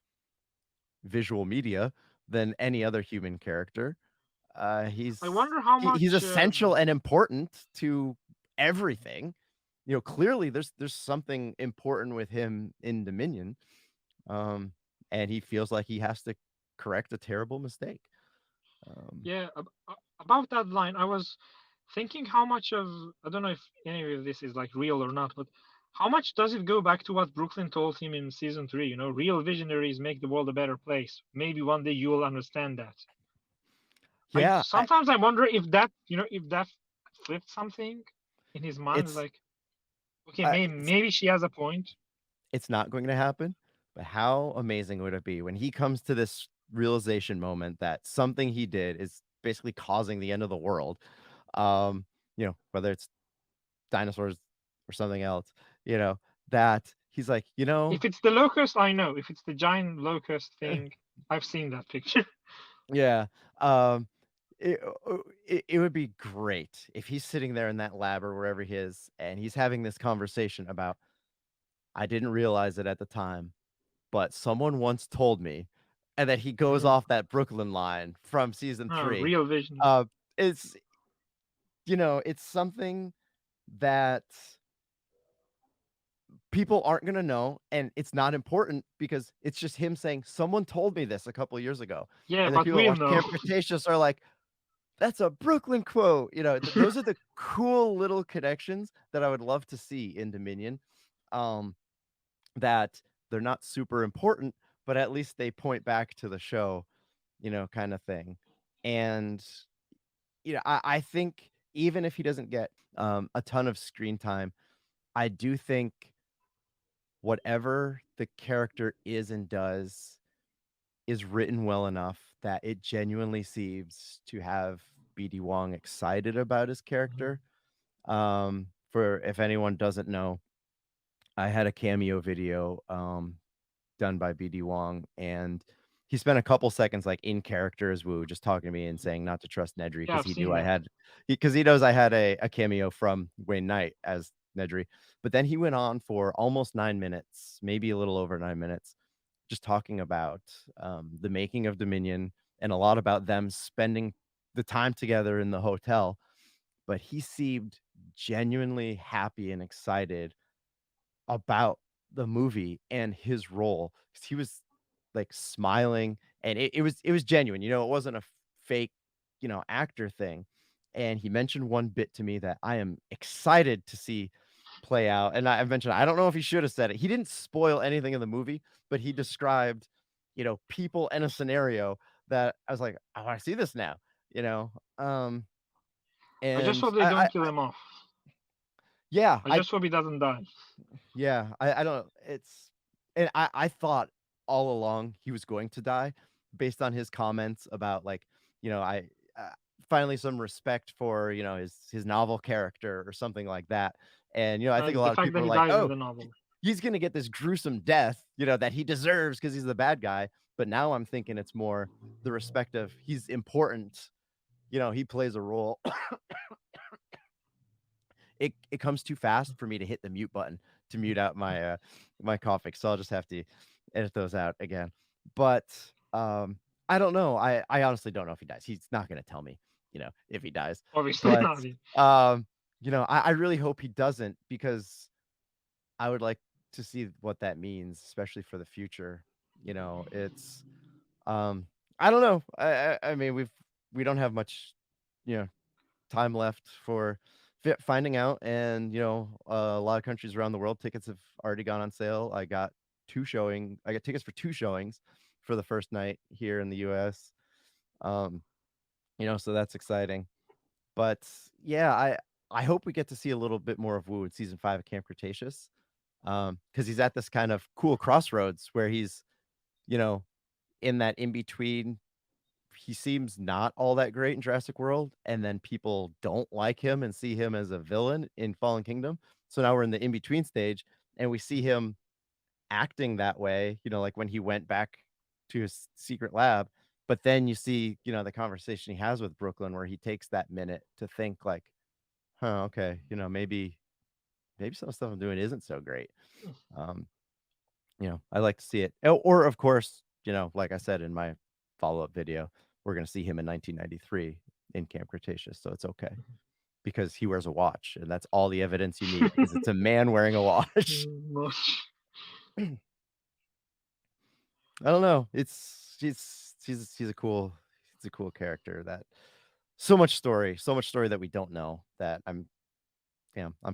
[SPEAKER 1] visual media than any other human character.
[SPEAKER 2] I wonder how
[SPEAKER 1] He's
[SPEAKER 2] much.
[SPEAKER 1] essential and important to everything. clearly there's something important with him in Dominion, um, and he feels like he has to correct a terrible mistake. Um,
[SPEAKER 2] Yeah, about that line, I was thinking how much of, I don't know if any of this is like real or not, but how much does it go back to what Brooklyn told him in season three? You know, real visionaries make the world a better place. Maybe one day you will understand that. I
[SPEAKER 1] yeah,
[SPEAKER 2] sometimes I wonder if that, if that flipped something in his mind,
[SPEAKER 1] it's
[SPEAKER 2] like, okay,
[SPEAKER 1] uh,
[SPEAKER 2] maybe she has a point.
[SPEAKER 1] it's not going to happen, but how amazing would it be when he comes to this realization moment that something he did is basically causing the end of the world? Whether it's dinosaurs or something else, you know, that he's like,
[SPEAKER 2] If it's the locust, I know. If it's the giant locust thing, I've seen that picture.
[SPEAKER 1] yeah, um, it would be great if he's sitting there in that lab or wherever he is, and he's having this conversation about, I didn't realize it at the time, but someone once told me, and that he goes
[SPEAKER 2] Mhm.
[SPEAKER 1] off that Brooklyn line from season
[SPEAKER 2] Oh,
[SPEAKER 1] 3.
[SPEAKER 2] real vision.
[SPEAKER 1] Uh, it's it's something that people aren't gonna know, and it's not important because it's just him saying, "Someone told me this a couple years ago,"
[SPEAKER 2] Yeah,
[SPEAKER 1] and the
[SPEAKER 2] but
[SPEAKER 1] people that
[SPEAKER 2] we'll
[SPEAKER 1] watch
[SPEAKER 2] know.
[SPEAKER 1] Camp Cretaceous are like, "That's a Brooklyn quote," those are the cool little connections that I would love to see in Dominion, um, that they're not super important, but at least they point back to the show, kinda thing, and, I think even if he doesn't get, a ton of screen time, I do think whatever the character is and does is written well enough that it genuinely seems to have BD Wong excited about his
[SPEAKER 2] Mhm.
[SPEAKER 1] character. For if anyone doesn't know, I had a cameo video done by BD Wong, and he spent a couple seconds like in character as Wu, just talking to me and saying not to trust Nedry
[SPEAKER 2] Yeah,
[SPEAKER 1] because
[SPEAKER 2] I've
[SPEAKER 1] he
[SPEAKER 2] seen
[SPEAKER 1] knew I
[SPEAKER 2] that.
[SPEAKER 1] had because he knows I had a cameo from Wayne Knight as Nedry. But then he went on for almost 9 minutes, maybe a little over 9 minutes, just talking about the making of Dominion and a lot about them spending the time together in the hotel. But he seemed genuinely happy and excited about the movie and his role, 'cause he was, like, smiling, and it was genuine, it wasn't a fake, actor thing, and he mentioned one bit to me that I am excited to see play out, and I mentioned I don't know if he should have said it. He didn't spoil anything in the movie, but he described, people in a scenario that I was like, "I wanna see this now," you know?
[SPEAKER 2] I just
[SPEAKER 1] And
[SPEAKER 2] hope they don't kill him off.
[SPEAKER 1] yeah,
[SPEAKER 2] I just hope he doesn't die.
[SPEAKER 1] Yeah, I don't it's and I thought all along he was going to die based on his comments about, like, I uh, finally some respect for, his novel character or something like that, and, I think a
[SPEAKER 2] And the
[SPEAKER 1] lot of
[SPEAKER 2] fact
[SPEAKER 1] people
[SPEAKER 2] that
[SPEAKER 1] are
[SPEAKER 2] he
[SPEAKER 1] like,
[SPEAKER 2] dies in
[SPEAKER 1] "Oh,
[SPEAKER 2] the novel.
[SPEAKER 1] he's gonna get this gruesome death, that he deserves because he's the bad guy," but now I'm thinking it's more the respect of he's important, he plays a role. It comes too fast for me to hit the mute button to mute out my coughing, so I'll just have to edit those out again. But, I don't know. I honestly don't know if he dies. He's not gonna tell me, if he dies.
[SPEAKER 2] Obviously
[SPEAKER 1] But,
[SPEAKER 2] not.
[SPEAKER 1] um, I really hope he doesn't because I would like to see what that means, especially for the future. It's, um, I don't know. I mean, we don't have much, you know, time left for finding out, and a lot of countries around the world tickets have already gone on sale. I got tickets for two showings for the first night here in the US. um so that's exciting. But yeah, I hope we get to see a little bit more of Wu in season 5 of Camp Cretaceous, because he's at this kind of cool crossroads where he's you know in that in between. He seems not all that great in Jurassic World, and then people don't like him and see him as a villain in Fallen Kingdom. So now we're in the in-between stage, and we see him acting that way, like when he went back to his secret lab. But then you see, the conversation he has with Brooklyn where he takes that minute to think like, "Huh, okay, maybe some of the stuff I'm doing isn't so great." Um, I like to see it. Or of course, like I said in my follow-up video, we're gonna see him in 1993 in Camp Cretaceous, so it's okay. because he wears a watch, and that's all the evidence you need is it's a man wearing a watch.
[SPEAKER 2] Much.
[SPEAKER 1] I don't know. He's a cool character that so much story that we don't know that I'm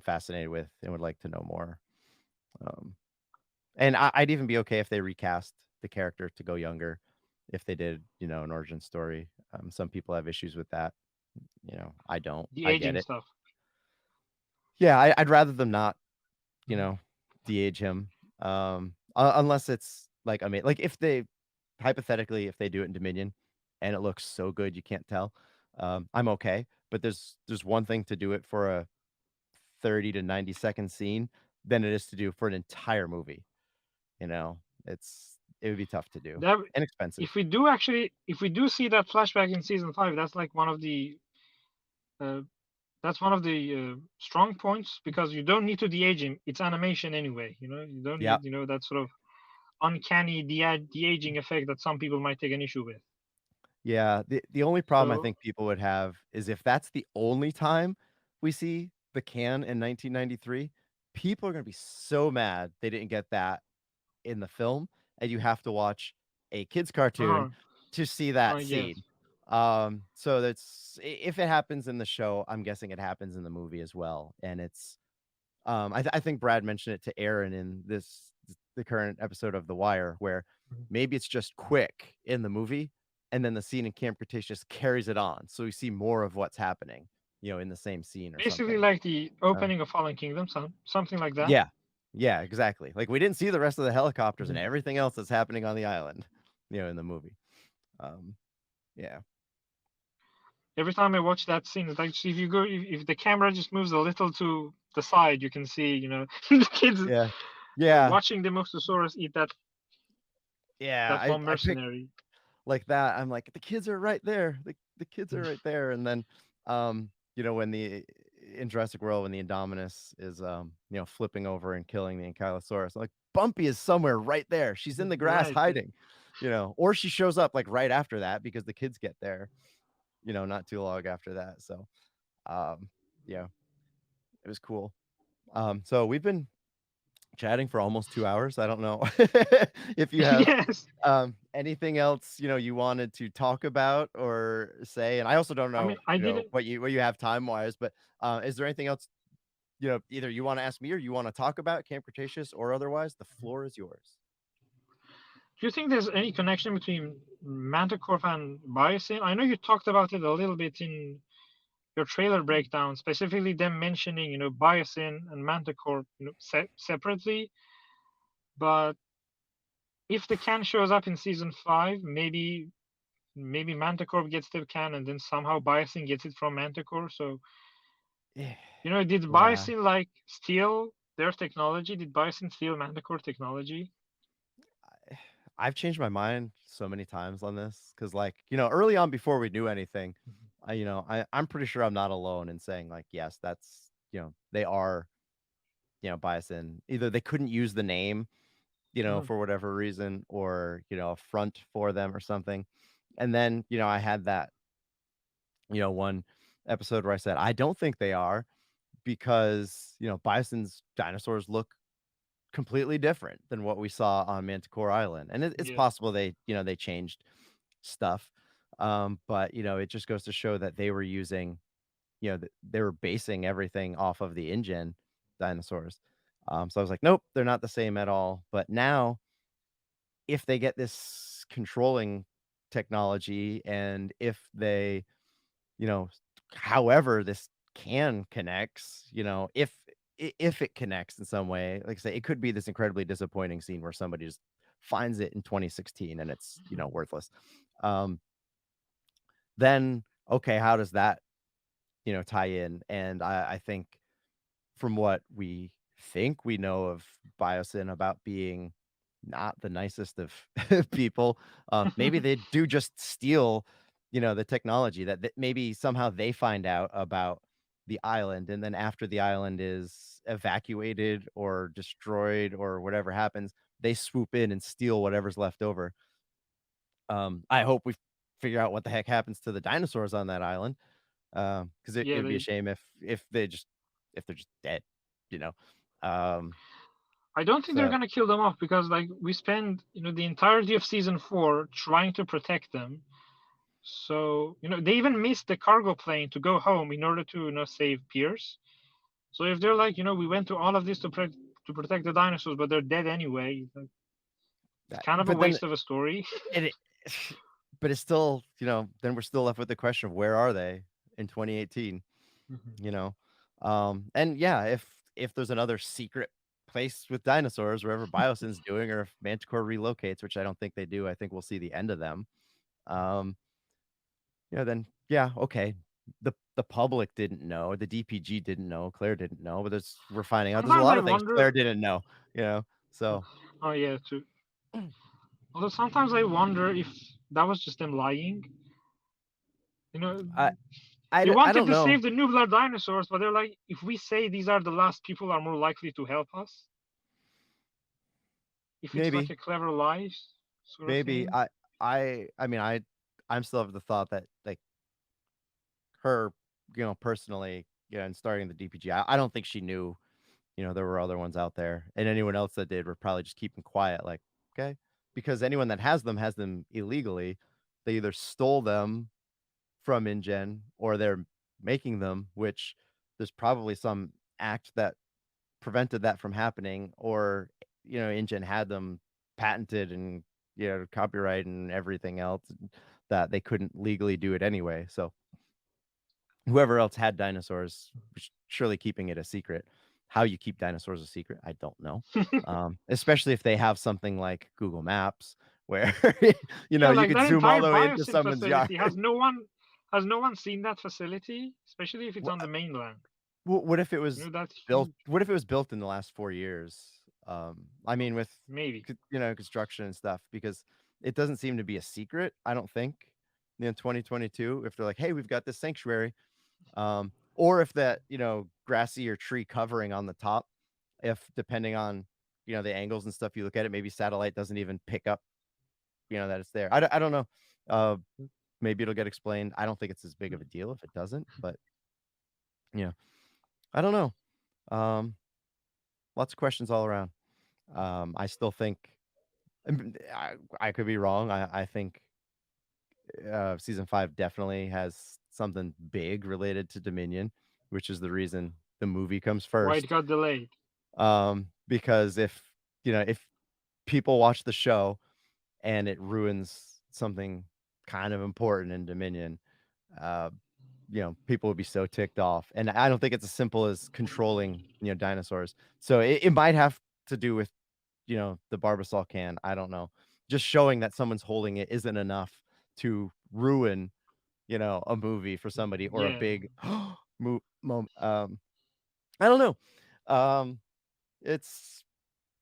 [SPEAKER 1] fascinated with and would like to know more. Um, and I'd even be okay if they recast the character to go younger, if they did, an origin story. Some people have issues with that. I don't.
[SPEAKER 2] The
[SPEAKER 1] I get
[SPEAKER 2] aging
[SPEAKER 1] it.
[SPEAKER 2] stuff.
[SPEAKER 1] Yeah, I'd rather them not, you
[SPEAKER 2] Mhm.
[SPEAKER 1] know, de-age him. Unless it's like, I mean, like if they hypothetically, if they do it in Dominion and it looks so good you can't tell, I'm okay. But there's one thing to do it for a 30 to 90-second scene than it is to do for an entire movie. You know, it would be tough to do
[SPEAKER 2] That
[SPEAKER 1] and expensive.
[SPEAKER 2] if we do see that flashback in season 5, that's like one of the uh, strong points because you don't need to de-age him. It's animation anyway. You don't
[SPEAKER 1] Yep.
[SPEAKER 2] need that sort of uncanny de-aging effect that some people might take an issue with.
[SPEAKER 1] Yeah, the only problem I
[SPEAKER 2] So,
[SPEAKER 1] think people would have is if that's the only time we see the can in 1993, people are gonna be so mad they didn't get that in the film, and you have to watch a kids cartoon
[SPEAKER 2] uh-huh,
[SPEAKER 1] to see that
[SPEAKER 2] yes.
[SPEAKER 1] scene. So if it happens in the show, I'm guessing it happens in the movie as well, and it's I think Brad mentioned it to Aaron in the current episode of The Wire, where
[SPEAKER 2] Mhm.
[SPEAKER 1] maybe it's just quick in the movie, and then the scene in Camp Cretaceous carries it on, so we see more of what's happening, in the same scene or
[SPEAKER 2] Basically
[SPEAKER 1] something.
[SPEAKER 2] like the
[SPEAKER 1] Um,
[SPEAKER 2] opening of Fallen Kingdom, something like that.
[SPEAKER 1] yeah, yeah, exactly. Like we didn't see the rest of the helicopters and
[SPEAKER 2] Mhm.
[SPEAKER 1] everything else that's happening on the island, in the movie. Um, yeah,
[SPEAKER 2] Every time I watch that scene, it's like if the camera just moves a little to the side, you can see the kids
[SPEAKER 1] yeah, yeah,
[SPEAKER 2] watching the Mosasaurus eat
[SPEAKER 1] yeah.
[SPEAKER 2] that
[SPEAKER 1] I
[SPEAKER 2] one
[SPEAKER 1] I picked
[SPEAKER 2] mercenary.
[SPEAKER 1] like that. I'm like, the kids are right there. The kids are right there. And then, when the in Jurassic World, when the Indominus is, flipping over and killing the Ankylosaurus, I'm like, Bumpy is somewhere right there. She's in the grass
[SPEAKER 2] Right.
[SPEAKER 1] hiding, or she shows up like right after that because the kids get there, not too long after that. So, um, yeah, it was cool. So we've been chatting for almost 2 hours. I don't know if you have
[SPEAKER 2] Yes.
[SPEAKER 1] anything else, you wanted to talk about or say, and I also don't
[SPEAKER 2] I mean,
[SPEAKER 1] know,
[SPEAKER 2] I didn't.
[SPEAKER 1] what you have time-wise, but, is there anything else, either you wanna ask me or you wanna talk about Camp Cretaceous or otherwise? The floor is yours.
[SPEAKER 2] Do you think there's any connection between Manticore and Biosyn? I know you talked about it a little bit in your trailer breakdown, specifically them mentioning, Biosyn and Manticore, separately. But if the can shows up in season 5, maybe Manticore gets the can, and then somehow Biosyn gets it from Manticore. So,
[SPEAKER 1] Yeah.
[SPEAKER 2] did
[SPEAKER 1] Yeah.
[SPEAKER 2] Biosyn like steal their technology? Did Biosyn steal Manticore technology?
[SPEAKER 1] I've changed my mind so many times on this because, like, early on before we knew anything, I'm pretty sure I'm not alone in saying, like, yes, that's, they are, Bison. Either they couldn't use the name,
[SPEAKER 2] Mhm.
[SPEAKER 1] for whatever reason, or, a front for them or something. And then, I had that, one episode where I said, I don't think they are because, Bison's dinosaurs look completely different than what we saw on Manticore Island. And it's
[SPEAKER 2] Yes.
[SPEAKER 1] possible they changed stuff. But, it just goes to show that they were using, they were basing everything off of the InGen dinosaurs. So I was like, nope, they're not the same at all. But now, if they get this controlling technology and if they, you know, however this can connects, if it connects in some way, like I say, it could be this incredibly disappointing scene where somebody just finds it in 2016 and it's, worthless. Um, then okay, how does that, tie in? And I think from what we think we know of Biosyn about being not the nicest of people, maybe they do just steal, the technology that maybe somehow they find out about the island, and then after the island is evacuated or destroyed or whatever happens, they swoop in and steal whatever's left over. I hope we figure out what the heck happens to the dinosaurs on that island. Because it
[SPEAKER 2] Yeah,
[SPEAKER 1] would be a shame if they're just dead, you know. Um,
[SPEAKER 2] I don't think they're
[SPEAKER 1] so
[SPEAKER 2] gonna kill them off because like we spend the entirety of season 4 trying to protect them. So they even missed the cargo plane to go home in order to save Pierce. So if they're like we went to all of this to protect the dinosaurs, but they're dead anyway, like, it's kind of a
[SPEAKER 1] but then
[SPEAKER 2] waste of a story.
[SPEAKER 1] it, but it's still, then we're still left with the question of where are they in 2018,
[SPEAKER 2] Mhm.
[SPEAKER 1] you know? And yeah, if there's another secret place with dinosaurs wherever Biosyn's doing, or if Manticore relocates, which I don't think they do, I think we'll see the end of them. Um, then yeah, okay. The public didn't know, the DPG didn't know, Claire didn't know, but we're finding out there's a
[SPEAKER 2] Sometimes
[SPEAKER 1] lot
[SPEAKER 2] I
[SPEAKER 1] of things Claire
[SPEAKER 2] wonder.
[SPEAKER 1] didn't know,
[SPEAKER 2] Oh,
[SPEAKER 1] so
[SPEAKER 2] oh yeah, too. Although sometimes I wonder if that was just them lying. You know,
[SPEAKER 1] I
[SPEAKER 2] they
[SPEAKER 1] I
[SPEAKER 2] wanted
[SPEAKER 1] don't
[SPEAKER 2] to
[SPEAKER 1] know.
[SPEAKER 2] save the nublar dinosaurs, but they're like, if we say these are the last people are more likely to help us, if it's like
[SPEAKER 1] Maybe,
[SPEAKER 2] a clever lie sort of
[SPEAKER 1] maybe
[SPEAKER 2] thing.
[SPEAKER 1] I mean I'm still of the thought that like her, personally, and starting the DPG, I don't think she knew, there were other ones out there, and anyone else that did were probably just keeping quiet, like, okay, because anyone that has them illegally. They either stole them from InGen or they're making them, which there's probably some act that prevented that from happening, or InGen had them patented and copyright and everything else that they couldn't legally do it anyway. So whoever else had dinosaurs was surely keeping it a secret. How you keep dinosaurs a secret, I don't know. Especially if they have something like Google Maps where
[SPEAKER 2] Yeah,
[SPEAKER 1] you
[SPEAKER 2] like
[SPEAKER 1] could
[SPEAKER 2] that
[SPEAKER 1] zoom
[SPEAKER 2] entire
[SPEAKER 1] all the way into
[SPEAKER 2] biosyn
[SPEAKER 1] someone's yard.
[SPEAKER 2] facility has no one seen that facility, especially if it's on the mainland.
[SPEAKER 1] What if it was
[SPEAKER 2] That's
[SPEAKER 1] built?
[SPEAKER 2] huge.
[SPEAKER 1] What if it was built in the last 4 years? I mean, with
[SPEAKER 2] Maybe.
[SPEAKER 1] construction and stuff, because it doesn't seem to be a secret. I don't think in 2022, if they're like, "Hey, we've got this sanctuary," or if that grassy or tree covering on the top, if depending on the angles and stuff you look at it, maybe satellite doesn't even pick up that it's there. I don't know. Uh, maybe it'll get explained. I don't think it's as big of a deal if it doesn't, but yeah, I don't know. Um, Lots of questions all around. I still think I could be wrong. I think season 5 definitely has something big related to Dominion, which is the reason the movie comes
[SPEAKER 2] Why it
[SPEAKER 1] first.
[SPEAKER 2] got delayed.
[SPEAKER 1] Because if people watch the show and it ruins something kind of important in Dominion, uh, people would be so ticked off. And I don't think it's as simple as controlling, dinosaurs. So it might have to do with, the Barbasol can. I don't know. Just showing that someone's holding it isn't enough to ruin, a movie for somebody or a
[SPEAKER 2] Yeah.
[SPEAKER 1] big moment. I don't know. It's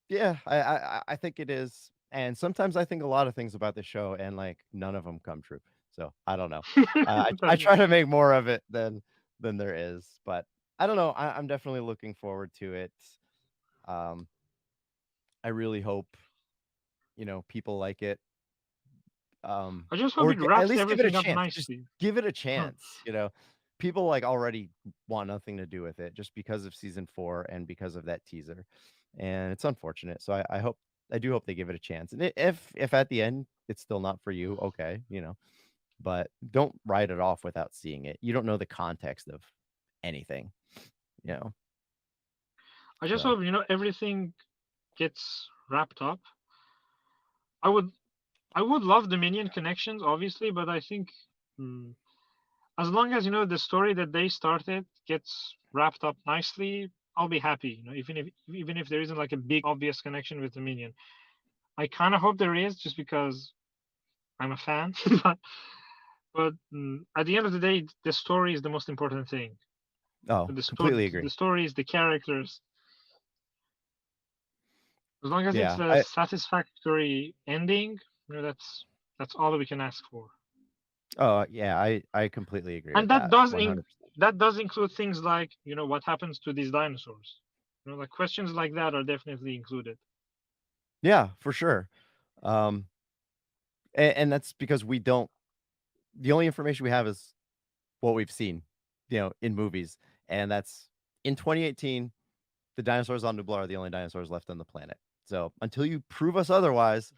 [SPEAKER 1] yeah, I think it is. And sometimes I think a lot of things about the show, and like none of them come true. So I don't know. I try to make more of it than there is, but I don't know. I'm definitely looking forward to it. Um, I really hope people like it.
[SPEAKER 2] I just hope
[SPEAKER 1] Or
[SPEAKER 2] it
[SPEAKER 1] at
[SPEAKER 2] wraps
[SPEAKER 1] least give it a
[SPEAKER 2] everything up
[SPEAKER 1] chance. Just
[SPEAKER 2] nicely.
[SPEAKER 1] give it a chance. People like already want nothing to do with it just because of season 4 and because of that teaser, and it's unfortunate. So I do hope they give it a chance. And if at the end it's still not for you, okay, but don't write it off without seeing it. You don't know the context of anything, you know.
[SPEAKER 2] I just
[SPEAKER 1] So
[SPEAKER 2] hope everything gets wrapped up. I would I would love Dominion connections, obviously, but I think mm, as long as the story that they started gets wrapped up nicely, I'll be happy. Even if there isn't like a big obvious connection with Dominion, I kind of hope there is, just because I'm a fan. but at the end of the day, the story is the most important thing.
[SPEAKER 1] oh,
[SPEAKER 2] The story,
[SPEAKER 1] completely
[SPEAKER 2] the
[SPEAKER 1] agree.
[SPEAKER 2] stories, the characters. As long as it's
[SPEAKER 1] Yeah.
[SPEAKER 2] a satisfactory ending, that's all that we can ask for.
[SPEAKER 1] Yeah, I completely agree
[SPEAKER 2] And
[SPEAKER 1] with
[SPEAKER 2] that
[SPEAKER 1] that
[SPEAKER 2] does
[SPEAKER 1] 100%.
[SPEAKER 2] that does include things like what happens to these dinosaurs. Like questions like that are definitely included.
[SPEAKER 1] Yeah, for sure. Um and that's because we don't the only information we have is what we've seen. in movies, and that's in 2018. The dinosaurs on Nublar are the only dinosaurs left on the planet. So until you prove us otherwise,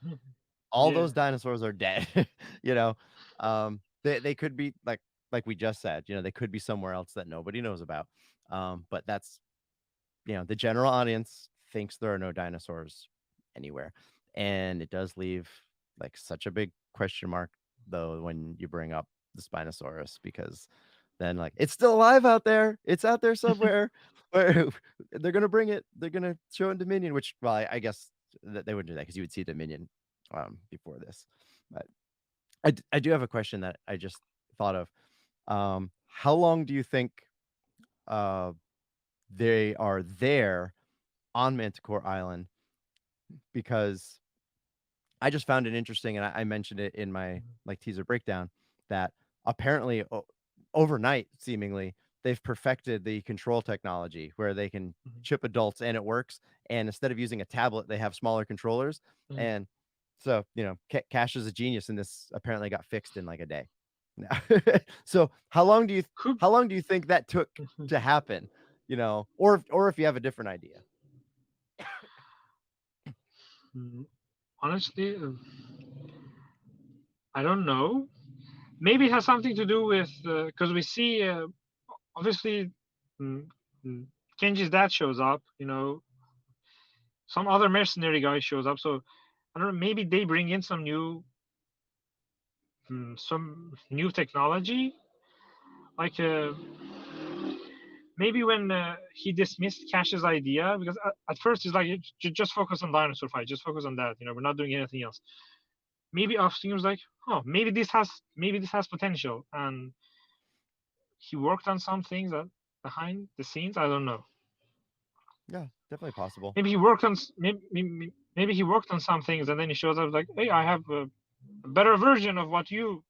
[SPEAKER 1] all
[SPEAKER 2] Yeah.
[SPEAKER 1] those dinosaurs are dead. you know, they could be like we just said. They could be somewhere else that nobody knows about. But that's the general audience thinks there are no dinosaurs anywhere, and it does leave like such a big question mark though when you bring up the Spinosaurus, because then like it's still alive out there, it's out there somewhere. Where they're gonna bring it, they're gonna show it in Dominion, which, well, I guess that they wouldn't do that because you would see Dominion before this. But I do have a question that I just thought of. How long do you think uh they are there on Manticore Island? Because I just found it interesting, and I mentioned it in my like teaser breakdown, that apparently overnight, seemingly, they've perfected the control technology where they can chip adults and it works. And instead of using a tablet, they have smaller controllers. And so, Cash is a genius, and this apparently got fixed in like a day. So
[SPEAKER 2] Could
[SPEAKER 1] how long do you think that took to happen? Or if you have a different idea.
[SPEAKER 2] honestly, I don't know. Maybe it has something to do with because we see obviously mm, mm, Kenji's dad shows up. Some other mercenary guy shows up. So I don't know. Maybe they bring in some new technology, like maybe when he dismissed Cash's idea, because at first he's like, just focus on dinosaur fight, just focus on that. We're not doing anything else. Maybe Austin was like, oh, maybe this has potential, and he worked on some things that behind the scenes. I don't know.
[SPEAKER 1] Yeah, definitely possible.
[SPEAKER 2] Maybe he worked on maybe he worked on some things, and then he shows up like, hey, I have a better version of what you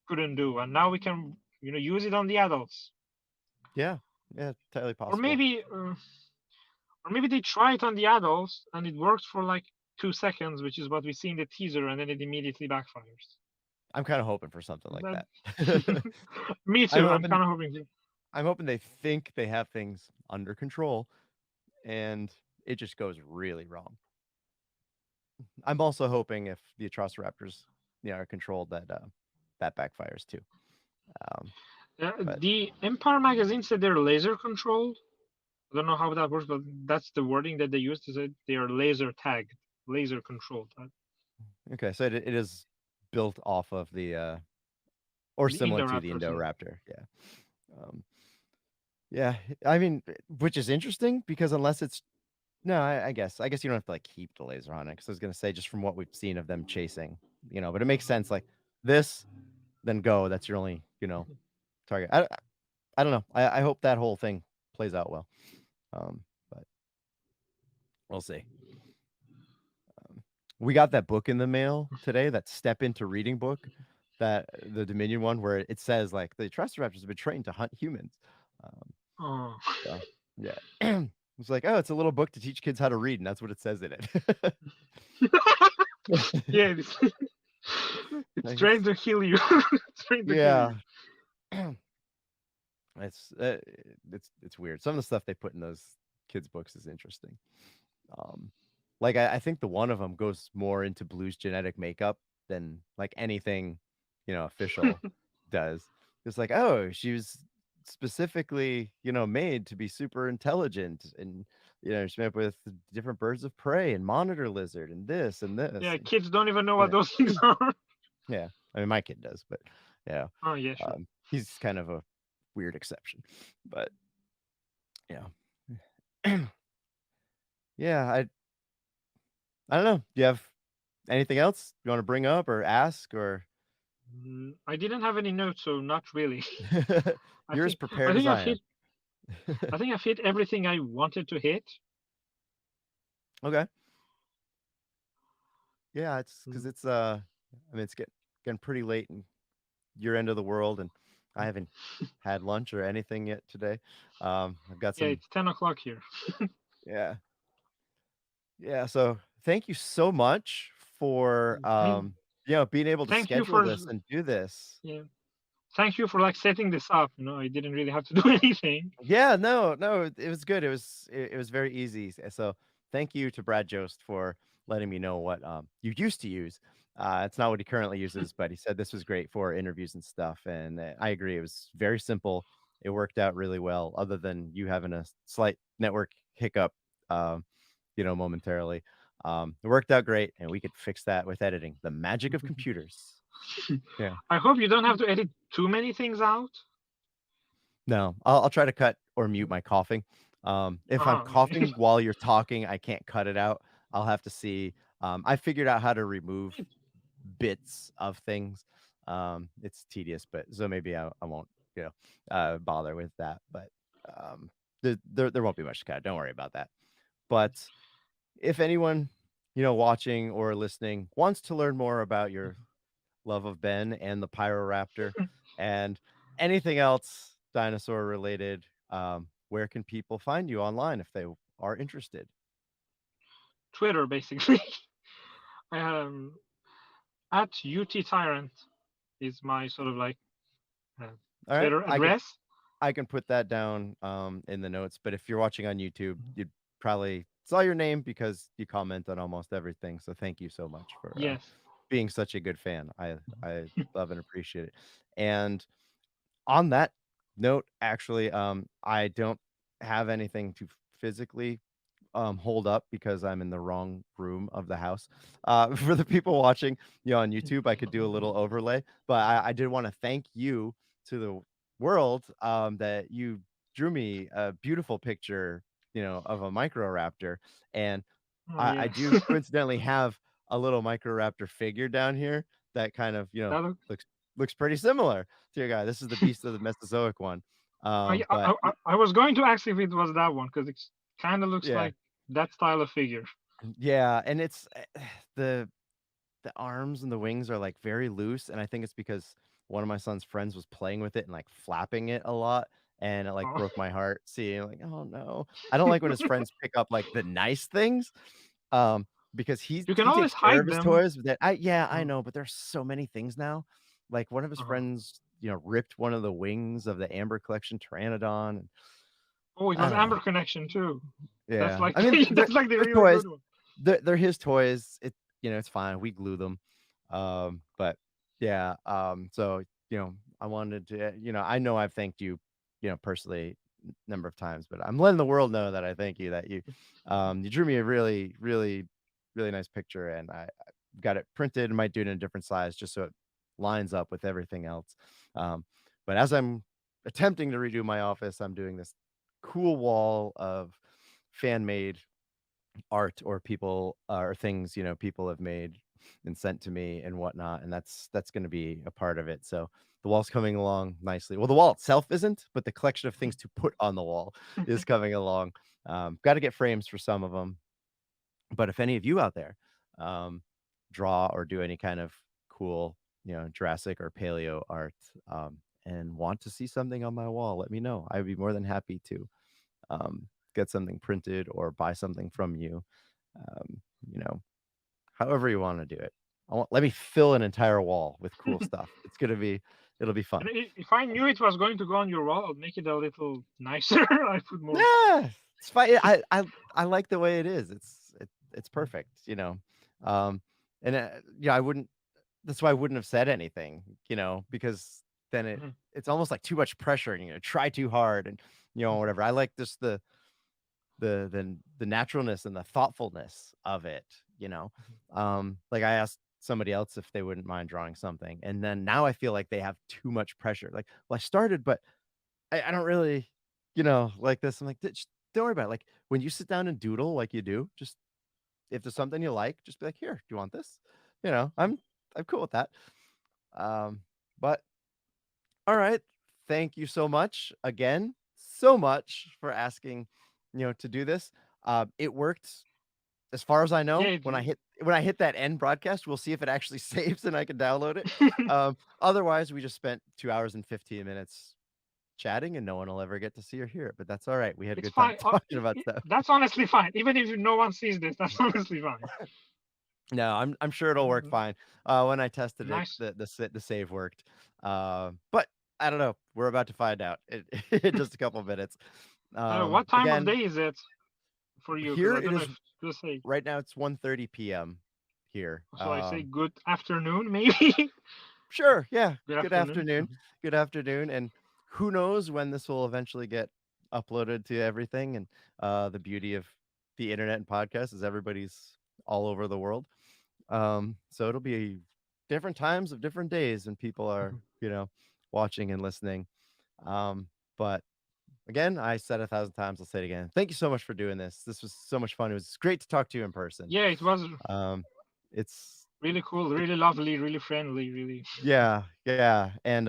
[SPEAKER 2] couldn't do, and now we can use it on the adults.
[SPEAKER 1] Yeah, entirely
[SPEAKER 2] Or
[SPEAKER 1] possible.
[SPEAKER 2] maybe they try it on the adults and it works for like 2 seconds, which is what we see in the teaser, and then it immediately backfires.
[SPEAKER 1] I'm kind of hoping for something like
[SPEAKER 2] That,
[SPEAKER 1] that.
[SPEAKER 2] me
[SPEAKER 1] I'm
[SPEAKER 2] too. I'm
[SPEAKER 1] hoping
[SPEAKER 2] kind of hoping to.
[SPEAKER 1] I'm hoping they think they have things under control, and it just goes really wrong. I'm also hoping if the Atrociraptors, are controlled, that backfires too. Um, but
[SPEAKER 2] The Empire magazine said they're laser controlled. I don't know how that works, but that's the wording that they used. To say they are laser tagged, laser controlled.
[SPEAKER 1] okay, so it is built off of the or
[SPEAKER 2] The
[SPEAKER 1] similar to the
[SPEAKER 2] Indoraptors, yeah.
[SPEAKER 1] Indoraptor. Yeah. Um, yeah, I mean, which is interesting because unless it's no, I guess you don't have to like keep the laser on it, because I was gonna say just from what we've seen of them chasing, but it makes sense like this, then go. That's your only, target. I don't know. I hope that whole thing plays out well. But we'll see. We got that book in the mail today, that Step Into Reading book, that the Dominion one, where it says like the Triceratops have been trained to hunt humans.
[SPEAKER 2] Oh.
[SPEAKER 1] So yeah. It's like, oh, it's a little book to teach kids how to read, and that's what it says in it.
[SPEAKER 2] Yeah, it's
[SPEAKER 1] Like,
[SPEAKER 2] trying to heal you. It's trying to heal
[SPEAKER 1] yeah.
[SPEAKER 2] you.
[SPEAKER 1] It's weird. Some of the stuff they put in those kids' books is interesting. Like I think the one of them goes more into Blue's genetic makeup than like anything, official does. It's like, oh, she was specifically, made to be super intelligent, and she's made up with different birds of prey and monitor lizard and this and this.
[SPEAKER 2] Yeah,
[SPEAKER 1] And,
[SPEAKER 2] kids don't even know
[SPEAKER 1] you
[SPEAKER 2] what those things are.
[SPEAKER 1] yeah, I mean my kid does, but yeah,
[SPEAKER 2] Oh yeah, sure.
[SPEAKER 1] he's kind of a weird exception, but yeah, yeah. I don't know. Do you have anything else you want to bring up or ask, or
[SPEAKER 2] I didn't have any notes, so not really. I
[SPEAKER 1] you're as
[SPEAKER 2] think I
[SPEAKER 1] prepared as
[SPEAKER 2] think I've
[SPEAKER 1] I
[SPEAKER 2] hit
[SPEAKER 1] am?
[SPEAKER 2] I think I've hit everything I wanted to hit.
[SPEAKER 1] Okay. Yeah, it's because
[SPEAKER 2] Mm,
[SPEAKER 1] it's I mean it's getting pretty late in your end of the world, and I haven't had lunch or anything yet today. I've got
[SPEAKER 2] Yeah,
[SPEAKER 1] some.
[SPEAKER 2] it's 10 o'clock here.
[SPEAKER 1] Yeah, yeah. So thank you so much for
[SPEAKER 2] Thank
[SPEAKER 1] being able to
[SPEAKER 2] thank you
[SPEAKER 1] schedule
[SPEAKER 2] for
[SPEAKER 1] this and do this.
[SPEAKER 2] yeah. thank you for like setting this up. I didn't really have to do anything.
[SPEAKER 1] Yeah, no, it was good. It was very easy. So thank you to Brad Jost for letting me know what you used to use. It's not what he currently uses, but he said this was great for interviews and stuff. And I agree. It was very simple. It worked out really well, other than you having a slight network hiccup, um, momentarily. It worked out great, and we could fix that with editing. The magic of computers. Yeah.
[SPEAKER 2] I hope you don't have to edit too many things out.
[SPEAKER 1] No, I'll try to cut or mute my coughing. If I'm
[SPEAKER 2] Okay.
[SPEAKER 1] coughing while you're talking, I can't cut it out. I'll have to see. I figured out how to remove bits of things. It's tedious, but so maybe I won't, bother with that. But um, there won't be much to cut. Don't worry about that. But if anyone, watching or listening wants to learn more about your love of Ben and the Pyroraptor and anything else dinosaur related, where can people find you online if they are interested?
[SPEAKER 2] Twitter, basically. um, at YutyTyrant is my sort of like uh,
[SPEAKER 1] All right,
[SPEAKER 2] Twitter
[SPEAKER 1] I can
[SPEAKER 2] address.
[SPEAKER 1] I can put that down in the notes. But if you're watching on YouTube, you'd probably saw your name because you comment on almost everything. So thank you so much for
[SPEAKER 2] Yes.
[SPEAKER 1] being such a good fan. I love and appreciate it. And on that note, actually, I don't have anything to physically hold up because I'm in the wrong room of the house. For the people watching, on YouTube, I could do a little overlay, but I did want to thank you to the world, that you drew me a beautiful picture, of a Microraptor, and
[SPEAKER 2] Oh
[SPEAKER 1] I
[SPEAKER 2] yes.
[SPEAKER 1] do coincidentally have a little Microraptor figure down here that kind of,
[SPEAKER 2] that look,
[SPEAKER 1] looks pretty similar to your guy. This is the Beast of the Mesozoic one. But
[SPEAKER 2] I was going to ask if it was that one because it kind of looks
[SPEAKER 1] yeah,
[SPEAKER 2] like that style of figure.
[SPEAKER 1] yeah, and it's the the arms and the wings are like very loose, and I think it's because one of my son's friends was playing with it and like flapping it a lot, and it like
[SPEAKER 2] Oh.
[SPEAKER 1] broke my heart seeing like, oh no. I don't like when his friends pick up like the nice things. Um, because
[SPEAKER 2] You can
[SPEAKER 1] he
[SPEAKER 2] always
[SPEAKER 1] takes care of
[SPEAKER 2] hide
[SPEAKER 1] his
[SPEAKER 2] them.
[SPEAKER 1] toys. But yeah, I
[SPEAKER 2] Oh,
[SPEAKER 1] know, but there's so many things now. Like one of his
[SPEAKER 2] uh-huh.
[SPEAKER 1] friends, ripped one of the wings of the Amber Collection Pteranodon. And
[SPEAKER 2] Oh, it
[SPEAKER 1] I
[SPEAKER 2] was
[SPEAKER 1] don't know.
[SPEAKER 2] Amber Connection too. That's
[SPEAKER 1] Yeah,
[SPEAKER 2] like
[SPEAKER 1] I mean,
[SPEAKER 2] that's like the
[SPEAKER 1] they're
[SPEAKER 2] really
[SPEAKER 1] toys.
[SPEAKER 2] good one.
[SPEAKER 1] They're his toys. It's fine. We glue them. But yeah. So I wanted to. I know I've thanked you, personally, number of times, but I'm letting the world know that I thank you. That you drew me a really, really, really nice picture, and I got it printed and might do it in a different size just so it lines up with everything else. Um, but as I'm attempting to redo my office, I'm doing this cool wall of fan made art or people or things people have made and sent to me and whatnot, and that's going to be a part of it. So the wall's coming along nicely. Well, the wall itself isn't, but the collection of things to put on the wall is coming along. Got to get frames for some of them, but if any of you out there um, draw or do any kind of cool Jurassic or paleo art, and want to see something on my wall, let me know. I'd be more than happy to get something printed or buy something from you. um, you know, However you want to do it. Let me fill an entire wall with cool stuff. It'll be fun.
[SPEAKER 2] And if I knew it was going to go on your wall, I'd make it a little nicer. I put more.
[SPEAKER 1] Yeah, it's fine. I like the way it is. It's perfect. Um, and yeah, I wouldn't. That's why I wouldn't have said anything. Because then
[SPEAKER 2] Mhm.
[SPEAKER 1] it's almost like too much pressure, and try too hard, and whatever. I like just the naturalness and the thoughtfulness of it. Like I asked somebody else if they wouldn't mind drawing something, and then now I feel like they have too much pressure. Like, well, I started, but I don't really like this. I'm like, Just don't worry about it. Like when you sit down and doodle like you do, just if there's something you like, just be like, here, do you want this? I'm cool with that. But all right. Thank you so much again, so much for asking, to do this. It worked as far as I
[SPEAKER 2] Yeah.
[SPEAKER 1] know. When I hit that end broadcast, we'll see if it actually saves and I can download it. Otherwise, we just spent 2 hours and 15 minutes chatting, and no one will ever get to see or hear it. But that's all right. We had a
[SPEAKER 2] It's
[SPEAKER 1] good time
[SPEAKER 2] fine.
[SPEAKER 1] talking about stuff.
[SPEAKER 2] That's honestly fine. Even if no one sees this, that's honestly fine.
[SPEAKER 1] No, I'm sure it'll work
[SPEAKER 2] Mhm.
[SPEAKER 1] fine. When I tested it,
[SPEAKER 2] Nice.
[SPEAKER 1] the save worked. But I don't know. We're about to find out in just a couple of minutes.
[SPEAKER 2] What time of
[SPEAKER 1] Again,
[SPEAKER 2] day is it for you? Because
[SPEAKER 1] here
[SPEAKER 2] I
[SPEAKER 1] it
[SPEAKER 2] don't know
[SPEAKER 1] is
[SPEAKER 2] if to say.
[SPEAKER 1] right now. It's 1:30 p.m. here.
[SPEAKER 2] So I say good afternoon, maybe.
[SPEAKER 1] Sure, yeah.
[SPEAKER 2] Good
[SPEAKER 1] Good
[SPEAKER 2] afternoon.
[SPEAKER 1] afternoon. Good afternoon. And who knows when this will eventually get uploaded to everything. And the beauty of the internet and podcasts is everybody's all over the world. So it'll be different times of different days and people are,
[SPEAKER 2] Mhm.
[SPEAKER 1] watching and listening. But again, I said 1,000 times, I'll say it again. Thank you so much for doing this. This was so much fun. It was great to talk to you in person.
[SPEAKER 2] Yeah, it was
[SPEAKER 1] Um, it's
[SPEAKER 2] really cool,
[SPEAKER 1] it,
[SPEAKER 2] really lovely, really friendly, really.
[SPEAKER 1] yeah. And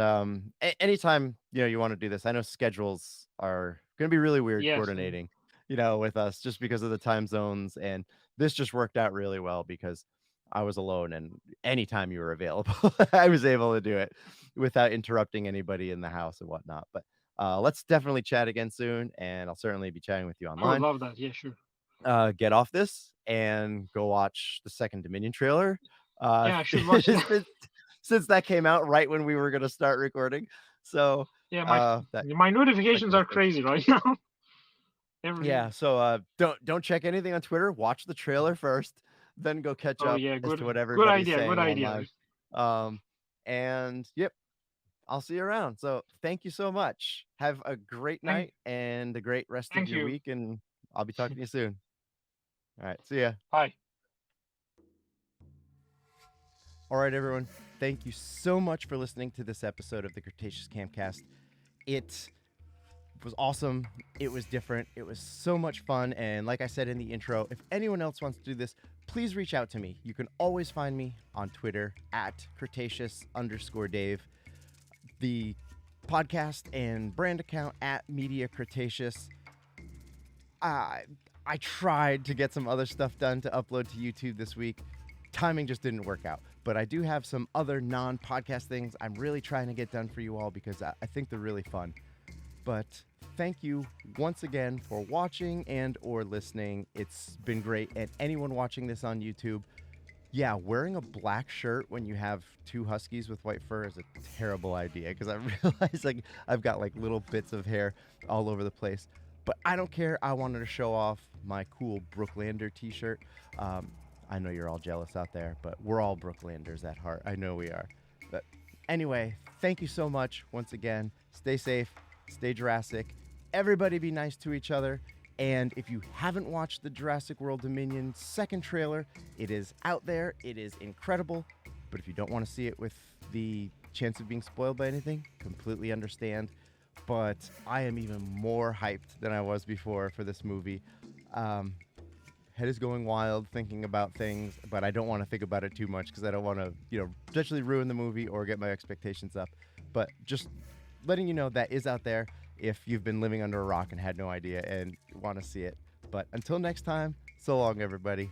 [SPEAKER 1] anytime, you want to do this, I know schedules are going to be really weird
[SPEAKER 2] Yes. And
[SPEAKER 1] coordinating, with us just because of the time zones. And this just worked out really well because I was alone and anytime you were available, I was able to do it without interrupting anybody in the house and whatnot. But let's definitely chat again soon. And I'll certainly be chatting with you
[SPEAKER 2] I would
[SPEAKER 1] online.
[SPEAKER 2] love that. Yeah, sure.
[SPEAKER 1] Get off this and go watch the second Dominion trailer.
[SPEAKER 2] Yeah, I should watch that.
[SPEAKER 1] Since that came out right when we were going to start recording. So,
[SPEAKER 2] Yeah,
[SPEAKER 1] that
[SPEAKER 2] my
[SPEAKER 1] that
[SPEAKER 2] notifications
[SPEAKER 1] kind of
[SPEAKER 2] are
[SPEAKER 1] stuff.
[SPEAKER 2] crazy right now. Every
[SPEAKER 1] Yeah, so don't check anything on Twitter. Watch the trailer first, then go catch
[SPEAKER 2] Oh
[SPEAKER 1] up
[SPEAKER 2] yeah,
[SPEAKER 1] as to what
[SPEAKER 2] good
[SPEAKER 1] everybody's
[SPEAKER 2] idea, good
[SPEAKER 1] saying
[SPEAKER 2] idea.
[SPEAKER 1] online. Um, and yep, I'll see you around. So thank you so much. Have a great
[SPEAKER 2] Thank
[SPEAKER 1] night and a great rest of
[SPEAKER 2] thank
[SPEAKER 1] your
[SPEAKER 2] you.
[SPEAKER 1] week, and I'll be talking to you soon. All right, see ya.
[SPEAKER 2] Bye.
[SPEAKER 1] All right, everyone. Thank you so much for listening to this episode of the Cretaceous Campcast. It was awesome. It was different. It was so much fun. And like I said in the intro, if anyone else wants to do this, please reach out to me. You can always find me on Twitter at Cretaceous_Dave. The podcast and brand account at Media Cretaceous. I tried to get some other stuff done to upload to YouTube this week. Timing just didn't work out. But I do have some other non-podcast things I'm really trying to get done for you all because I think they're really fun. But thank you once again for watching and or listening. It's been great. And anyone watching this on YouTube, yeah, wearing a black shirt when you have two huskies with white fur is a terrible idea because I realize like I've got like little bits of hair all over the place. But I don't care. I wanted to show off my cool Brooklander t-shirt. I know you're all jealous out there, but we're all Brooklanders at heart. I know we are. But anyway, thank you so much once again. Stay safe, stay Jurassic. Everybody be nice to each other. And if you haven't watched the Jurassic World Dominion second trailer, it is out there. It is incredible. But if you don't want to see it with the chance of being spoiled by anything, completely understand. But I am even more hyped than I was before for this movie. Head is going wild thinking about things, but I don't want to think about it too much because I don't want to, potentially ruin the movie or get my expectations up. But just letting you know that is out there if you've been living under a rock and had no idea and want to see it. But until next time, so long, everybody.